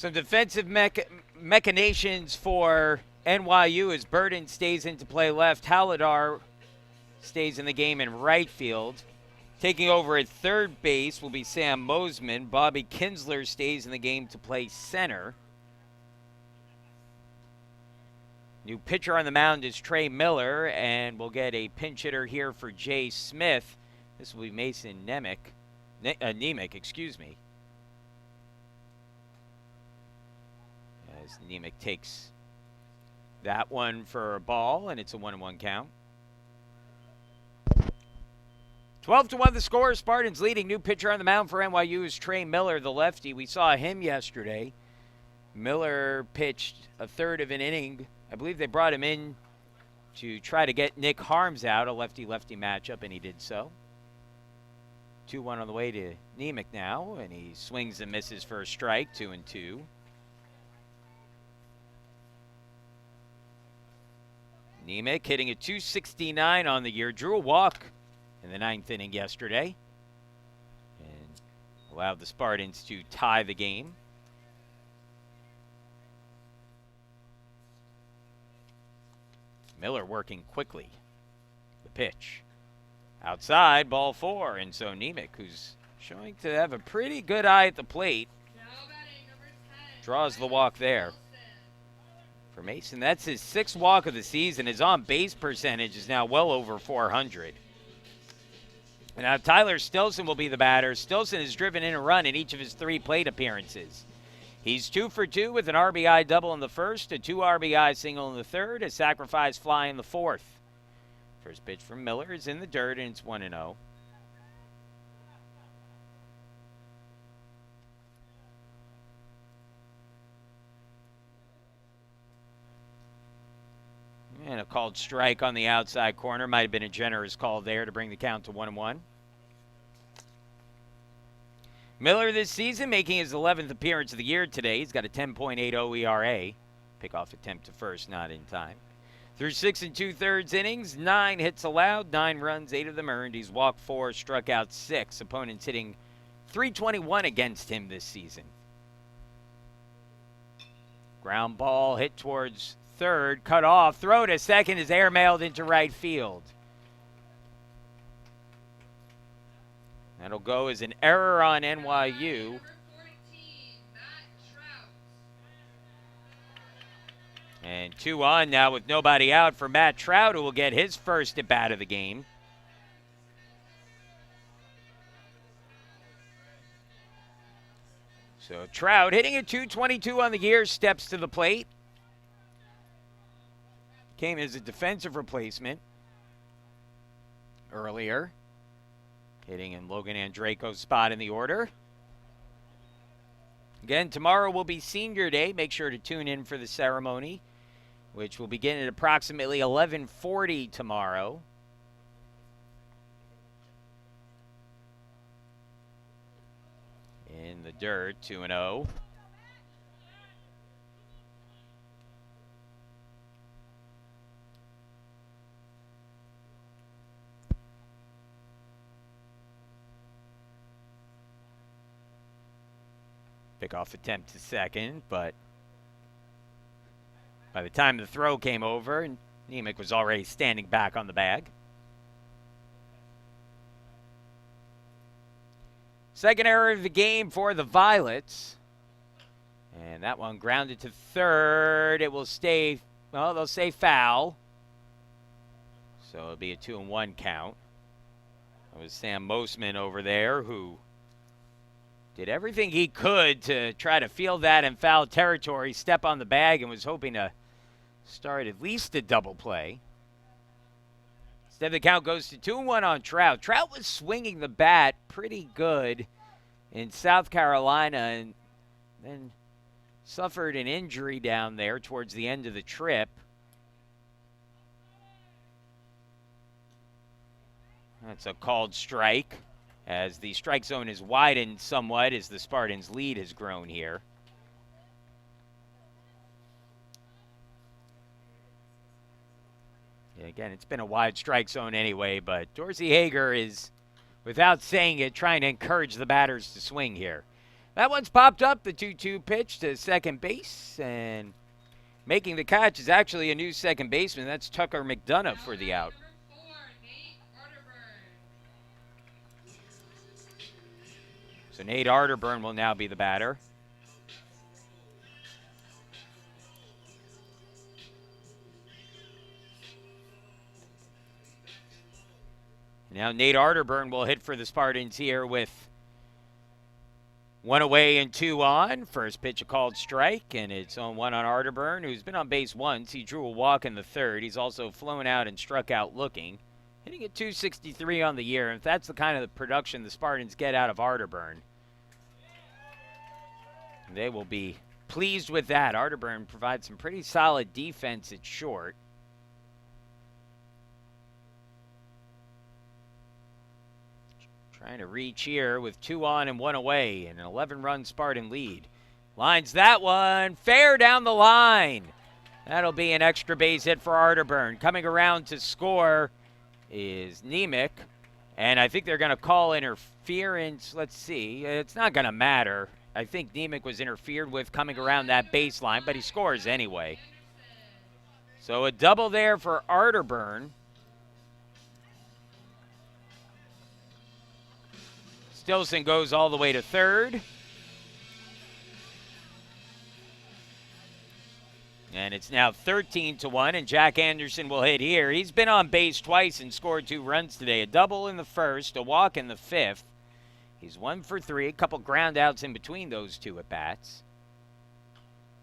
Some defensive machinations for NYU as Burden stays into play left. Haladar stays in the game in right field. Taking over at third base will be Sam Mosman. Bobby Kinsler stays in the game to play center. New pitcher on the mound is Trey Miller, and we'll get a pinch hitter here for Jay Smith. This will be Mason Nemec, excuse me. As Nemec takes that one for a ball, and it's a 1-1 count. 12-1 the score. Spartans leading. New pitcher on the mound for NYU is Trey Miller, the lefty. We saw him yesterday. Miller pitched a third of an inning. I believe they brought him in to try to get Nick Harms out, a lefty-lefty matchup, and he did so. 2-1 on the way to Nemec now, and he swings and misses for a strike, 2-2. Nemec hitting a .269 on the year. Drew a walk in the 9th inning yesterday and allowed the Spartans to tie the game. Miller working quickly. The pitch. Outside, ball 4. And so Nemec, who's showing to have a pretty good eye at the plate, draws the walk there. For Mason, that's his 6th walk of the season. His on-base percentage is now well over 400. And now Tyler Stilson will be the batter. Stilson has driven in a run in each of his 3 plate appearances. He's 2 for 2 with an RBI double in the first, a 2 RBI single in the third, a sacrifice fly in the fourth. First pitch from Miller is in the dirt, and it's 1-0. And a called strike on the outside corner. Might have been a generous call there to bring the count to 1-1. Miller this season making his 11th appearance of the year today. He's got a 10.80 ERA. Pickoff attempt to first, not in time. Through 6 2/3 innings, 9 hits allowed, 9 runs, 8 of them earned. He's walked 4, struck out 6. Opponents hitting .321 against him this season. Ground ball hit towards third, cut off. Throw to second is airmailed into right field. That'll go as an error on NYU. And 2 on now with nobody out for Matt Trout, who will get his first at bat of the game. So Trout hitting a .222 on the year, steps to the plate. Came as a defensive replacement earlier. Hitting in Logan Andreyko's spot in the order. Again, tomorrow will be Senior Day. Make sure to tune in for the ceremony, which will begin at approximately 11:40 tomorrow. In the dirt, 2-0. Pickoff attempt to second, but by the time the throw came over, Nemec was already standing back on the bag. Second error of the game for the Violets. And that one grounded to third. It will stay, well, they'll say foul. So it'll be a 2-1 count. That was Sam Mosman over there, who did everything he could to try to field that in foul territory, step on the bag, and was hoping to start at least a double play. Instead, the count goes to 2-1 on Trout. Trout was swinging the bat pretty good in South Carolina and then suffered an injury down there towards the end of the trip. That's a called strike, as the strike zone is widened somewhat as the Spartans' lead has grown here. Yeah, again, it's been a wide strike zone anyway, but Dorsey Hager is, without saying it, trying to encourage the batters to swing here. That one's popped up, the 2-2 pitch to second base, and making the catch is actually a new second baseman. That's Tucker McDonough for the out. Number 4, Nate Arterburn. So Nate Arterburn will now be the batter. Now Nate Arterburn will hit for the Spartans here with 1 away and 2 on. First pitch a called strike, and it's on 1 on Arterburn, who's been on base once. He drew a walk in the third. He's also flown out and struck out looking. Hitting at 263 on the year. If that's the kind of production the Spartans get out of Arterburn, they will be pleased with that. Arterburn provides some pretty solid defense at short. Trying to reach here with 2 on and 1 away, and an 11-run Spartan lead. Lines that one fair down the line. That'll be an extra base hit for Arterburn. Coming around to score is Nemec, and I think they're going to call interference. Let's see. It's not going to matter. I think Nemec was interfered with coming around that baseline, but he scores anyway. So a double there for Arterburn. Stilson goes all the way to third. And it's now 13-1, and Jack Anderson will hit here. He's been on base twice and scored 2 runs today. A double in the first, a walk in the fifth. He's 1 for 3, a couple ground outs in between those 2 at-bats.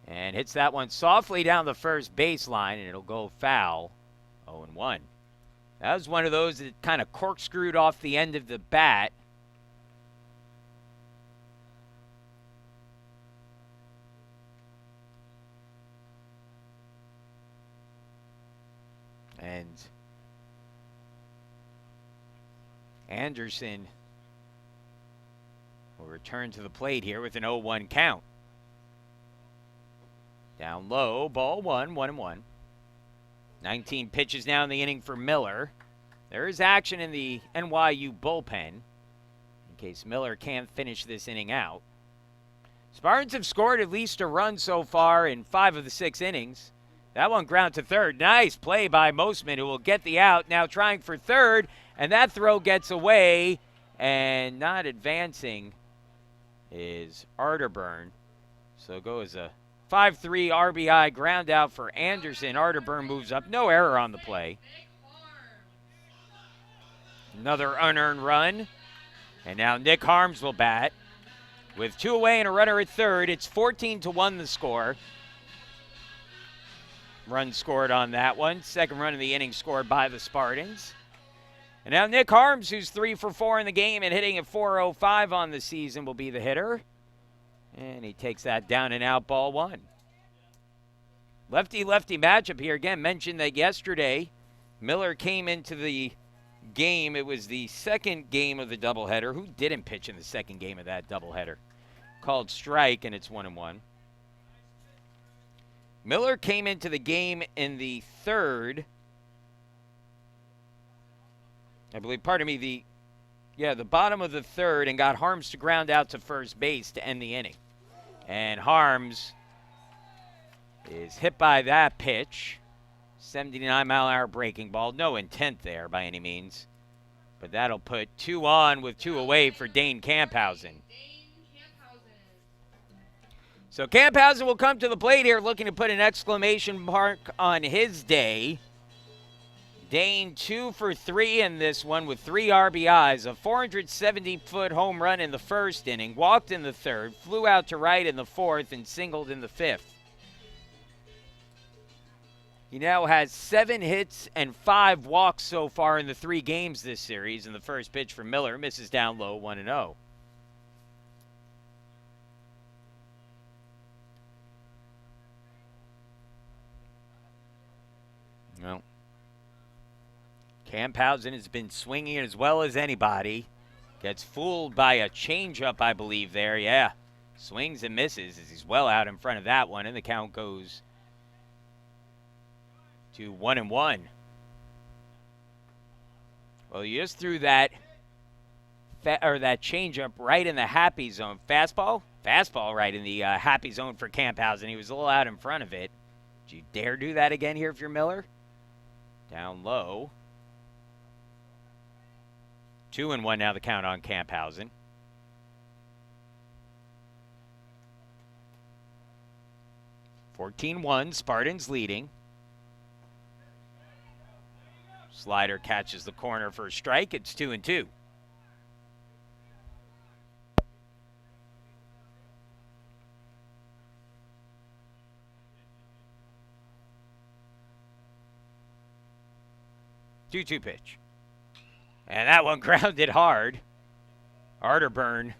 And hits that one softly down the first baseline, and it'll go foul. 0-1. That was one of those that kind of corkscrewed off the end of the bat. And Anderson will return to the plate here with an 0-1 count. Down low, ball 1, 1-1. 19 pitches now in the inning for Miller. There is action in the NYU bullpen in case Miller can't finish this inning out. Spartans have scored at least a run so far in 5 of the 6 innings. That one ground to third. Nice play by Mosman, who will get the out. Now trying for third, and that throw gets away. And not advancing is Arterburn. So it goes a 5-3 RBI ground out for Anderson. Arterburn moves up. No error on the play. Another unearned run. And now Nick Harms will bat. With 2 away and a runner at third, it's 14-1 the score. Run scored on that one. Second run of the inning scored by the Spartans. And now Nick Harms, who's 3 for 4 in the game and hitting at .405 on the season, will be the hitter. And he takes that down and out, ball 1. Lefty-lefty matchup here. Again, mentioned that yesterday Miller came into the game. It was the second game of the doubleheader. Who didn't pitch in the second game of that doubleheader? Called strike, and it's 1-1. Miller came into the game in the third. I believe, pardon me, the bottom of the third, and got Harms to ground out to first base to end the inning. And Harms is hit by that pitch. 79-mile-an-hour breaking ball. No intent there by any means. But that'll put 2 on with 2 away for Dane Camphausen. So Camphausen will come to the plate here looking to put an exclamation mark on his day. Dane 2 for 3 in this one with 3 RBIs. A 470-foot home run in the first inning. Walked in the third. Flew out to right in the fourth and singled in the fifth. He now has 7 hits and 5 walks so far in the 3 games this series. And the first pitch for Miller misses down low, 1-0. Well, Camphausen has been swinging as well as anybody. Gets fooled by a changeup, I believe, there. Yeah, swings and misses as he's well out in front of that one, and the count goes to 1-1. Well, you just threw that changeup right in the happy zone. Fastball Fastball right in the happy zone for Camphausen. He was a little out in front of it. Do you dare do that again here if you're Miller? Down low. 2-1 now the count on Camphausen. (14-1), Spartans leading. Slider catches the corner for a strike. It's 2-2. Two-two pitch. And that one grounded hard. Arterburn,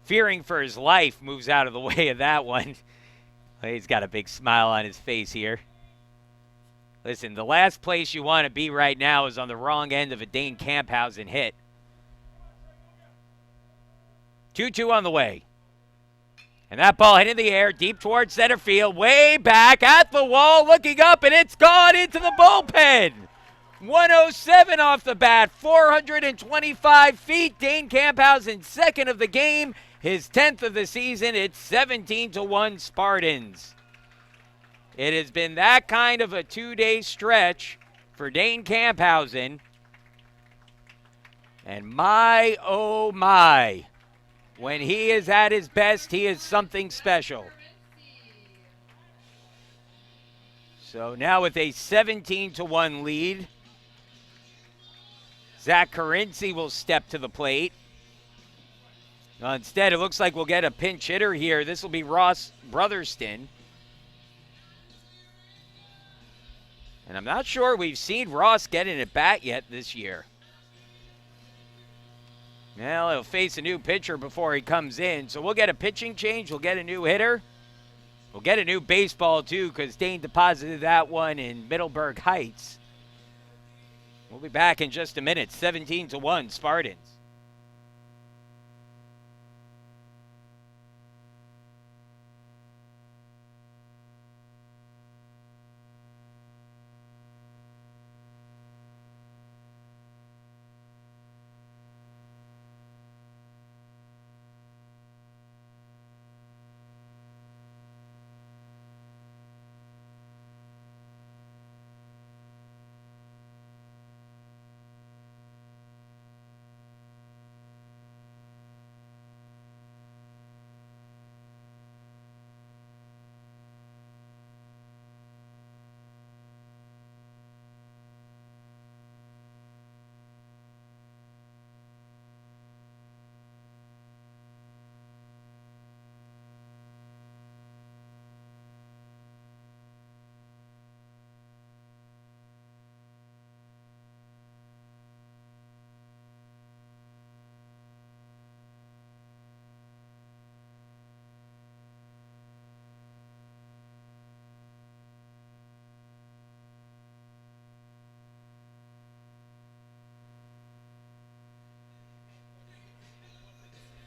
fearing for his life, moves out of the way of that one. He's got a big smile on his face here. Listen, the last place you want to be right now is on the wrong end of a Dane Camphausen hit. 2-2 on the way. And that ball hit in the air, deep towards center field, way back at the wall, looking up, and it's gone into the bullpen. 107 off the bat, 425 feet. Dane Camphausen, second of the game, his 10th of the season. It's 17-1 Spartans. It has been that kind of a two-day stretch for Dane Camphausen. And my, oh my, when he is at his best, he is something special. So now with a 17-1 lead, Zach Carinci will step to the plate. Instead, it looks like we'll get a pinch hitter here. This will be Ross Brotherston. And I'm not sure we've seen Ross get an at-bat yet this year. Well, he'll face a new pitcher before he comes in. So we'll get a pitching change. We'll get a new hitter. We'll get a new baseball, too, because Dane deposited that one in Middleburg Heights. We'll be back in just a minute. 17-1 Spartans.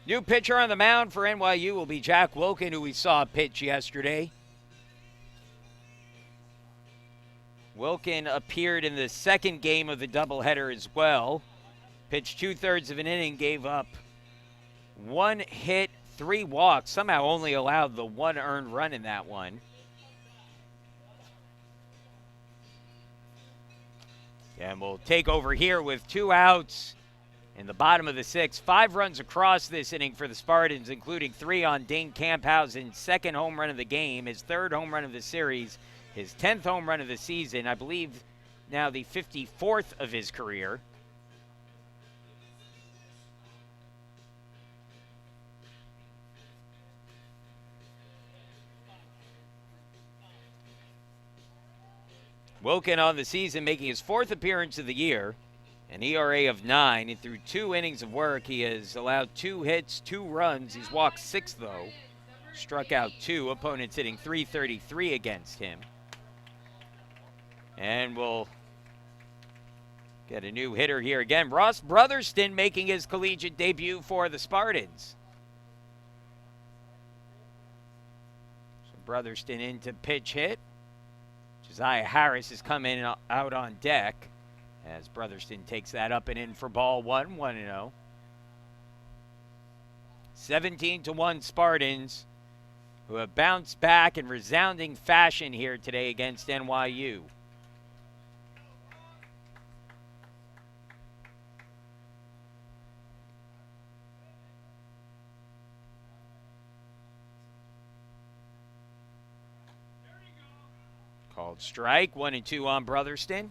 New pitcher on the mound for NYU will be Jack Wilkin, who we saw pitch yesterday. Wilkin appeared in the second game of the doubleheader as well. Pitched 2/3 of an inning, gave up 1 hit, 3 walks. Somehow only allowed the 1 earned run in that one. And we'll take over here with 2 outs. In the bottom of the 6th, 5 runs across this inning for the Spartans, including 3 on Dane Camphausen's second home run of the game, his 3rd home run of the series, his 10th home run of the season, I believe now the 54th of his career. Wilkin on the season, making his 4th appearance of the year. An ERA of 9. And through 2 innings of work, he has allowed 2 hits, 2 runs. He's walked 6, though. Struck out 2. Opponents hitting .333 against him. And we'll get a new hitter here again. Ross Brotherston making his collegiate debut for the Spartans. So Brotherston in to pitch hit. Josiah Harris has come in and out on deck, as Brotherston takes that up and in for ball 1, 1-0. 17-1 Spartans, who have bounced back in resounding fashion here today against NYU. Called strike, 1-2 on Brotherston.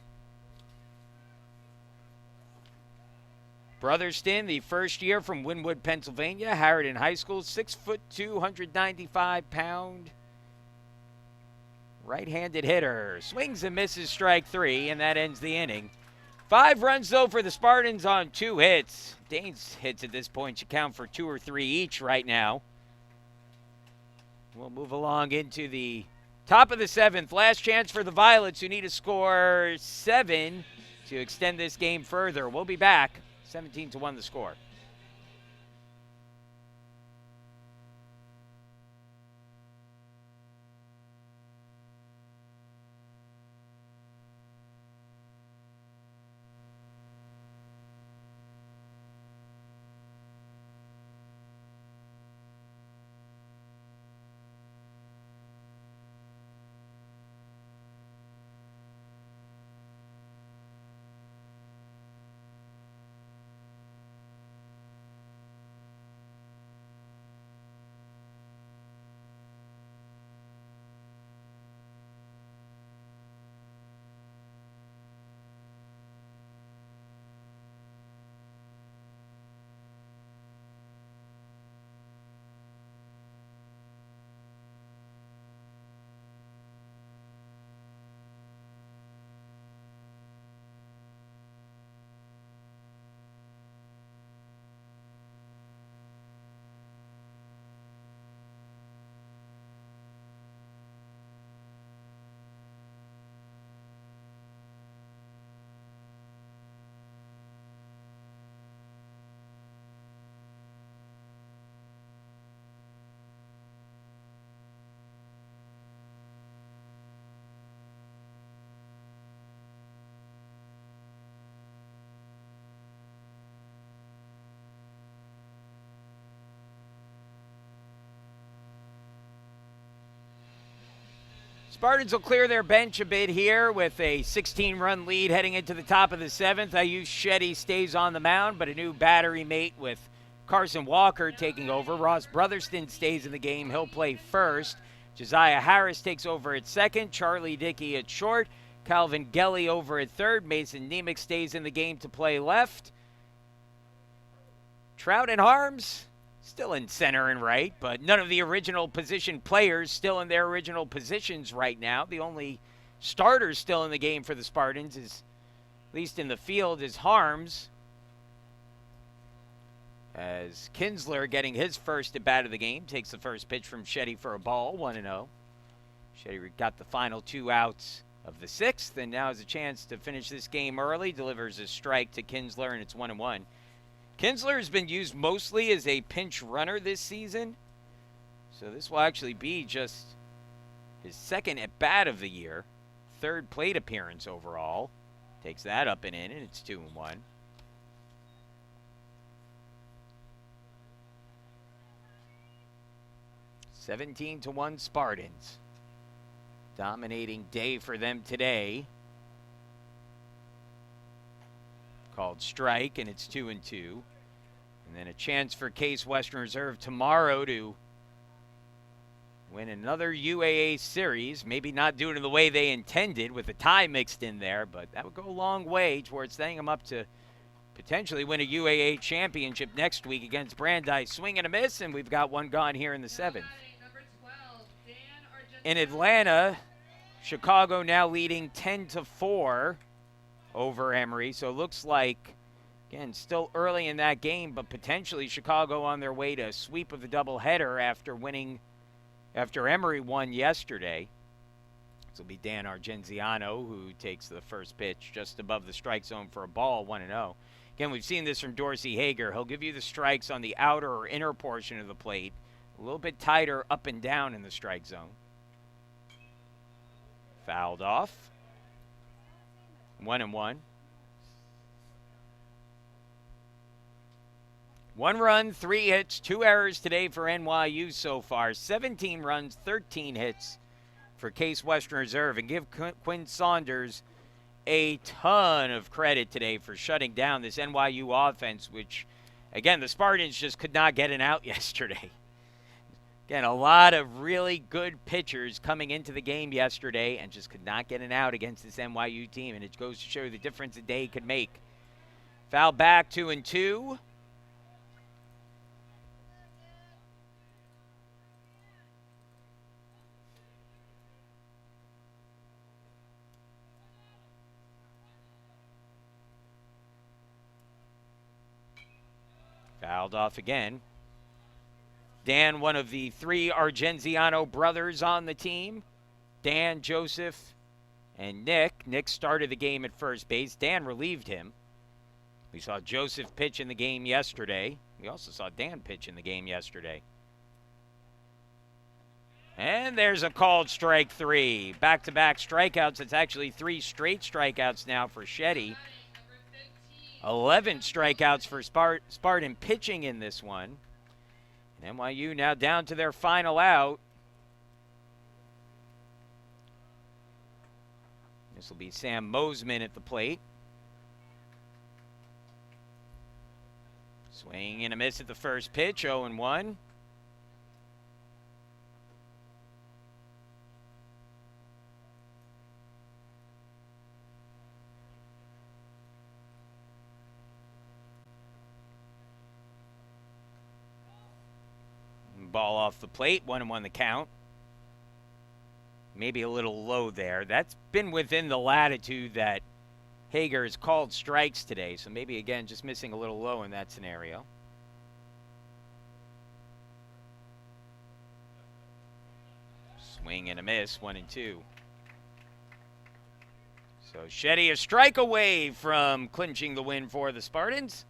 Brotherston, the first year from Wynwood, Pennsylvania, Harridan High School, 6'2", 195-pound right-handed hitter. Swings and misses, strike 3, and that ends the inning. 5 runs, though, for the Spartans on 2 hits. Dane's hits at this point should count for 2 or 3 each right now. We'll move along into the top of the 7th. Last chance for the Violets, who need to score 7 to extend this game further. We'll be back. 17-1 the score. Spartans will clear their bench a bit here with a 16-run lead heading into the top of the 7th. Ayush Shetty stays on the mound, but a new battery mate with Carson Walker taking over. Ross Brotherston stays in the game. He'll play first. Josiah Harris takes over at second. Charlie Dickey at short. Calvin Gelly over at third. Mason Nemec stays in the game to play left. Trout and Harms still in center and right, but none of the original position players still in their original positions right now. The only starter still in the game for the Spartans, is, at least in the field, is Harms. As Kinsler, getting his first at bat of the game, takes the first pitch from Shetty for a ball, 1-0. Shetty got the final 2 outs of the 6th, and now has a chance to finish this game early. Delivers a strike to Kinsler, and it's 1-1. Kinsler has been used mostly as a pinch runner this season, so this will actually be just his second at-bat of the year. 3rd plate appearance overall. Takes that up and in, and it's 2-1. (17-1) Spartans. Dominating day for them today. Called strike, and it's 2-2. And then a chance for Case Western Reserve tomorrow to win another UAA series. Maybe not doing it the way they intended with a tie mixed in there, but that would go a long way towards setting them up to potentially win a UAA championship next week against Brandeis. Swing and a miss, and we've got one gone here in the 7th. In Atlanta, Chicago now leading 10-4 over Emory. So it looks like, again, still early in that game, but potentially Chicago on their way to a sweep of the doubleheader after Emory won yesterday. This will be Dan Argenziano, who takes the first pitch just above the strike zone for a ball, 1-0. Again, we've seen this from Dorsey Hager. He'll give you the strikes on the outer or inner portion of the plate, a little bit tighter up and down in the strike zone. Fouled off. 1-1. 1 run, 3 hits, 2 errors today for NYU so far. 17 runs, 13 hits for Case Western Reserve. And give Quinn Saunders a ton of credit today for shutting down this NYU offense, which, again, the Spartans just could not get an out yesterday. Again, a lot of really good pitchers coming into the game yesterday and just could not get an out against this NYU team. And it goes to show the difference a day could make. Foul back, 2-2. Fouled off again. Dan, one of the 3 Argenziano brothers on the team. Dan, Joseph, and Nick. Nick started the game at first base. Dan relieved him. We saw Joseph pitch in the game yesterday. We also saw Dan pitch in the game yesterday. And there's a called strike 3. Back-to-back strikeouts. It's actually 3 straight strikeouts now for Shetty. 11 strikeouts for Spartan pitching in this one. And NYU now down to their final out. This will be Sam Mosman at the plate. Swing and a miss at the first pitch, 0-1. Ball off the plate, 1-1 the count. Maybe a little low there. That's been within the latitude that Hager has called strikes today. So maybe, again, just missing a little low in that scenario. Swing and a miss, 1-2. So Shetty a strike away from clinching the win for the Spartans.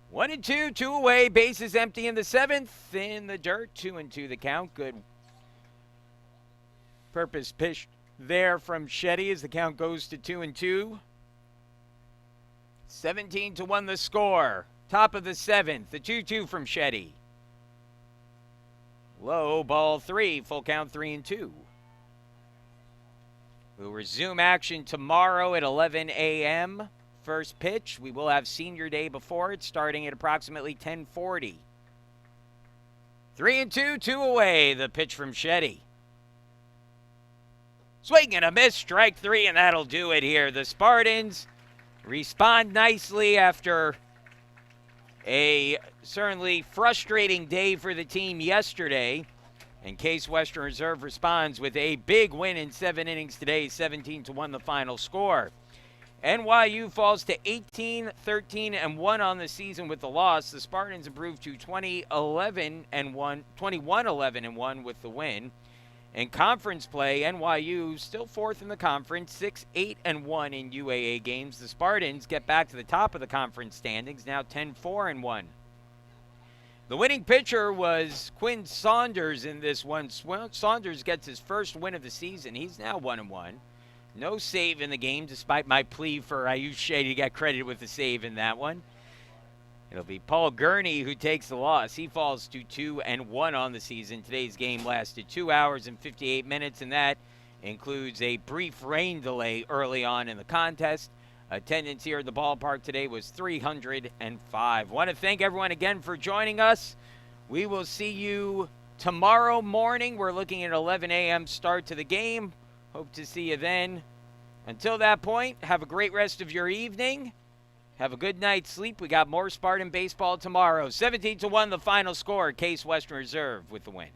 One and two away. Bases empty in the 7th. In the dirt, 2-2 the count. Good purpose pitch there from Shetty as the count goes to 2-2. 17-1 the score. Top of the 7th. The 2-2 from Shetty. Low ball 3. Full count 3-2. We'll resume action tomorrow at 11 a.m. First pitch. We will have senior day before it, starting at approximately 10:40. 3-2, 2 away. The pitch from Shetty. Swing and a miss, strike 3, and that'll do it here. The Spartans respond nicely after a certainly frustrating day for the team yesterday. And Case Western Reserve responds with a big win in 7 innings today, 17-1 the final score. NYU falls to 18-13-1 on the season with the loss. The Spartans improved to 21-11-1 with the win. In conference play, NYU still 4th in the conference, 6-8-1 in UAA games. The Spartans get back to the top of the conference standings, now 10-4-1. The winning pitcher was Quinn Saunders in this one. Saunders gets his first win of the season. He's now 1-1. No save in the game, despite my plea for Ayush Shea to get credited with the save in that one. It'll be Paul Gurney who takes the loss. He falls to 2-1 on the season. Today's game lasted 2 hours and 58 minutes, and that includes a brief rain delay early on in the contest. Attendance here at the ballpark today was 305. Want to thank everyone again for joining us. We will see you tomorrow morning. We're looking at 11 a.m. start to the game. Hope to see you then. Until that point, have a great rest of your evening. Have a good night's sleep. We got more Spartan baseball tomorrow. 17-1 the final score. Case Western Reserve with the win.